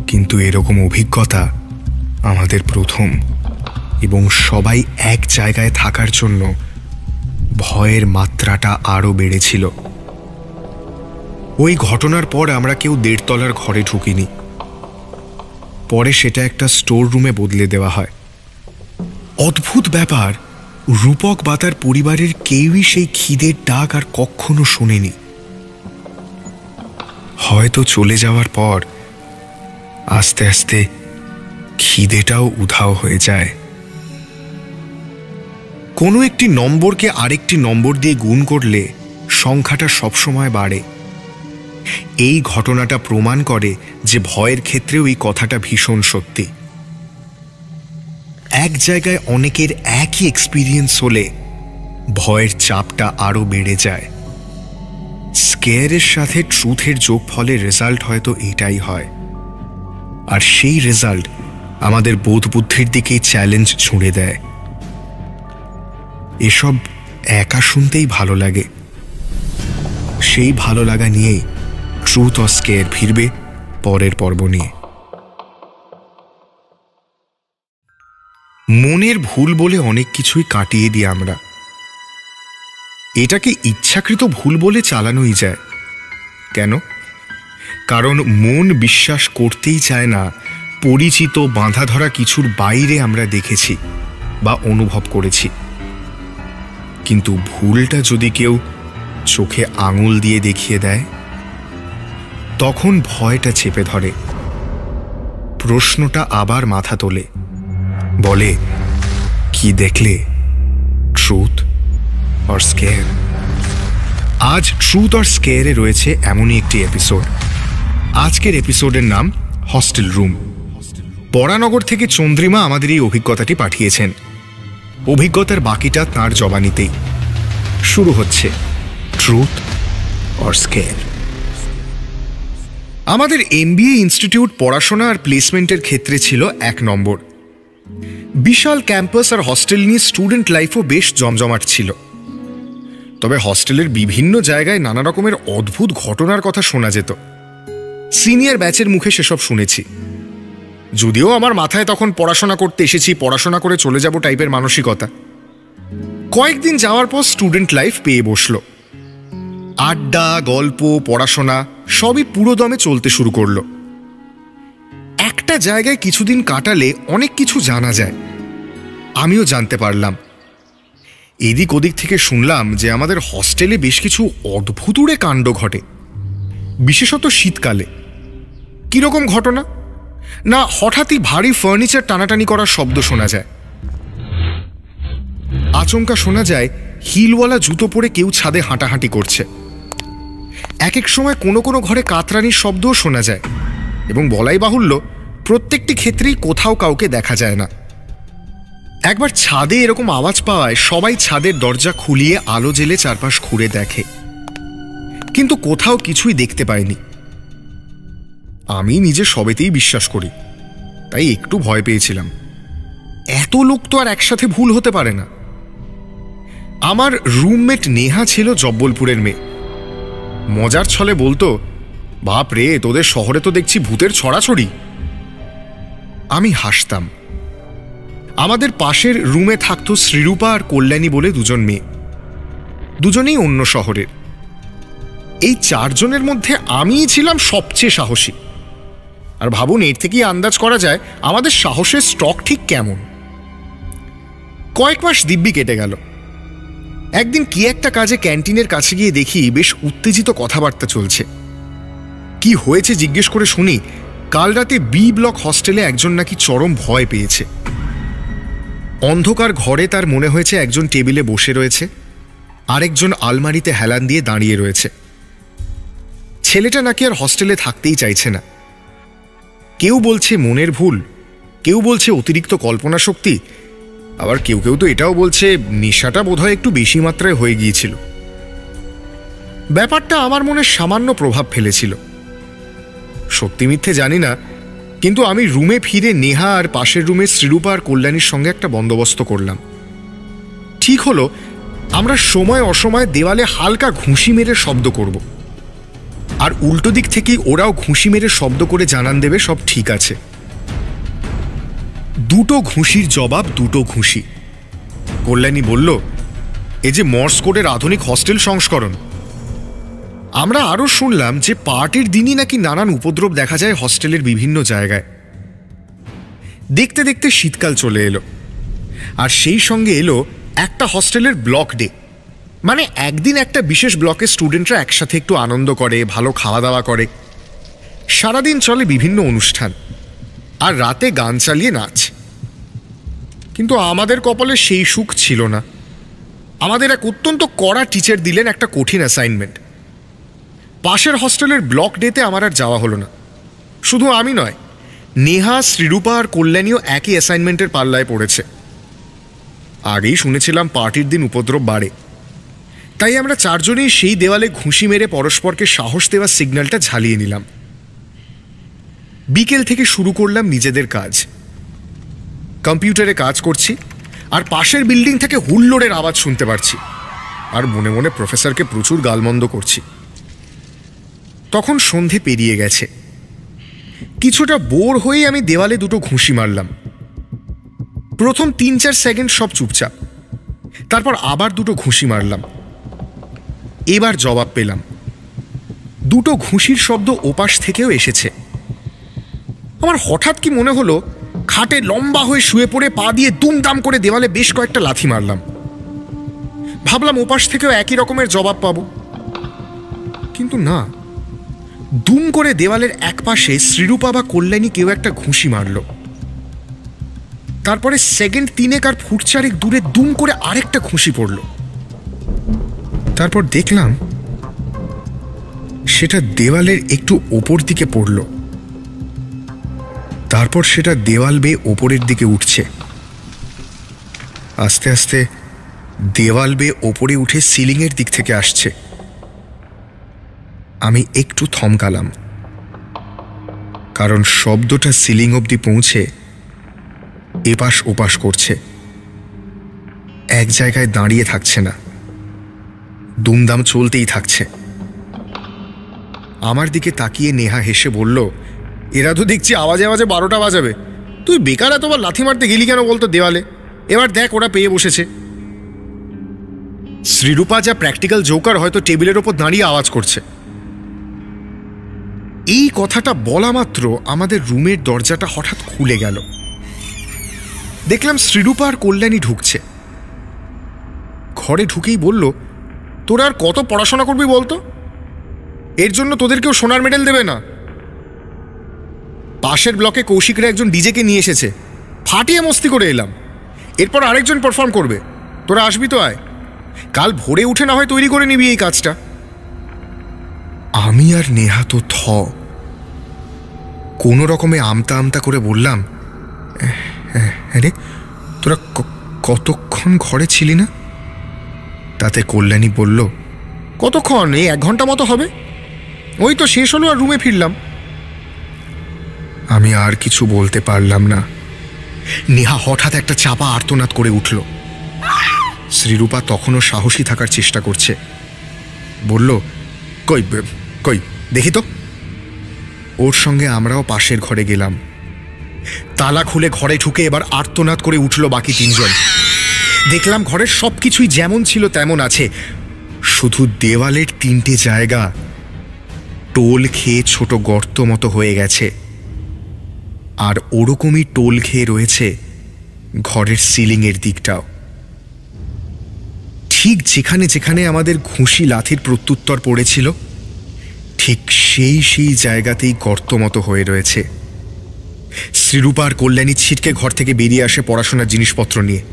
কিন্তু এরকম অভিজ্ঞতা আমাদের প্রথম। এবং সবাই এক জায়গায় থাকার জন্য ভয়ের মাত্রাটা আরও বেড়েছিল। ওই ঘটনার পর আমরা কেউ 1.5 তলার ঘরে ঢুকিনি। পরে সেটা একটা স্টোর রুমে বদলে দেওয়া হয়। অদ্ভুত ব্যাপার, রূপক বা তার পরিবারের কেউই সেই খিদের ডাক আর কখনো শোনেনি। হয়তো চলে যাওয়ার পর আস্তে আস্তে খিদেটাও উধাও হয়ে যায়। কোনো একটি নম্বরকে আরেকটি নম্বর দিয়ে গুণ করলে সংখ্যাটা সবসময় বাড়ে। এই ঘটনাটা প্রমাণ করে যে ভয়ের ক্ষেত্রেও এই কথাটা ভীষণ সত্যি। এক জায়গায় অনেকের একই এক্সপিরিয়েন্স হলে ভয়ের চাপটা আরো বেড়ে যায়। স্কেয়ারের সাথে ট্রুথের যোগফলের রেজাল্ট হয়তো এটাই হয়, আর সেই রেজাল্ট আমাদের বোধ বুদ্ধির দিকেই চ্যালেঞ্জ ছুঁড়ে দেয়। এসব একা শুনতেই ভালো লাগে। সেই ভালো লাগা নিয়েই ট্রুথ অর স্কেয়ার ফিরবে পরের পর্ব নিয়ে। মনের ভুল বলে অনেক কিছুই কাটিয়ে দিই আমরা। এটাকে ইচ্ছাকৃত ভুল বলে চালানোই যায়। কেন? কারণ মন বিশ্বাস করতেই চায় না পরিচিত বাঁধা ধরা কিছুর বাইরে আমরা দেখেছি বা অনুভব করেছি। কিন্তু ভুলটা যদি কেউ চোখে আঙুল দিয়ে দেখিয়ে দেয়, তখন ভয়টা চেপে ধরে। প্রশ্নটা আবার মাথা তোলে, বলে, কি দেখলে, ট্রুথ অর স্কেয়ার? আজ ট্রুথ অর স্কেয়ারে রয়েছে এমনই একটি এপিসোড। আজকের এপিসোডের নাম হস্টেল রুম। বরানগর থেকে চন্দ্রিমা আমাদের এই অভিজ্ঞতাটি পাঠিয়েছেন। অভিজ্ঞতার বাকিটা তাঁর জবানিতেই। শুরু হচ্ছে ট্রুথ অর স্কেয়ার। আমাদের MBA ইনস্টিটিউট পড়াশোনা আর প্লেসমেন্টের ক্ষেত্রে ছিল 1 নম্বর। বিশাল ক্যাম্পাস আর হস্টেল নিয়ে স্টুডেন্ট লাইফও বেশ জমজমাট ছিল। তবে হস্টেলের বিভিন্ন জায়গায় নানা রকমের অদ্ভুত ঘটনার কথা শোনা যেত। সিনিয়র ব্যাচের মুখে সেসব শুনেছি। যদিও আমার মাথায় তখন পড়াশোনা করতে এসেছি, পড়াশোনা করে চলে যাব টাইপের মানসিকতা। কয়েকদিন যাওয়ার পর স্টুডেন্ট লাইফ পেয়ে বসল। আড্ডা, গল্প, পড়াশোনা সবই পুরোদমে চলতে শুরু করলো। একটা জায়গায় কিছুদিন কাটালে অনেক কিছু জানা যায়। আমিও জানতে পারলাম। এদিক ওদিক থেকে শুনলাম যে আমাদের হস্টেলে বেশ কিছু অদ্ভুতুড়ে কাণ্ড ঘটে, বিশেষত শীতকালে। কিরকম ঘটনা না, হঠাৎই ভারী ফার্নিচার টানাটানি করার শব্দ শোনা যায়। আচমকা শোনা যায় হিলওয়ালা জুতো পরে কেউ ছাদে হাঁটাহাঁটি করছে। এক এক সময় কোনো কোনো ঘরে কাতরানির শব্দও শোনা যায়, এবং বলাই বাহুল্য প্রত্যেকটি ক্ষেত্রেই কোথাও কাউকে দেখা যায় না। একবার ছাদে এরকম আওয়াজ পাওয়ায় সবাই ছাদের দরজা খুলিয়ে আলো জ্বেলে চারপাশ ঘুরে দেখে, কিন্তু কোথাও কিছুই দেখতে পায়নি। আমি নিজে সবেতেই বিশ্বাস করি, তাই একটু ভয় পেয়েছিলাম। এত লোক তো আর একসাথে ভুল হতে পারে না। আমার রুমমেট নেহা ছিল জব্বলপুরের মেয়ে। মজার ছলে বলতো, বাপ রে, তোদের শহরে তো দেখছি ভূতের ছড়াছড়ি। আমি হাসতাম। আমাদের পাশের রুমে থাকতো শ্রীরূপা আর কল্যাণী বলে 2 মেয়ে, দুজনেই অন্য শহরের। এই 4 জনের মধ্যে আমিই ছিলাম সবচেয়ে সাহসী। আর ভাবুন, এর থেকেই আন্দাজ করা যায় আমাদের সাহসের স্টক ঠিক কেমন। কয়েক মাস দিব্যি কেটে গেল। একদিন কি একটা কাজে ক্যান্টিনের কাছে গিয়ে দেখি বেশ উত্তেজিত কথাবার্তা চলছে। কি হয়েছে জিজ্ঞেস করে শুনি কাল রাতে বি ব্লক হস্টেলে একজন নাকি চরম ভয় পেয়েছে। অন্ধকার ঘরে তার মনে হয়েছে একজন টেবিলে বসে রয়েছে, আরেকজন আলমারিতে হেলান দিয়ে দাঁড়িয়ে রয়েছে। ছেলেটা নাকি আর হস্টেলে থাকতেই চাইছে না। কেউ বলছে মনের ভুল, কেউ বলছে অতিরিক্ত কল্পনা শক্তি, আবার কেউ কেউ তো এটাও বলছে নেশাটা বোধহয় একটু বেশি মাত্রায় হয়ে গিয়েছিল। ব্যাপারটা আমার মনে সামান্য প্রভাব ফেলেছিল। সত্যি মিথ্যে জানি না, কিন্তু আমি রুমে ফিরে নেহা আর পাশের রুমে শ্রীরূপা আর কল্যাণীর সঙ্গে একটা বন্দোবস্ত করলাম। ঠিক হলো, আমরা সময় অসময় দেওয়ালে হালকা ঘুষি মেরে শব্দ করব, আর উল্টো দিক থেকেই ওরাও ঘুষি মেরে শব্দ করে জানান দেবে সব ঠিক আছে। 2 ঘুষির জবাব 2 ঘুষি। কল্যাণী বলল, এ যে মর্স কোডের আধুনিক হস্টেল সংস্করণ। আমরা আরও শুনলাম যে পার্টির দিনই নাকি নানান উপদ্রব দেখা যায় হস্টেলের বিভিন্ন জায়গায়। দেখতে দেখতে শীতকাল চলে এলো, আর সেই সঙ্গে এলো একটা হস্টেলের ব্লক ডে। মানে একদিন একটা বিশেষ ব্লকের স্টুডেন্টরা একসাথে একটু আনন্দ করে, ভালো খাওয়া দাওয়া করে। সারাদিন চলে বিভিন্ন অনুষ্ঠান, আর রাতে গান চালিয়ে নাচ। কিন্তু আমাদের কপালে সেই সুখ ছিল না। আমাদের এক অত্যন্ত কড়া টিচার দিলেন একটা কঠিন অ্যাসাইনমেন্ট। পাশের হস্টেলের ব্লক ডেতে আমার আর যাওয়া হলো না। শুধু আমি নয়, নেহা, শ্রীরূপা আর কল্যাণীও একই অ্যাসাইনমেন্টের পাল্লায় পড়েছে। আগেই শুনেছিলাম পার্টির দিন উপদ্রব বাড়ে, তাই আমরা 4 জনেই সেই দেওয়ালে ঘুষি মেরে পরস্পরকে সাহস দেওয়ার সিগন্যালটা ঝালিয়ে নিলাম। বিকেল থেকে শুরু করলাম নিজেদের কাজ। কম্পিউটারে কাজ করছি, আর পাশের বিল্ডিং থেকে হুল্লোড়ের আওয়াজ শুনতে পারছি, আর মনে মনে প্রফেসরকে প্রচুর গালমন্দ করছি। তখন সন্ধে পেরিয়ে গেছে। কিছুটা বোর হয়ে আমি দেওয়ালে 2 ঘুষি মারলাম। প্রথম 3-4 সেকেন্ড সব চুপচাপ, তারপর আবার 2 ঘুষি মারলাম। এবার জবাব পেলাম। 2 ঘুষির শব্দ ওপাশ থেকেও এসেছে। আমার হঠাৎ কি মনে হলো, খাটে লম্বা হয়ে শুয়ে পড়ে পা দিয়ে দুমদাম করে দেওয়ালে বেশ কয়েকটা লাথি মারলাম। ভাবলাম ওপাশ থেকেও একই রকমের জবাব পাবো, কিন্তু না। দুম করে দেওয়ালের এক পাশে শ্রীরূপা বা কল্যাণী কেউ একটা ঘুষি মারল। তারপরে সেকেন্ড 3 আর ফুট 4 দূরে দুম করে আরেকটা ঘুষি পড়ল। তারপর দেখলাম সেটা দেওয়ালের একটু ওপর দিকে পড়ল। তারপর সেটা দেওয়াল বেয়ে ওপরের দিকে উঠছে। আস্তে আস্তে দেওয়াল বেয়ে ওপরে উঠে সিলিংয়ের দিক থেকে আসছে। আমি একটু থমকালাম, কারণ শব্দটা সিলিং অবধি পৌঁছে এপাশ ওপাশ করছে, এক জায়গায় দাঁড়িয়ে থাকছে না, দুমদাম চলতেই থাকছে। আমার দিকে তাকিয়ে নেহা হেসে বলল, এরা তো দেখছি আওয়াজে আওয়াজে 12টা বাজাবে। তুই বেকার এতবার লাথি মারতে গেলি কেন বলতো দেওয়ালে? এবার দেখ ওরা পেয়ে বসেছে। শ্রীরূপা যা প্র্যাকটিক্যাল জোকার হয়তো টেবিলের ওপর দাঁড়িয়ে আওয়াজ করছে। এই কথাটা বলা মাত্র আমাদের রুমের দরজাটা হঠাৎ খুলে গেল। দেখলাম শ্রীরূপা আর কল্যাণী ঢুকছে। ঘরে ঢুকেই বলল, তোরা আর কত পড়াশোনা করবি বলতো? এর জন্য তোদের কেউ সোনার মেডেল দেবে না। পাশের ব্লকে কৌশিকরা একজন ডিজেকে নিয়ে এসেছে, ফাটিয়ে মস্তি করে এলাম। এরপর আরেকজন পারফর্ম করবে, তোরা আসবি তো আয়। কাল ভোরে উঠে না হয় তৈরি করে নিবি এই কাজটা। আমি আর নেহা তো কোনো রকমে আমতা আমতা করে বললাম, আরে তোরা কতক্ষণ ঘরে ছিলি না? তাতে কল্যাণী বলল, কতক্ষণ? এই 1 ঘন্টা মতো হবে। ওই তো শেষ হলো আর রুমে ফিরলাম। আমি আর কিছু বলতে পারলাম না। নেহা হঠাৎ একটা চাপা আর্তনাদ করে উঠল। শ্রীরূপা তখনও সাহসী থাকার চেষ্টা করছে। বলল, কই কই দেখি তো। ওর সঙ্গে আমরাও পাশের ঘরে গেলাম। তালা খুলে ঘরে ঢুকে এবার আর্তনাদ করে উঠল বাকি 3 জন। দেখলাম ঘরের সবকিছুই যেমন ছিল তেমন আছে, শুধু দেওয়ালের 3টে জায়গা টোল খেয়ে ছোট গর্ত মতো হয়ে গেছে, আর ওরকমই টোল খেয়ে রয়েছে ঘরের সিলিংয়ের দিকটাও। ঠিক যেখানে যেখানে আমাদের ঘুষি লাথির প্রত্যুত্তর পড়েছিল, ঠিক সেই জায়গাতেই গর্ত মতো হয়ে রয়েছে। শ্রীরূপা আর কল্যাণী ছিটকে ঘর থেকে বেরিয়ে আসে পড়াশোনার জিনিসপত্র নিয়ে।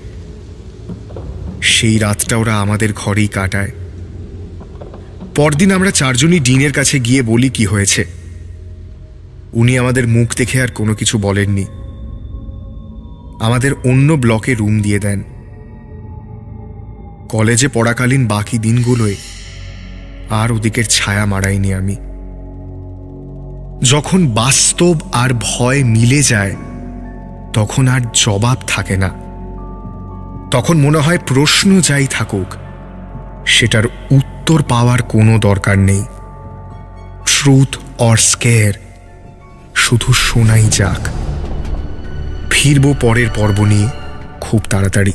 সেই রাতটা ওরা আমাদের ঘরেই কাটায়। পরদিন আমরা 4 জনই ডিনের কাছে গিয়ে বলি কি হয়েছে। উনি আমাদের মুখ দেখে আর কোনো কিছু বলেননি, আমাদের অন্য ব্লকে রুম দিয়ে দেন। কলেজে পড়াকালীন বাকি দিনগুলোয় আর ওদিকের ছায়া মারাইনি আমি। যখন বাস্তব আর ভয় মিলে যায়, তখন আর জবাব থাকে না। তখন মনে হয় প্রশ্ন যাই থাকুক, সেটার উত্তর পাওয়ার কোনো দরকার নেই। ট্রুথ অর স্কেয়ার, শুধু শোনাই যাক। ফিরব পরের পর্ব নিয়ে খুব তাড়াতাড়ি।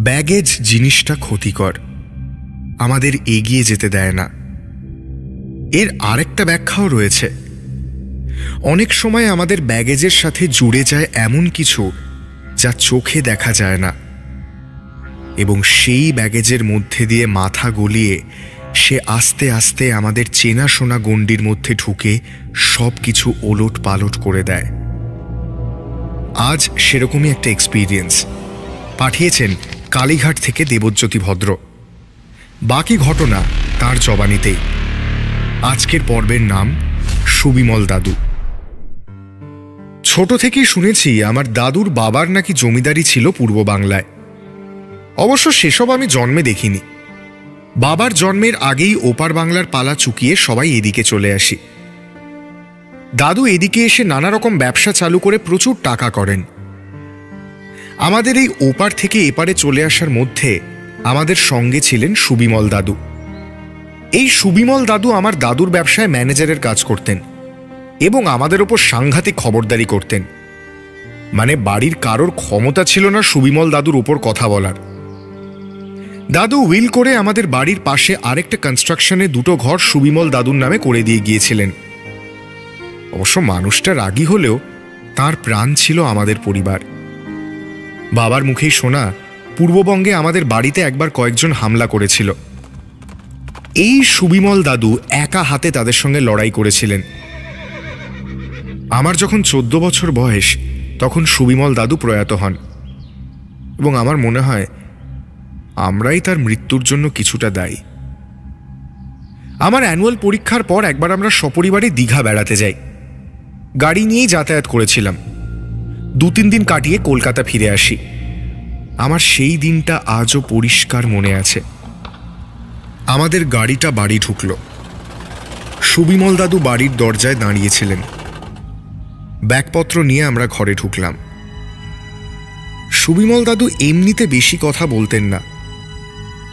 ব্যাগেজ জিনিসটা ক্ষতিকর, আমাদের এগিয়ে যেতে দেয় না। এর আরেকটা ব্যাখ্যাও রয়েছে। অনেক সময় আমাদের ব্যাগেজের সাথে জুড়ে যায় এমন কিছু যা চোখে দেখা যায় না, এবং সেই ব্যাগেজের মধ্যে দিয়ে মাথা গলিয়ে সে আস্তে আস্তে আমাদের চেনাশোনা গণ্ডির মধ্যে ঢুকে সব কিছু ওলট পালট করে দেয়। আজ সেরকমই একটা এক্সপিরিয়েন্স পাঠিয়েছেন কালীঘাট থেকে দেবজ্যোতি ভদ্র। বাকি ঘটনা তার জবানিতেই। আজকের পর্বের নাম সুবিমল দাদু। ছোট থেকেই শুনেছি আমার দাদুর বাবার নাকি জমিদারি ছিল পূর্ব বাংলায়। অবশ্য সেসব আমি জন্মে দেখিনি। বাবার জন্মের আগেই ওপার বাংলার পালা চুকিয়ে সবাই এদিকে চলে আসি। দাদু এদিকে এসে নানা রকম ব্যবসা চালু করে প্রচুর টাকা করেন। আমাদের এই ওপার থেকে এপারে চলে আসার মধ্যে আমাদের সঙ্গে ছিলেন সুবিমল দাদু। এই সুবিমল দাদু আমার দাদুর ব্যবসায় ম্যানেজারের কাজ করতেন এবং আমাদের ওপর সাংঘাতিক খবরদারি করতেন। মানে বাড়ির কারোর ক্ষমতা ছিল না সুবিমল দাদুর ওপর কথা বলার। দাদু উইল করে আমাদের বাড়ির পাশে আরেকটা কনস্ট্রাকশনে 2টো ঘর সুবিমল দাদুর নামে করে দিয়ে গিয়েছিলেন। অবশ্য মানুষটা রাগী হলেও তার প্রাণ ছিল আমাদের পরিবার। বাবার মুখেই শোনা, পূর্ববঙ্গে আমাদের বাড়িতে একবার কয়েকজন হামলা করেছিল। এই সুবিমল দাদু একা হাতে তাদের সঙ্গে লড়াই করেছিলেন। আমার যখন 14 বছর বয়স, তখন সুবিমল দাদু প্রয়াত হন, এবং আমার মনে হয় আমরাই তার মৃত্যুর জন্য কিছুটা দায়ী। আমার অ্যানুয়াল পরীক্ষার পর একবার আমরা সপরিবারে দীঘা বেড়াতে যাই। গাড়ি নিয়েই যাতায়াত করেছিলাম। 2-3 দিন কাটিয়ে কলকাতা ফিরে আসি। আমার সেই দিনটা আজও পরিষ্কার মনে আছে। আমাদের গাড়িটা বাড়ি ঢুকল। সুবিমল দাদু বাড়ির দরজায় দাঁড়িয়েছিলেন। ব্যাগপত্র নিয়ে আমরা ঘরে ঢুকলাম। সুবিমল দাদু এমনিতে বেশি কথা বলতেন না,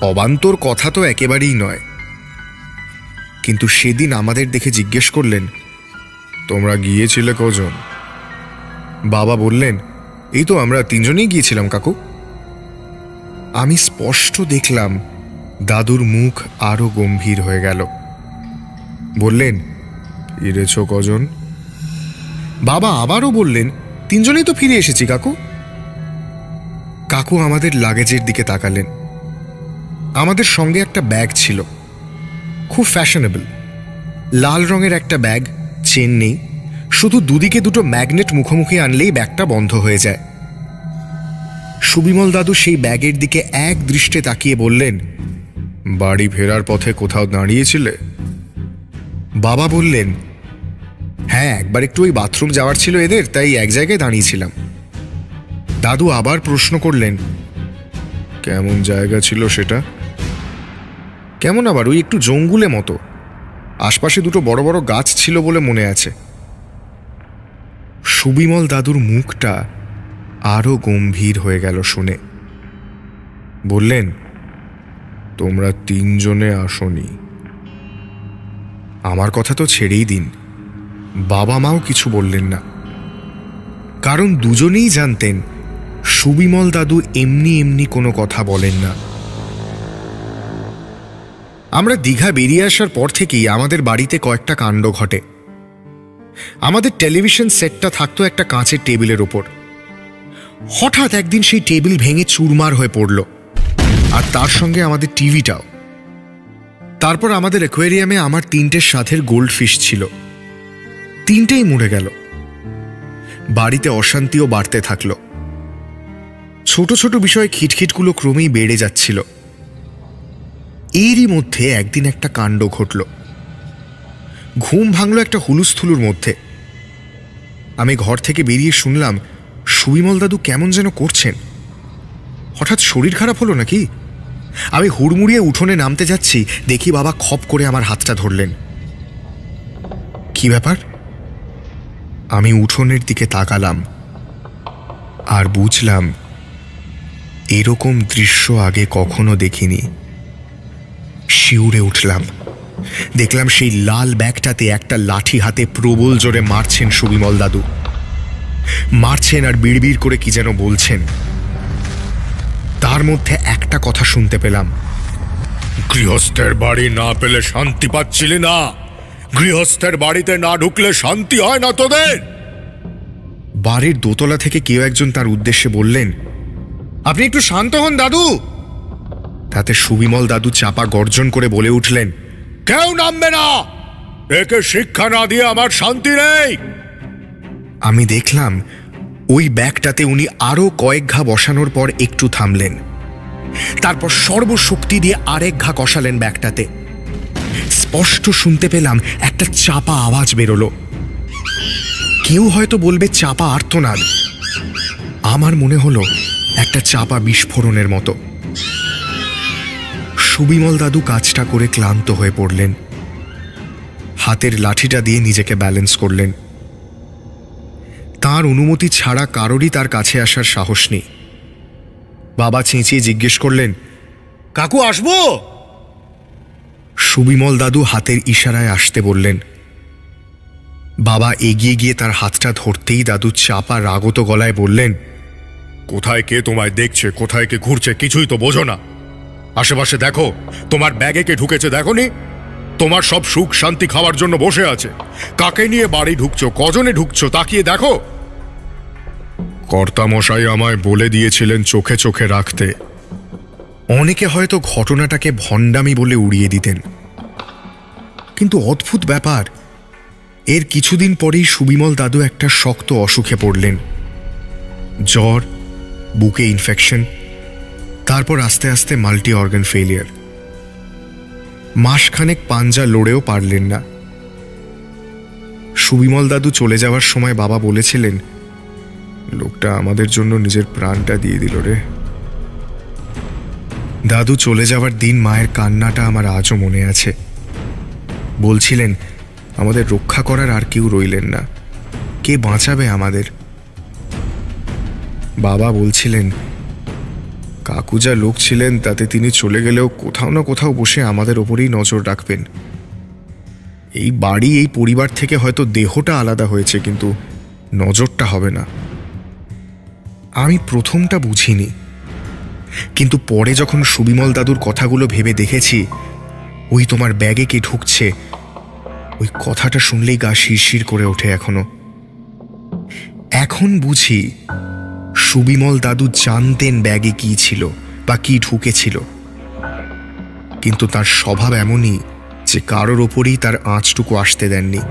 অবান্তর কথা তো একেবারেই নয়। কিন্তু সেদিন আমাদের দেখে জিজ্ঞেস করলেন, তোমরা গিয়েছিলে কজন? বাবা বললেন, এই তো আমরা 3 জনেই গিয়েছিলাম কাকু। আমি স্পষ্ট দেখলাম দাদুর মুখ আরো গম্ভীর হয়ে গেল। বললেন, ফিরেছ কজন? বাবা আবারও বললেন, 3 জনেই তো ফিরে এসেছি কাকু। কাকু আমাদের লাগেজের দিকে তাকালেন। আমাদের সঙ্গে একটা ব্যাগ ছিল, খুব ফ্যাশনেবল, লাল রঙের একটা ব্যাগ, চেন নেই, শুধু দুদিকে দুটো ম্যাগনেট মুখোমুখি আনলেই ব্যাগটা বন্ধ হয়ে যায়। সুবিমল দাদু সেই ব্যাগের দিকে এক দৃষ্টে তাকিয়ে বললেন, বাড়ি ফেরার পথে কোথাও দাঁড়িয়েছিলে? বাবা বললেন, হ্যাঁ, একবার একটু ওই বাথরুম যাওয়ার ছিল এদের, তাই এক জায়গায় দাঁড়িয়েছিলাম। দাদু আবার প্রশ্ন করলেন, কেমন জায়গা ছিল সেটা? কেমন আবার, ওই একটু জঙ্গলে মতো, আশপাশে দুটো বড় বড় গাছ ছিল বলে মনে আছে। সুবিমল দাদুর মুখটা আরো গম্ভীর হয়ে গেল শুনে। বললেন, তোমরা 3 জনে আসনি। আমার কথা তো ছেড়েই দিন, বাবা মাও কিছু বললেন না, কারণ দুজনেই জানতেন সুবিমল দাদু এমনি এমনি কোনো কথা বলেন না। আমরা দীঘা বেরিয়ে আসার পর থেকেই আমাদের বাড়িতে কয়েকটা কাণ্ড ঘটে। আমাদের টেলিভিশন সেটটা থাকতো একটা কাঁচের টেবিলের ওপর। হঠাৎ একদিন সেই টেবিল ভেঙে চুরমার হয়ে পড়ল, আর তার সঙ্গে আমাদের টিভিটাও। তারপর আমাদের অ্যাকোয়ারিয়ামে আমার 3টে সাথের গোল্ড ফিশ ছিল, 3টেই মরে গেল। বাড়িতে অশান্তিও বাড়তে থাকলো। ছোট ছোট বিষয়ে খিটখিটগুলো ক্রমেই বেড়ে যাচ্ছিল। এরই মধ্যে একদিন একটা কাণ্ড ঘটল। ঘুম ভাঙল একটা হুলুস্থুলুর মধ্যে। আমি ঘর থেকে বেরিয়ে শুনলাম সুবিমল দাদু কেমন যেন করছেন। হঠাৎ শরীর খারাপ হলো নাকি? আমি হুড়মুড়িয়ে উঠোনে নামতে যাচ্ছি, দেখি বাবা খপ করে আমার হাতটা ধরলেন। কি ব্যাপার? আমি উঠোনের দিকে তাকালাম আর বুঝলাম এরকম দৃশ্য আগে কখনো দেখিনি। শিউরে উঠলাম। দেখলাম সেই লাল ব্যাগটাতে একটা লাঠি হাতে প্রবল জোরে মারছেন সুবিমল দাদু। মারছেন আর বিড়বিড় করে কি যেন বলছেন। তার মধ্যে একটা কথা শুনতে পেলাম, গৃহস্থের বাড়ি না পেলে শান্তি পাচ্ছিলি না? গৃহস্থের বাড়িতে না ঢুকলে শান্তি হয় না তোদের? বাড়ির দোতলা থেকে কেউ একজন তার উদ্দেশ্যে বললেন, আপনি একটু শান্ত হন দাদু। তাতে সুবিমল দাদু চাপা গর্জন করে বলে উঠলেন, কেউ নামবে না, একে শিক্ষা না দিয়ে আমার শান্তি নেই। আমি দেখলাম ওই ব্যাগটাতে উনি আরো কয়েক ঘা বসানোর পর একটু থামলেন। তারপর সর্বশক্তি দিয়ে আরেক ঘা কষালেন ব্যাগটাতে। স্পষ্ট শুনতে পেলাম একটা চাপা আওয়াজ বেরোলো। কেউ হয়তো বলবে চাপা আর্তনাদ, আমার মনে হলো একটা চাপা বিস্ফোরণের মতো। সুবিমল দাদু কাজটা করে ক্লান্ত হয়ে পড়লেন। হাতের লাঠিটা দিয়ে নিজেকে ব্যালেন্স করলেন। তার অনুমতি ছাড়া কারোরই তার কাছে আসার সাহস নেই। বাবা চেঁচিয়ে জিজ্ঞেস করলেন, কাকু আসবো? সুবিমল দাদু হাতের ইশারায় আসতে বললেন। বাবা এগিয়ে গিয়ে তার হাতটা ধরতেই দাদু চাপা রাগত গলায় বললেন, কোথায় কে তোমায় দেখছে, কোথায় কে ঘুরছে কিছুই তো বোঝো না। আশেপাশে দেখো, তোমার ব্যাগে কে ঢুকেছে দেখোনি? তোমার সব সুখ শান্তি খাওয়ার জন্য বসে আছে। কাকে নিয়ে বাড়ি ঢুকছো, কজনে ঢুকছো তাকিয়ে দেখো। কর্তামশাই আমায় বলে দিয়েছিলেন চোখে চোখে রাখতে। অনেকে হয়তো ঘটনাটাকে ভণ্ডামি বলে উড়িয়ে দিতেন, কিন্তু অদ্ভুত ব্যাপার, এর কিছুদিন পরেই সুবিমল দাদু একটা শক্ত অসুখে পড়লেন। জ্বর, বুকে ইনফেকশন, তারপর আস্তে আস্তে মাল্টি অর্গান ফেলিয়ার। মাসখানেক পাঞ্জা লড়েও পারলেন না। সুবিমল দাদু চলে যাওয়ার সময় বাবা বলেছিলেন, লোকটা আমাদের জন্য নিজের প্রাণটা দিয়ে দিল রে। দাদু চলে যাওয়ার দিন মায়ের কান্নাটা আমার আজও মনে আছে। বলছিলেন, আমাদের রক্ষা করার আর কেউ রইলেন না, কে বাঁচাবে আমাদের? বাবা বলছিলেন, কাকু যা লোক ছিলেন তাতে তিনি চলে গেলেও কোথাও না কোথাও বসে আমাদের ওপরেই নজর রাখবেন। এই বাড়ি, এই পরিবার থেকে হয়তো দেহটা আলাদা হয়েছে, কিন্তু নজরটা হবে না। আমি প্রথমটা বুঝিনি, কিন্তু পরে যখন সুবিমল দাদুর কথাগুলো ভেবে দেখেছি, ওই তোমার ব্যাগে কে ঢুকছে, ওই কথাটা শুনলেই গা শিরশির করে ওঠে এখনো। এখন বুঝি সুবিমল দাদু জানতেন ব্যাগে কি ছিল বা কি ঢুকেছিল, কিন্তু তার স্বভাব এমনই যে কারোর ওপরেই তার আঁচটুকু আসতে দেননি,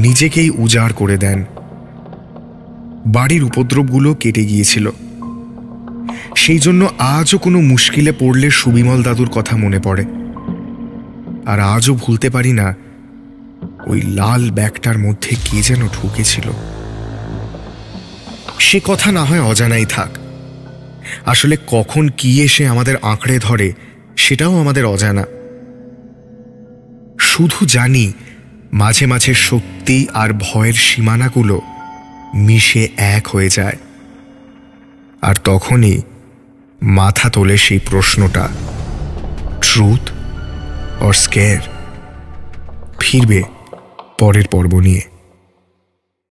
নিজেকেই উজাড় করে দেন। বাড়ির উপদ্রবগুলো কেটে গিয়েছিল, সেই জন্য আজও কোনো মুশকিলে পড়লে সুবিমল দাদুর কথা মনে পড়ে। আর আজও ভুলতে পারি না ওই লাল ব্যাগটার মধ্যে কে যেন ঢুকেছিল। সে কথা না হয় অজানাই থাক, আসলে কখন কি এসে আমাদের আঁকড়ে ধরে সেটাও আমাদের অজানা। শুধু জানি মাঝে মাঝে সত্যি আর ভয়ের সীমানাগুলো মিশে এক হয়ে যায়, আর তখনই মাথা তোলে সেই প্রশ্নটা, ট্রুথ অর স্কেয়ার? ফিরবে পরের পর্ব নিয়ে।